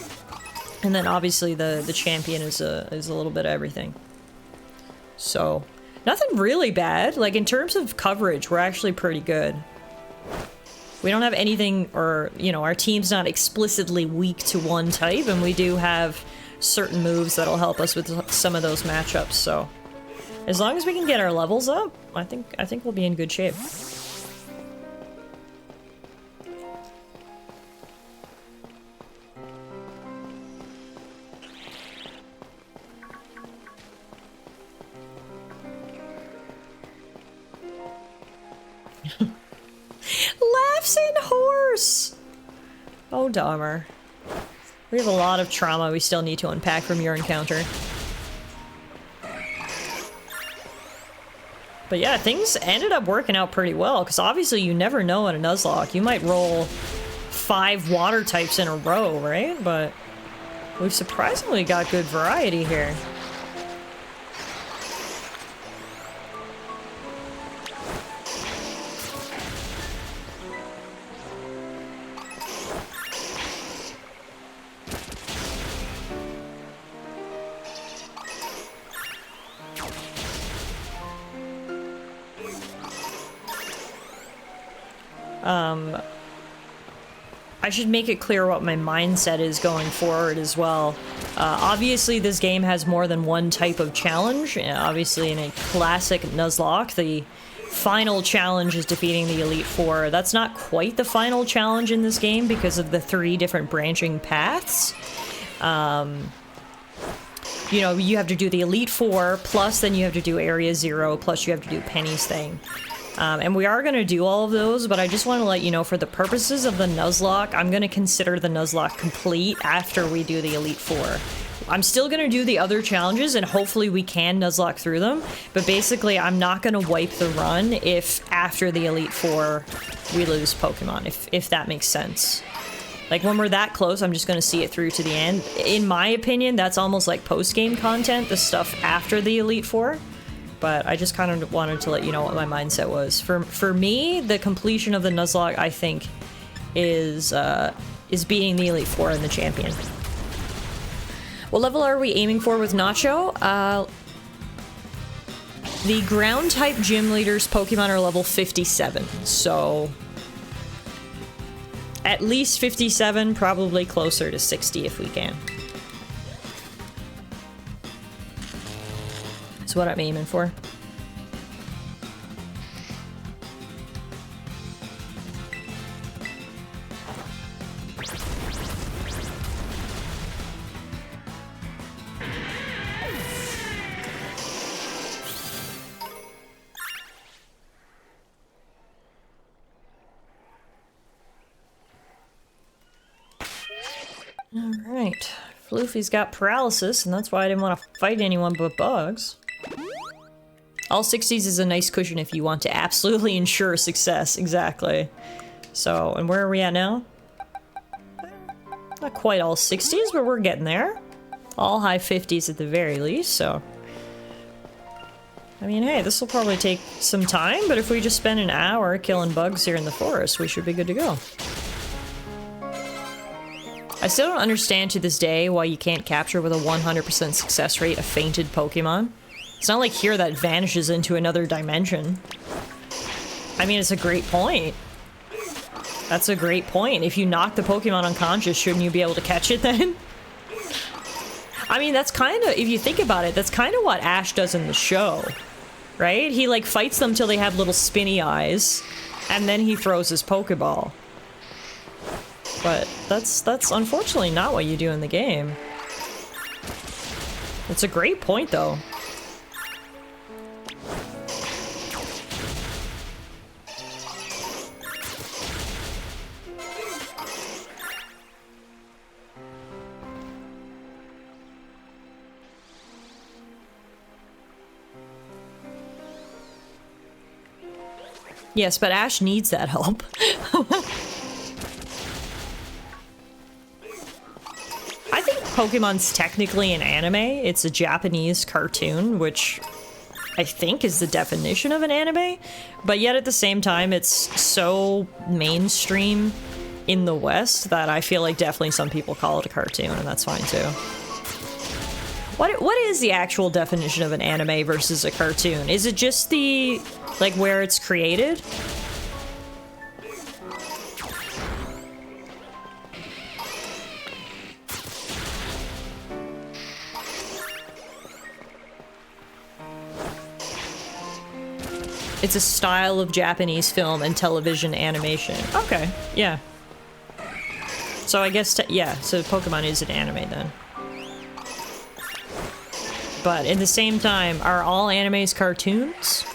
And then obviously the champion is a little bit of everything. So nothing really bad. Like in terms of coverage, we're actually pretty good. We don't have anything, or you know, our team's not explicitly weak to one type, and we do have certain moves that'll help us with some of those matchups. So as long as we can get our levels up, I think we'll be in good shape. Laughs in horse! Oh, Dahmer. We have a lot of trauma we still need to unpack from your encounter. But yeah, things ended up working out pretty well, because obviously you never know in a Nuzlocke. You might roll 5 water types in a row, right? But we've surprisingly got good variety here. I should make it clear what my mindset is going forward as well. Obviously, this game has more than one type of challenge. Obviously, in a classic Nuzlocke, the final challenge is defeating the Elite Four. That's not quite the final challenge in this game because of the 3 different branching paths. You know, you have to do the Elite Four, plus then you have to do Area Zero, plus you have to do Penny's thing. And we are going to do all of those, but I just want to let you know, for the purposes of the Nuzlocke, I'm going to consider the Nuzlocke complete after we do the Elite Four. I'm still going to do the other challenges, and hopefully we can Nuzlocke through them, but basically I'm not going to wipe the run if after the Elite Four we lose Pokemon, if that makes sense. Like, when we're that close, I'm just going to see it through to the end. In my opinion, that's almost like post-game content, the stuff after the Elite Four. But I just kind of wanted to let you know what my mindset was. For me, the completion of the Nuzlocke, I think, is beating the Elite Four and the champion. What level are we aiming for with Nacho? The ground-type gym leaders Pokemon are level 57, so at least 57, probably closer to 60 if we can. That's what I'm aiming for. Alright. Floofy's got paralysis, and that's why I didn't want to fight anyone but bugs. All 60s is a nice cushion if you want to absolutely ensure success. Exactly. So, and where are we at now? Not quite all 60s, but we're getting there. All high 50s at the very least, so... I mean, hey, this will probably take some time, but if we just spend an hour killing bugs here in the forest, we should be good to go. I still don't understand to this day why you can't capture with a 100% success rate a fainted Pokemon. It's not like here that vanishes into another dimension. I mean, it's a great point. That's a great point. If you knock the Pokemon unconscious, shouldn't you be able to catch it then? I mean, that's kind of, if you think about it, that's kind of what Ash does in the show. Right? He, like, fights them till they have little spinny eyes, and then he throws his Pokeball. But that's unfortunately not what you do in the game. It's a great point, though. Yes, but Ash needs that help. I think Pokemon's technically an anime. It's a Japanese cartoon, which I think is the definition of an anime. But yet at the same time, it's so mainstream in the West that I feel like definitely some people call it a cartoon, and that's fine too. What is the actual definition of an anime versus a cartoon? Is it just the, like, where it's created? It's a style of Japanese film and television animation. Okay, yeah. So I guess, yeah, so Pokemon is an anime then. But at the same time, are all animes cartoons?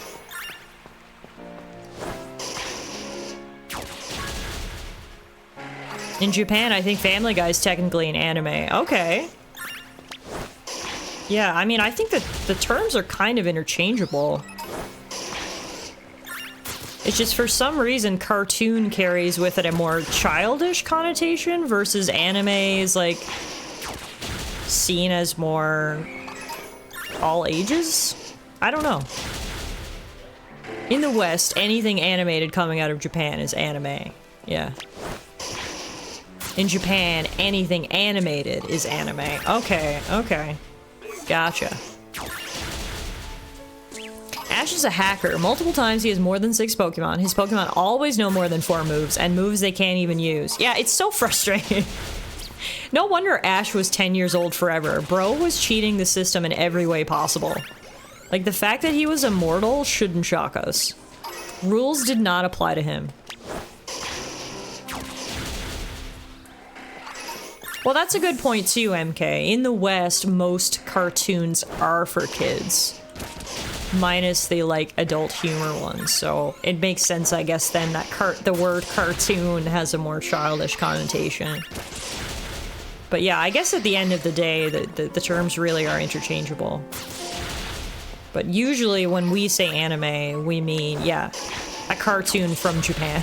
In Japan, I think Family Guy is technically an anime. Okay. Yeah, I mean, I think that the terms are kind of interchangeable. It's just for some reason, cartoon carries with it a more childish connotation versus anime is like seen as more all ages? I don't know. In the West, anything animated coming out of Japan is anime. Yeah. In Japan, anything animated is anime. Okay, okay. Gotcha. Ash is a hacker. Multiple times he has more than 6 Pokemon. His Pokemon always know more than 4 moves, and moves they can't even use. Yeah, it's so frustrating. No wonder Ash was 10 years old forever. Bro was cheating the system in every way possible. Like, the fact that he was immortal shouldn't shock us. Rules did not apply to him. Well, that's a good point too, MK. In the West, most cartoons are for kids. Minus the, like, adult humor ones. So it makes sense, I guess, then that the word cartoon has a more childish connotation. But yeah, I guess at the end of the day, the terms really are interchangeable. But usually when we say anime, we mean, yeah, a cartoon from Japan.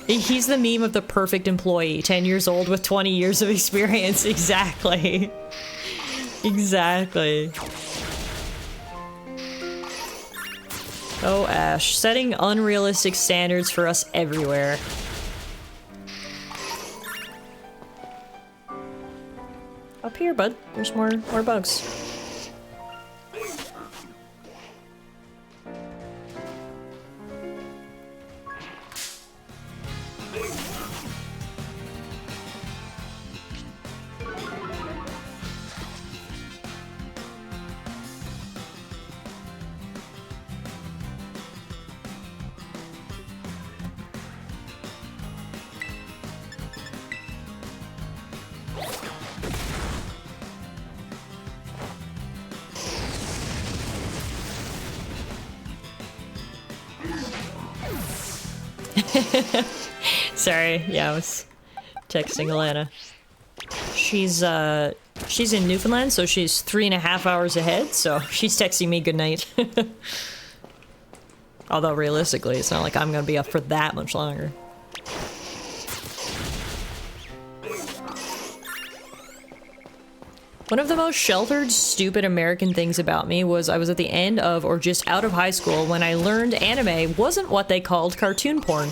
He's the meme of the perfect employee, 10 years old with 20 years of experience. Exactly. Exactly. Oh, Ash, setting unrealistic standards for us everywhere. Up here, bud. There's more bugs. Sorry, yeah, I was texting Alana. She's in Newfoundland, so she's 3.5 hours ahead, so she's texting me goodnight. Although realistically, it's not like I'm gonna be up for that much longer. One of the most sheltered, stupid American things about me was I was at the end of or just out of high school when I learned anime wasn't what they called cartoon porn.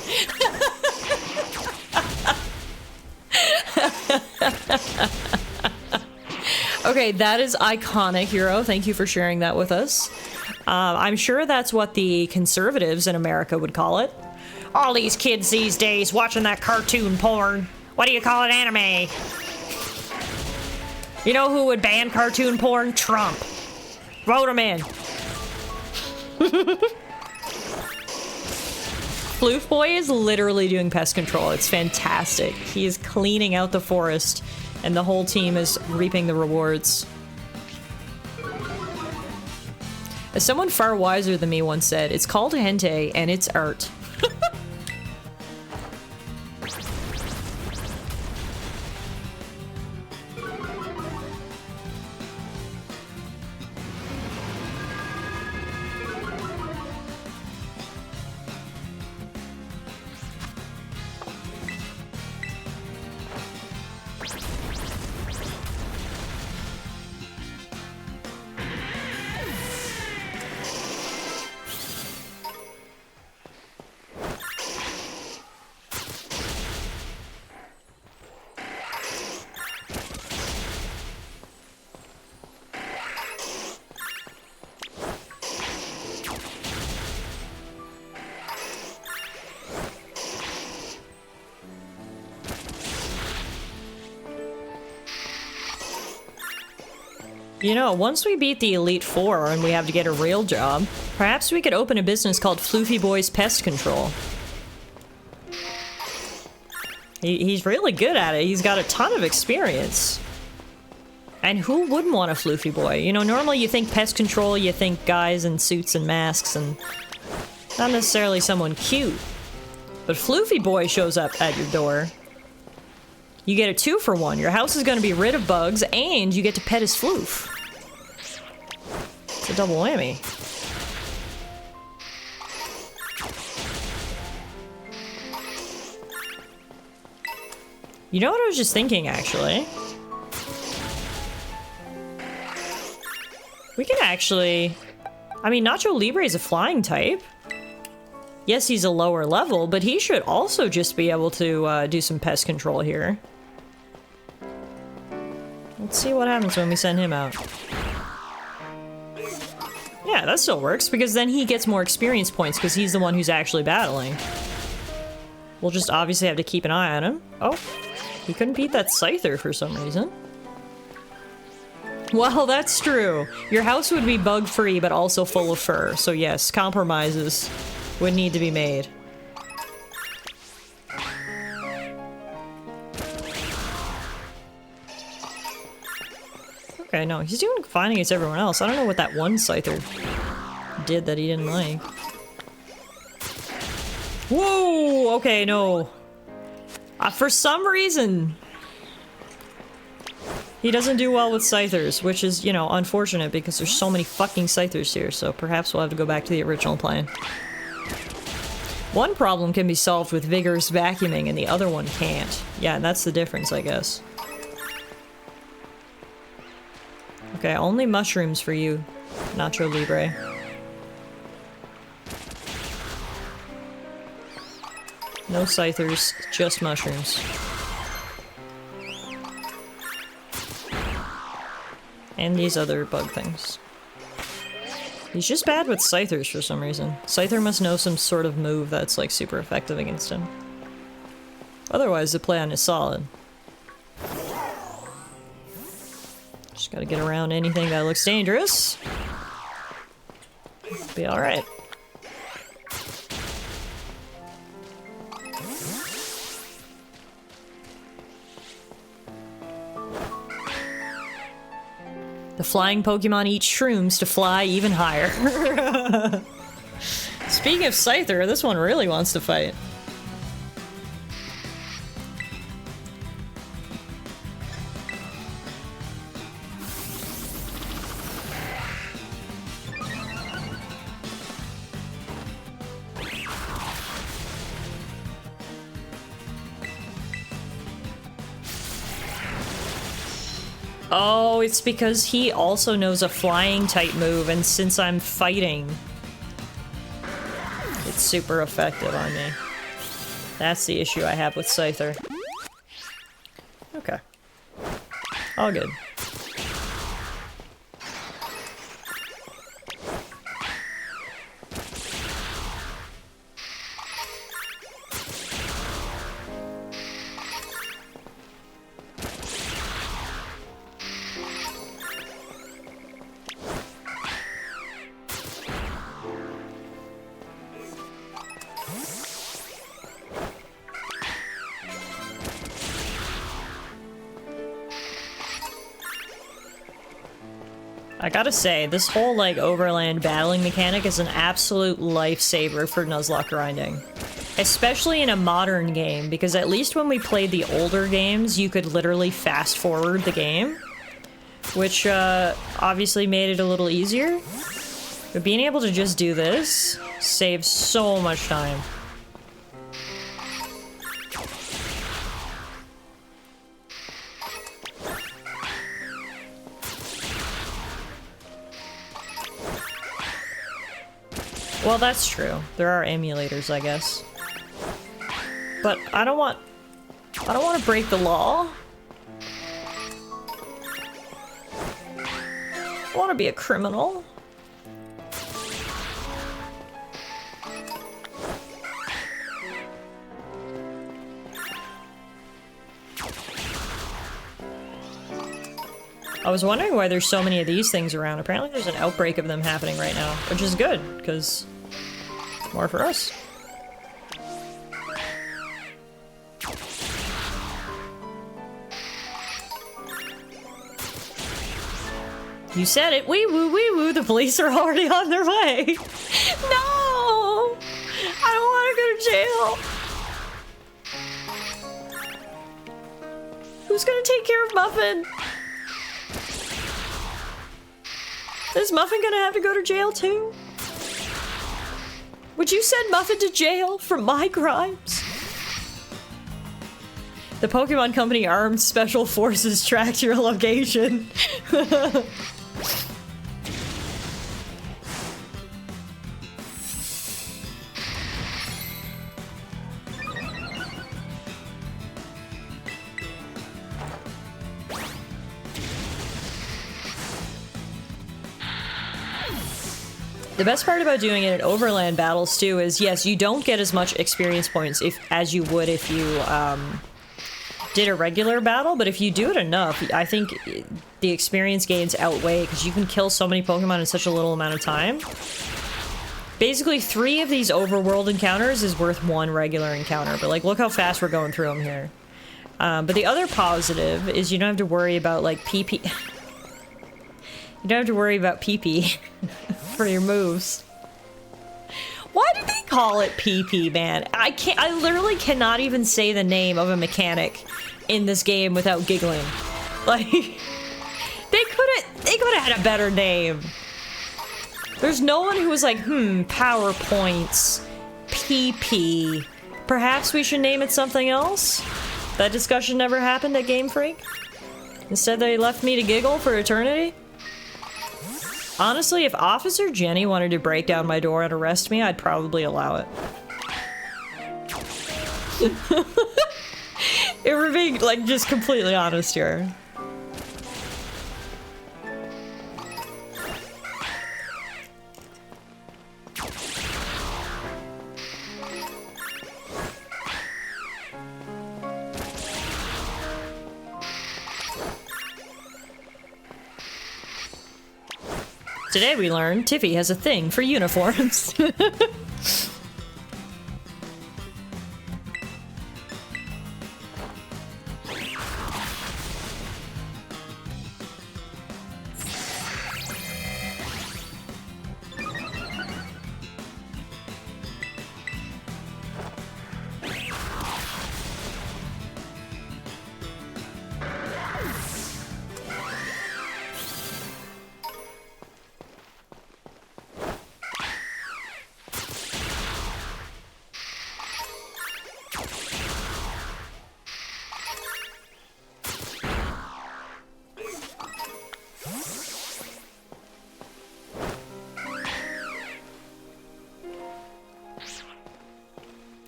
Okay, that is iconic, Hero. Thank you for sharing that with us. I'm sure that's what the conservatives in America would call it. All these kids these days watching that cartoon porn. What do you call it, anime? You know who would ban cartoon porn? Trump. Vote him in. Floof Boy is literally doing pest control. It's fantastic. He is cleaning out the forest, and the whole team is reaping the rewards. As someone far wiser than me once said, it's called hentai, and it's art. You know, once we beat the Elite Four and we have to get a real job, perhaps we could open a business called Floofy Boy's Pest Control. He's really good at it. He's got a ton of experience. And who wouldn't want a Floofy Boy? You know, normally you think pest control, you think guys in suits and masks and not necessarily someone cute. But Floofy Boy shows up at your door. You get a 2-for-1. Your house is going to be rid of bugs, and you get to pet his Floof. It's a double whammy. You know what I was just thinking, actually? We can actually... I mean, Nacho Libre is a flying type. Yes, he's a lower level, but he should also just be able to do some pest control here. Let's see what happens when we send him out. Yeah, that still works, because then he gets more experience points, because he's the one who's actually battling. We'll just obviously have to keep an eye on him. Oh, he couldn't beat that Scyther for some reason. Well, that's true. Your house would be bug-free, but also full of fur. So yes, compromises would need to be made. Okay, no, he's doing fine against everyone else. I don't know what that one Scyther did that he didn't like. Whoa! Okay, no. For some reason... he doesn't do well with Scythers, which is, you know, unfortunate because there's so many fucking Scythers here, so perhaps we'll have to go back to the original plan. One problem can be solved with vigorous vacuuming and the other one can't. Yeah, and that's the difference, I guess. Okay, only mushrooms for you, Nacho Libre. No Scythers, just mushrooms. And these other bug things. He's just bad with Scythers for some reason. Scyther must know some sort of move that's like super effective against him. Otherwise the plan is solid. Just gotta get around anything that looks dangerous. Be alright. The flying Pokemon eat shrooms to fly even higher. Speaking of Scyther, this one really wants to fight. Oh, it's because he also knows a flying type move, and since I'm fighting, it's super effective on me. That's the issue I have with Scyther. Okay. All good. I gotta say, this whole, like, overland battling mechanic is an absolute lifesaver for Nuzlocke grinding. Especially in a modern game, because at least when we played the older games, you could literally fast-forward the game. Which, obviously made it a little easier. But being able to just do this saves so much time. Well, that's true. There are emulators, I guess. But I don't want to break the law. I want to be a criminal. I was wondering why there's so many of these things around. Apparently there's an outbreak of them happening right now, which is good, because more for us. You said it. Wee woo, wee woo. The police are already on their way. No! I don't want to go to jail. Who's gonna take care of Muffin? Is Muffin gonna have to go to jail too? Would you send Muffin to jail for my crimes? The Pokemon Company Armed Special Forces tracked your location. The best part about doing it in overland battles too is, yes, you don't get as much experience points as you would if you did a regular battle, but if you do it enough, I think the experience gains outweigh, because you can kill so many Pokemon in such a little amount of time. Basically, 3 of these overworld encounters is worth 1 regular encounter, but like, look how fast we're going through them here. But the other positive is you don't have to worry about like PP. You don't have to worry about PP for your moves. Why did they call it PP, man? I literally cannot even say the name of a mechanic in this game without giggling. Like, they could have had a better name. There's no one who was like, PowerPoints, PP. Perhaps we should name it something else? That discussion never happened at Game Freak? Instead they left me to giggle for eternity? Honestly, if Officer Jenny wanted to break down my door and arrest me, I'd probably allow it. If we're being, like, just completely honest here. Today we learned Tiffy has a thing for uniforms.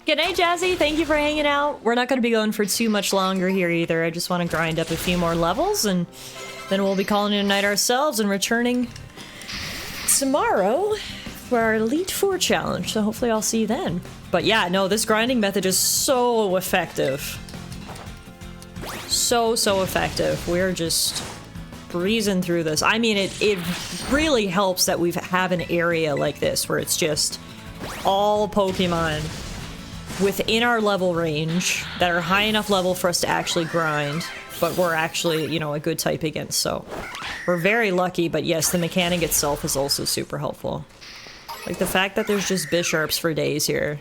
G'day, Jazzy. Thank you for hanging out. We're not going to be going for too much longer here either. I just want to grind up a few more levels, and then we'll be calling it a night ourselves and returning tomorrow for our Elite Four challenge. So hopefully I'll see you then. But yeah, no, this grinding method is so effective. So effective. We're just breezing through this. I mean, it really helps that we have an area like this where it's just all Pokemon within our level range that are high enough level for us to actually grind, but we're actually, you know, a good type against, so we're very lucky. But yes, the mechanic itself is also super helpful. Like, the fact that there's just Bisharps for days here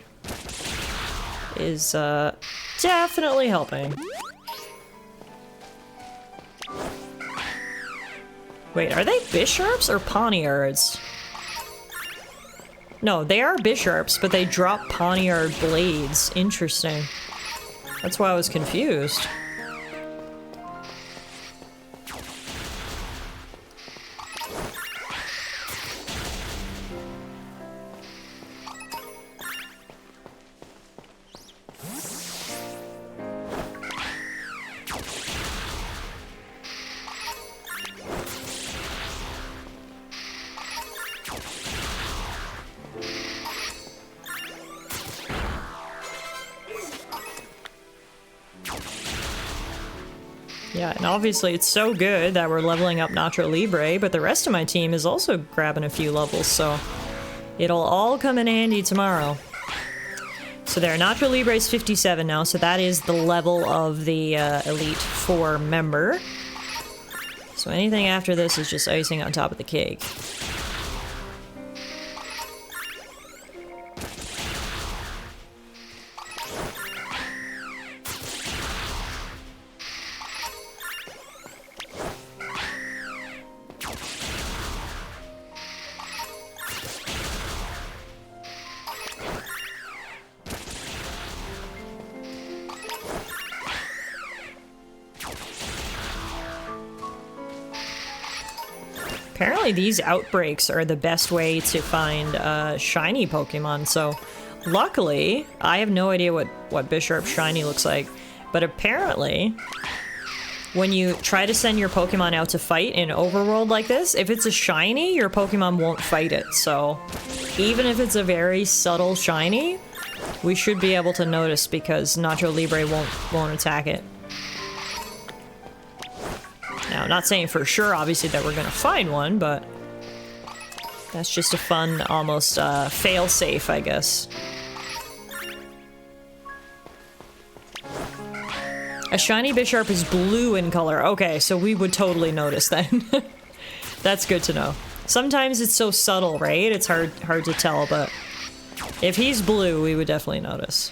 is definitely helping. Wait, are they Bisharps or Pawniards? No, they are Bisharps, but they drop Pawniard blades. Interesting. That's why I was confused. Yeah, and obviously it's so good that we're leveling up Nacho Libre, but the rest of my team is also grabbing a few levels, so it'll all come in handy tomorrow. So there, Nacho Libre is 57 now, so that is the level of the Elite Four member. So anything after this is just icing on top of the cake. apparently these outbreaks are the best way to find shiny Pokemon, so luckily, I have no idea what Bisharp shiny looks like, but apparently when you try to send your Pokemon out to fight in overworld like this, if it's a shiny, your Pokemon won't fight it, so even if it's a very subtle shiny, we should be able to notice because Nacho Libre won't attack it. Now, I'm not saying for sure, obviously, that we're gonna find one, but that's just a fun, almost, fail-safe, I guess. A shiny Bisharp is blue in color. Okay, so we would totally notice then. That's good to know. Sometimes it's so subtle, right? It's hard to tell, but if he's blue, we would definitely notice.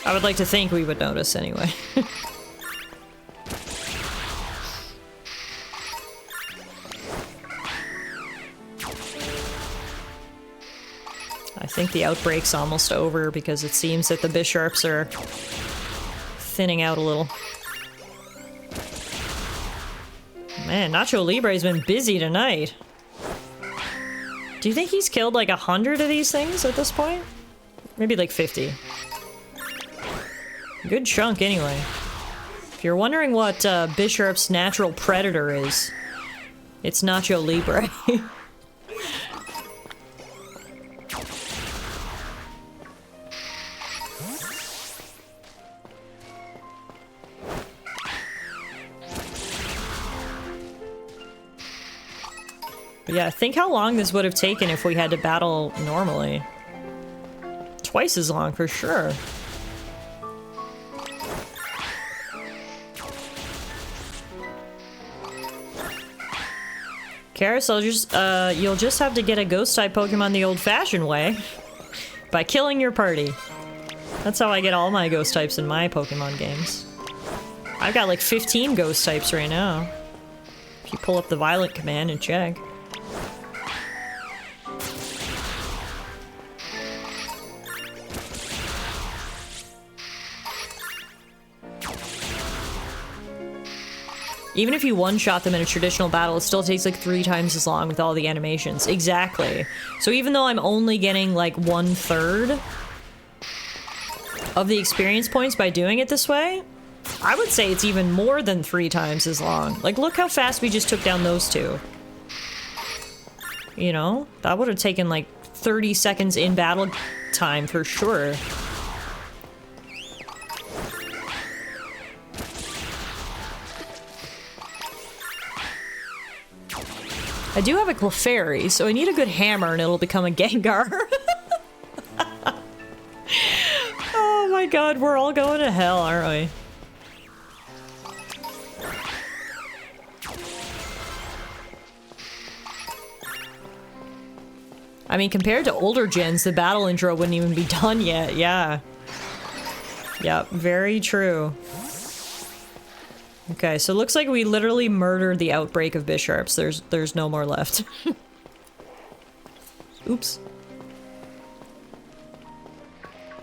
I would like to think we would notice anyway. I think the outbreak's almost over because it seems that the Bisharps are thinning out a little. Man, Nacho Libre's been busy tonight. Do you think he's killed like 100 of these things at this point? Maybe like 50. Good chunk anyway. If you're wondering what Bisharp's natural predator is, it's Nacho Libre. But yeah, think how long this would have taken if we had to battle normally. Twice as long for sure. Carousel, you'll just have to get a Ghost-type Pokemon the old-fashioned way. By killing your party. That's how I get all my Ghost-types in my Pokemon games. I've got like 15 Ghost-types right now. If you pull up the Violent command and check. Even if you one-shot them in a traditional battle, it still takes like 3 times as long with all the animations. Exactly. So even though I'm only getting like 1/3 of the experience points by doing it this way, I would say it's even more than 3 times as long. Like, look how fast we just took down those two. You know? That would have taken like 30 seconds in battle time for sure. I do have a Clefairy, so I need a good hammer and it'll become a Gengar. Oh my god, we're all going to hell, aren't we? I mean, compared to older gens, the battle intro wouldn't even be done yet, yeah. Yep, very true. Okay, so it looks like we literally murdered the outbreak of Bisharps. There's no more left. Oops.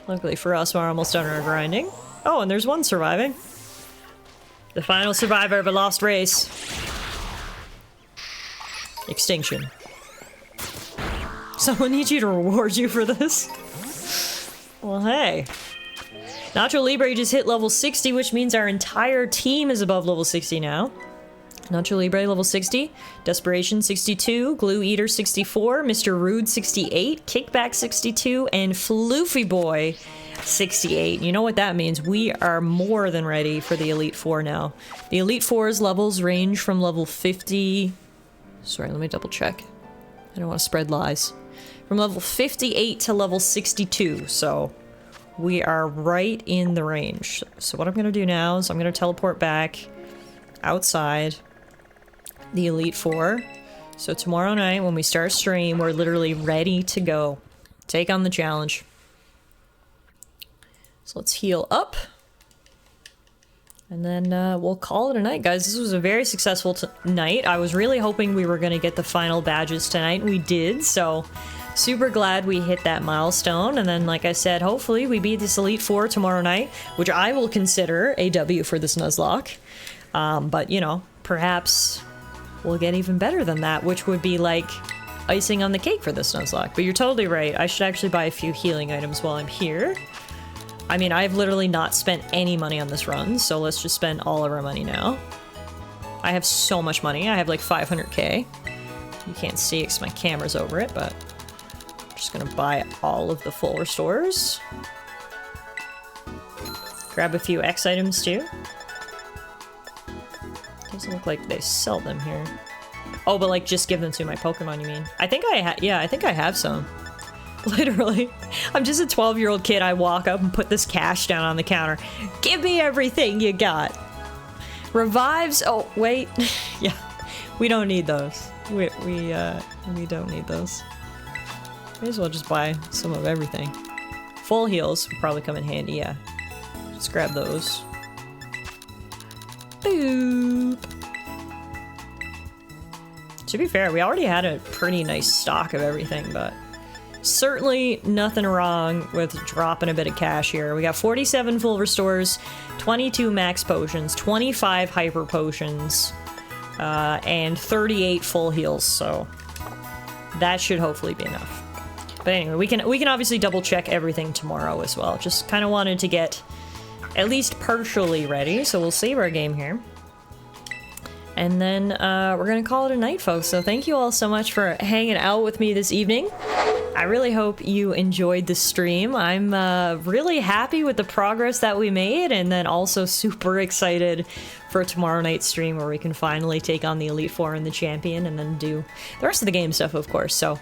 Luckily for us, we're almost done our grinding. Oh, and there's one surviving. The final survivor of a lost race. Extinction. Someone needs you to reward you for this. Well, hey. Nacho Libre just hit level 60, which means our entire team is above level 60 now. Nacho Libre level 60, Desperation 62, Glue Eater 64, Mr. Rude 68, Kickback 62, and Floofy Boy 68. You know what that means? We are more than ready for the Elite Four now. The Elite Four's levels range from level 50... Sorry, let me double check. I don't want to spread lies. From level 58 to level 62, so... we are right in the range. So what I'm gonna do now is I'm gonna teleport back outside the Elite Four. So tomorrow night when we start stream, we're literally ready to go. Take on the challenge. So let's heal up. And then we'll call it a night, guys. This was a very successful night. I was really hoping we were gonna get the final badges tonight, and we did, so super glad we hit that milestone. And then, like I said, hopefully we beat this Elite Four tomorrow night, which I will consider a W for this Nuzlocke. But, you know, perhaps we'll get even better than that, which would be like icing on the cake for this Nuzlocke. But you're totally right. I should actually buy a few healing items while I'm here. I mean, I've literally not spent any money on this run, so let's just spend all of our money now. I have so much money. I have like 500k. You can't see because my camera's over it, but I'm just gonna buy all of the full restores. Grab a few X items too. Doesn't look like they sell them here. Oh, but like just give them to my Pokemon, you mean? I think I think I have some. Literally. I'm just a 12-year-old kid. I walk up and put this cash down on the counter. Give me everything you got. Revives. Oh, wait. Yeah. We don't need those. We don't need those. May as well just buy some of everything. Full heals would probably come in handy, yeah. Just grab those. Boop. To be fair, we already had a pretty nice stock of everything, but certainly nothing wrong with dropping a bit of cash here. We got 47 full restores, 22 max potions, 25 hyper potions, and 38 full heals, so that should hopefully be enough. But anyway, we can obviously double check everything tomorrow as well. Just kind of wanted to get at least partially ready, so we'll save our game here. And then we're gonna call it a night, folks. So thank you all so much for hanging out with me this evening. I really hope you enjoyed the stream. I'm really happy with the progress that we made, and then also super excited for tomorrow night's stream where we can finally take on the Elite Four and the Champion, and then do the rest of the game stuff, of course. So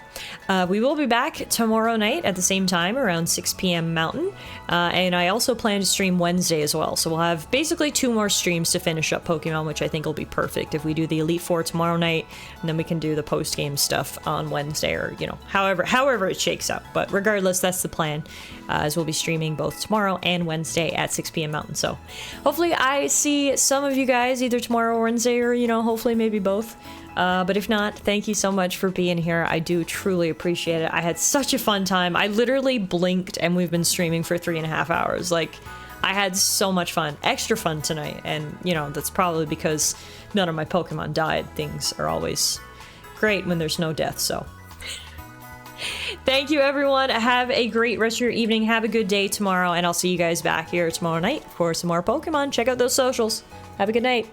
we will be back tomorrow night at the same time, around 6 p.m. Mountain. And I also plan to stream Wednesday as well. So we'll have basically 2 more streams to finish up Pokemon, which I think will be perfect if we do the Elite Four tomorrow night, and then we can do the post-game stuff on Wednesday, or, you know, however it shakes out. But regardless, that's the plan, as we'll be streaming both tomorrow and Wednesday at 6 p.m. Mountain. So hopefully I see some of you guys either tomorrow or Wednesday, or, you know, hopefully maybe both. But if not, thank you so much for being here. I do truly appreciate it. I had such a fun time. I literally blinked and we've been streaming for 3.5 hours. Like, I had so much fun, extra fun tonight. And, you know, that's probably because none of my Pokemon died. Things are always great when there's no death, so. Thank you, everyone. Have a great rest of your evening. Have a good day tomorrow, and I'll see you guys back here tomorrow night for some more Pokemon. Check out those socials. Have a good night.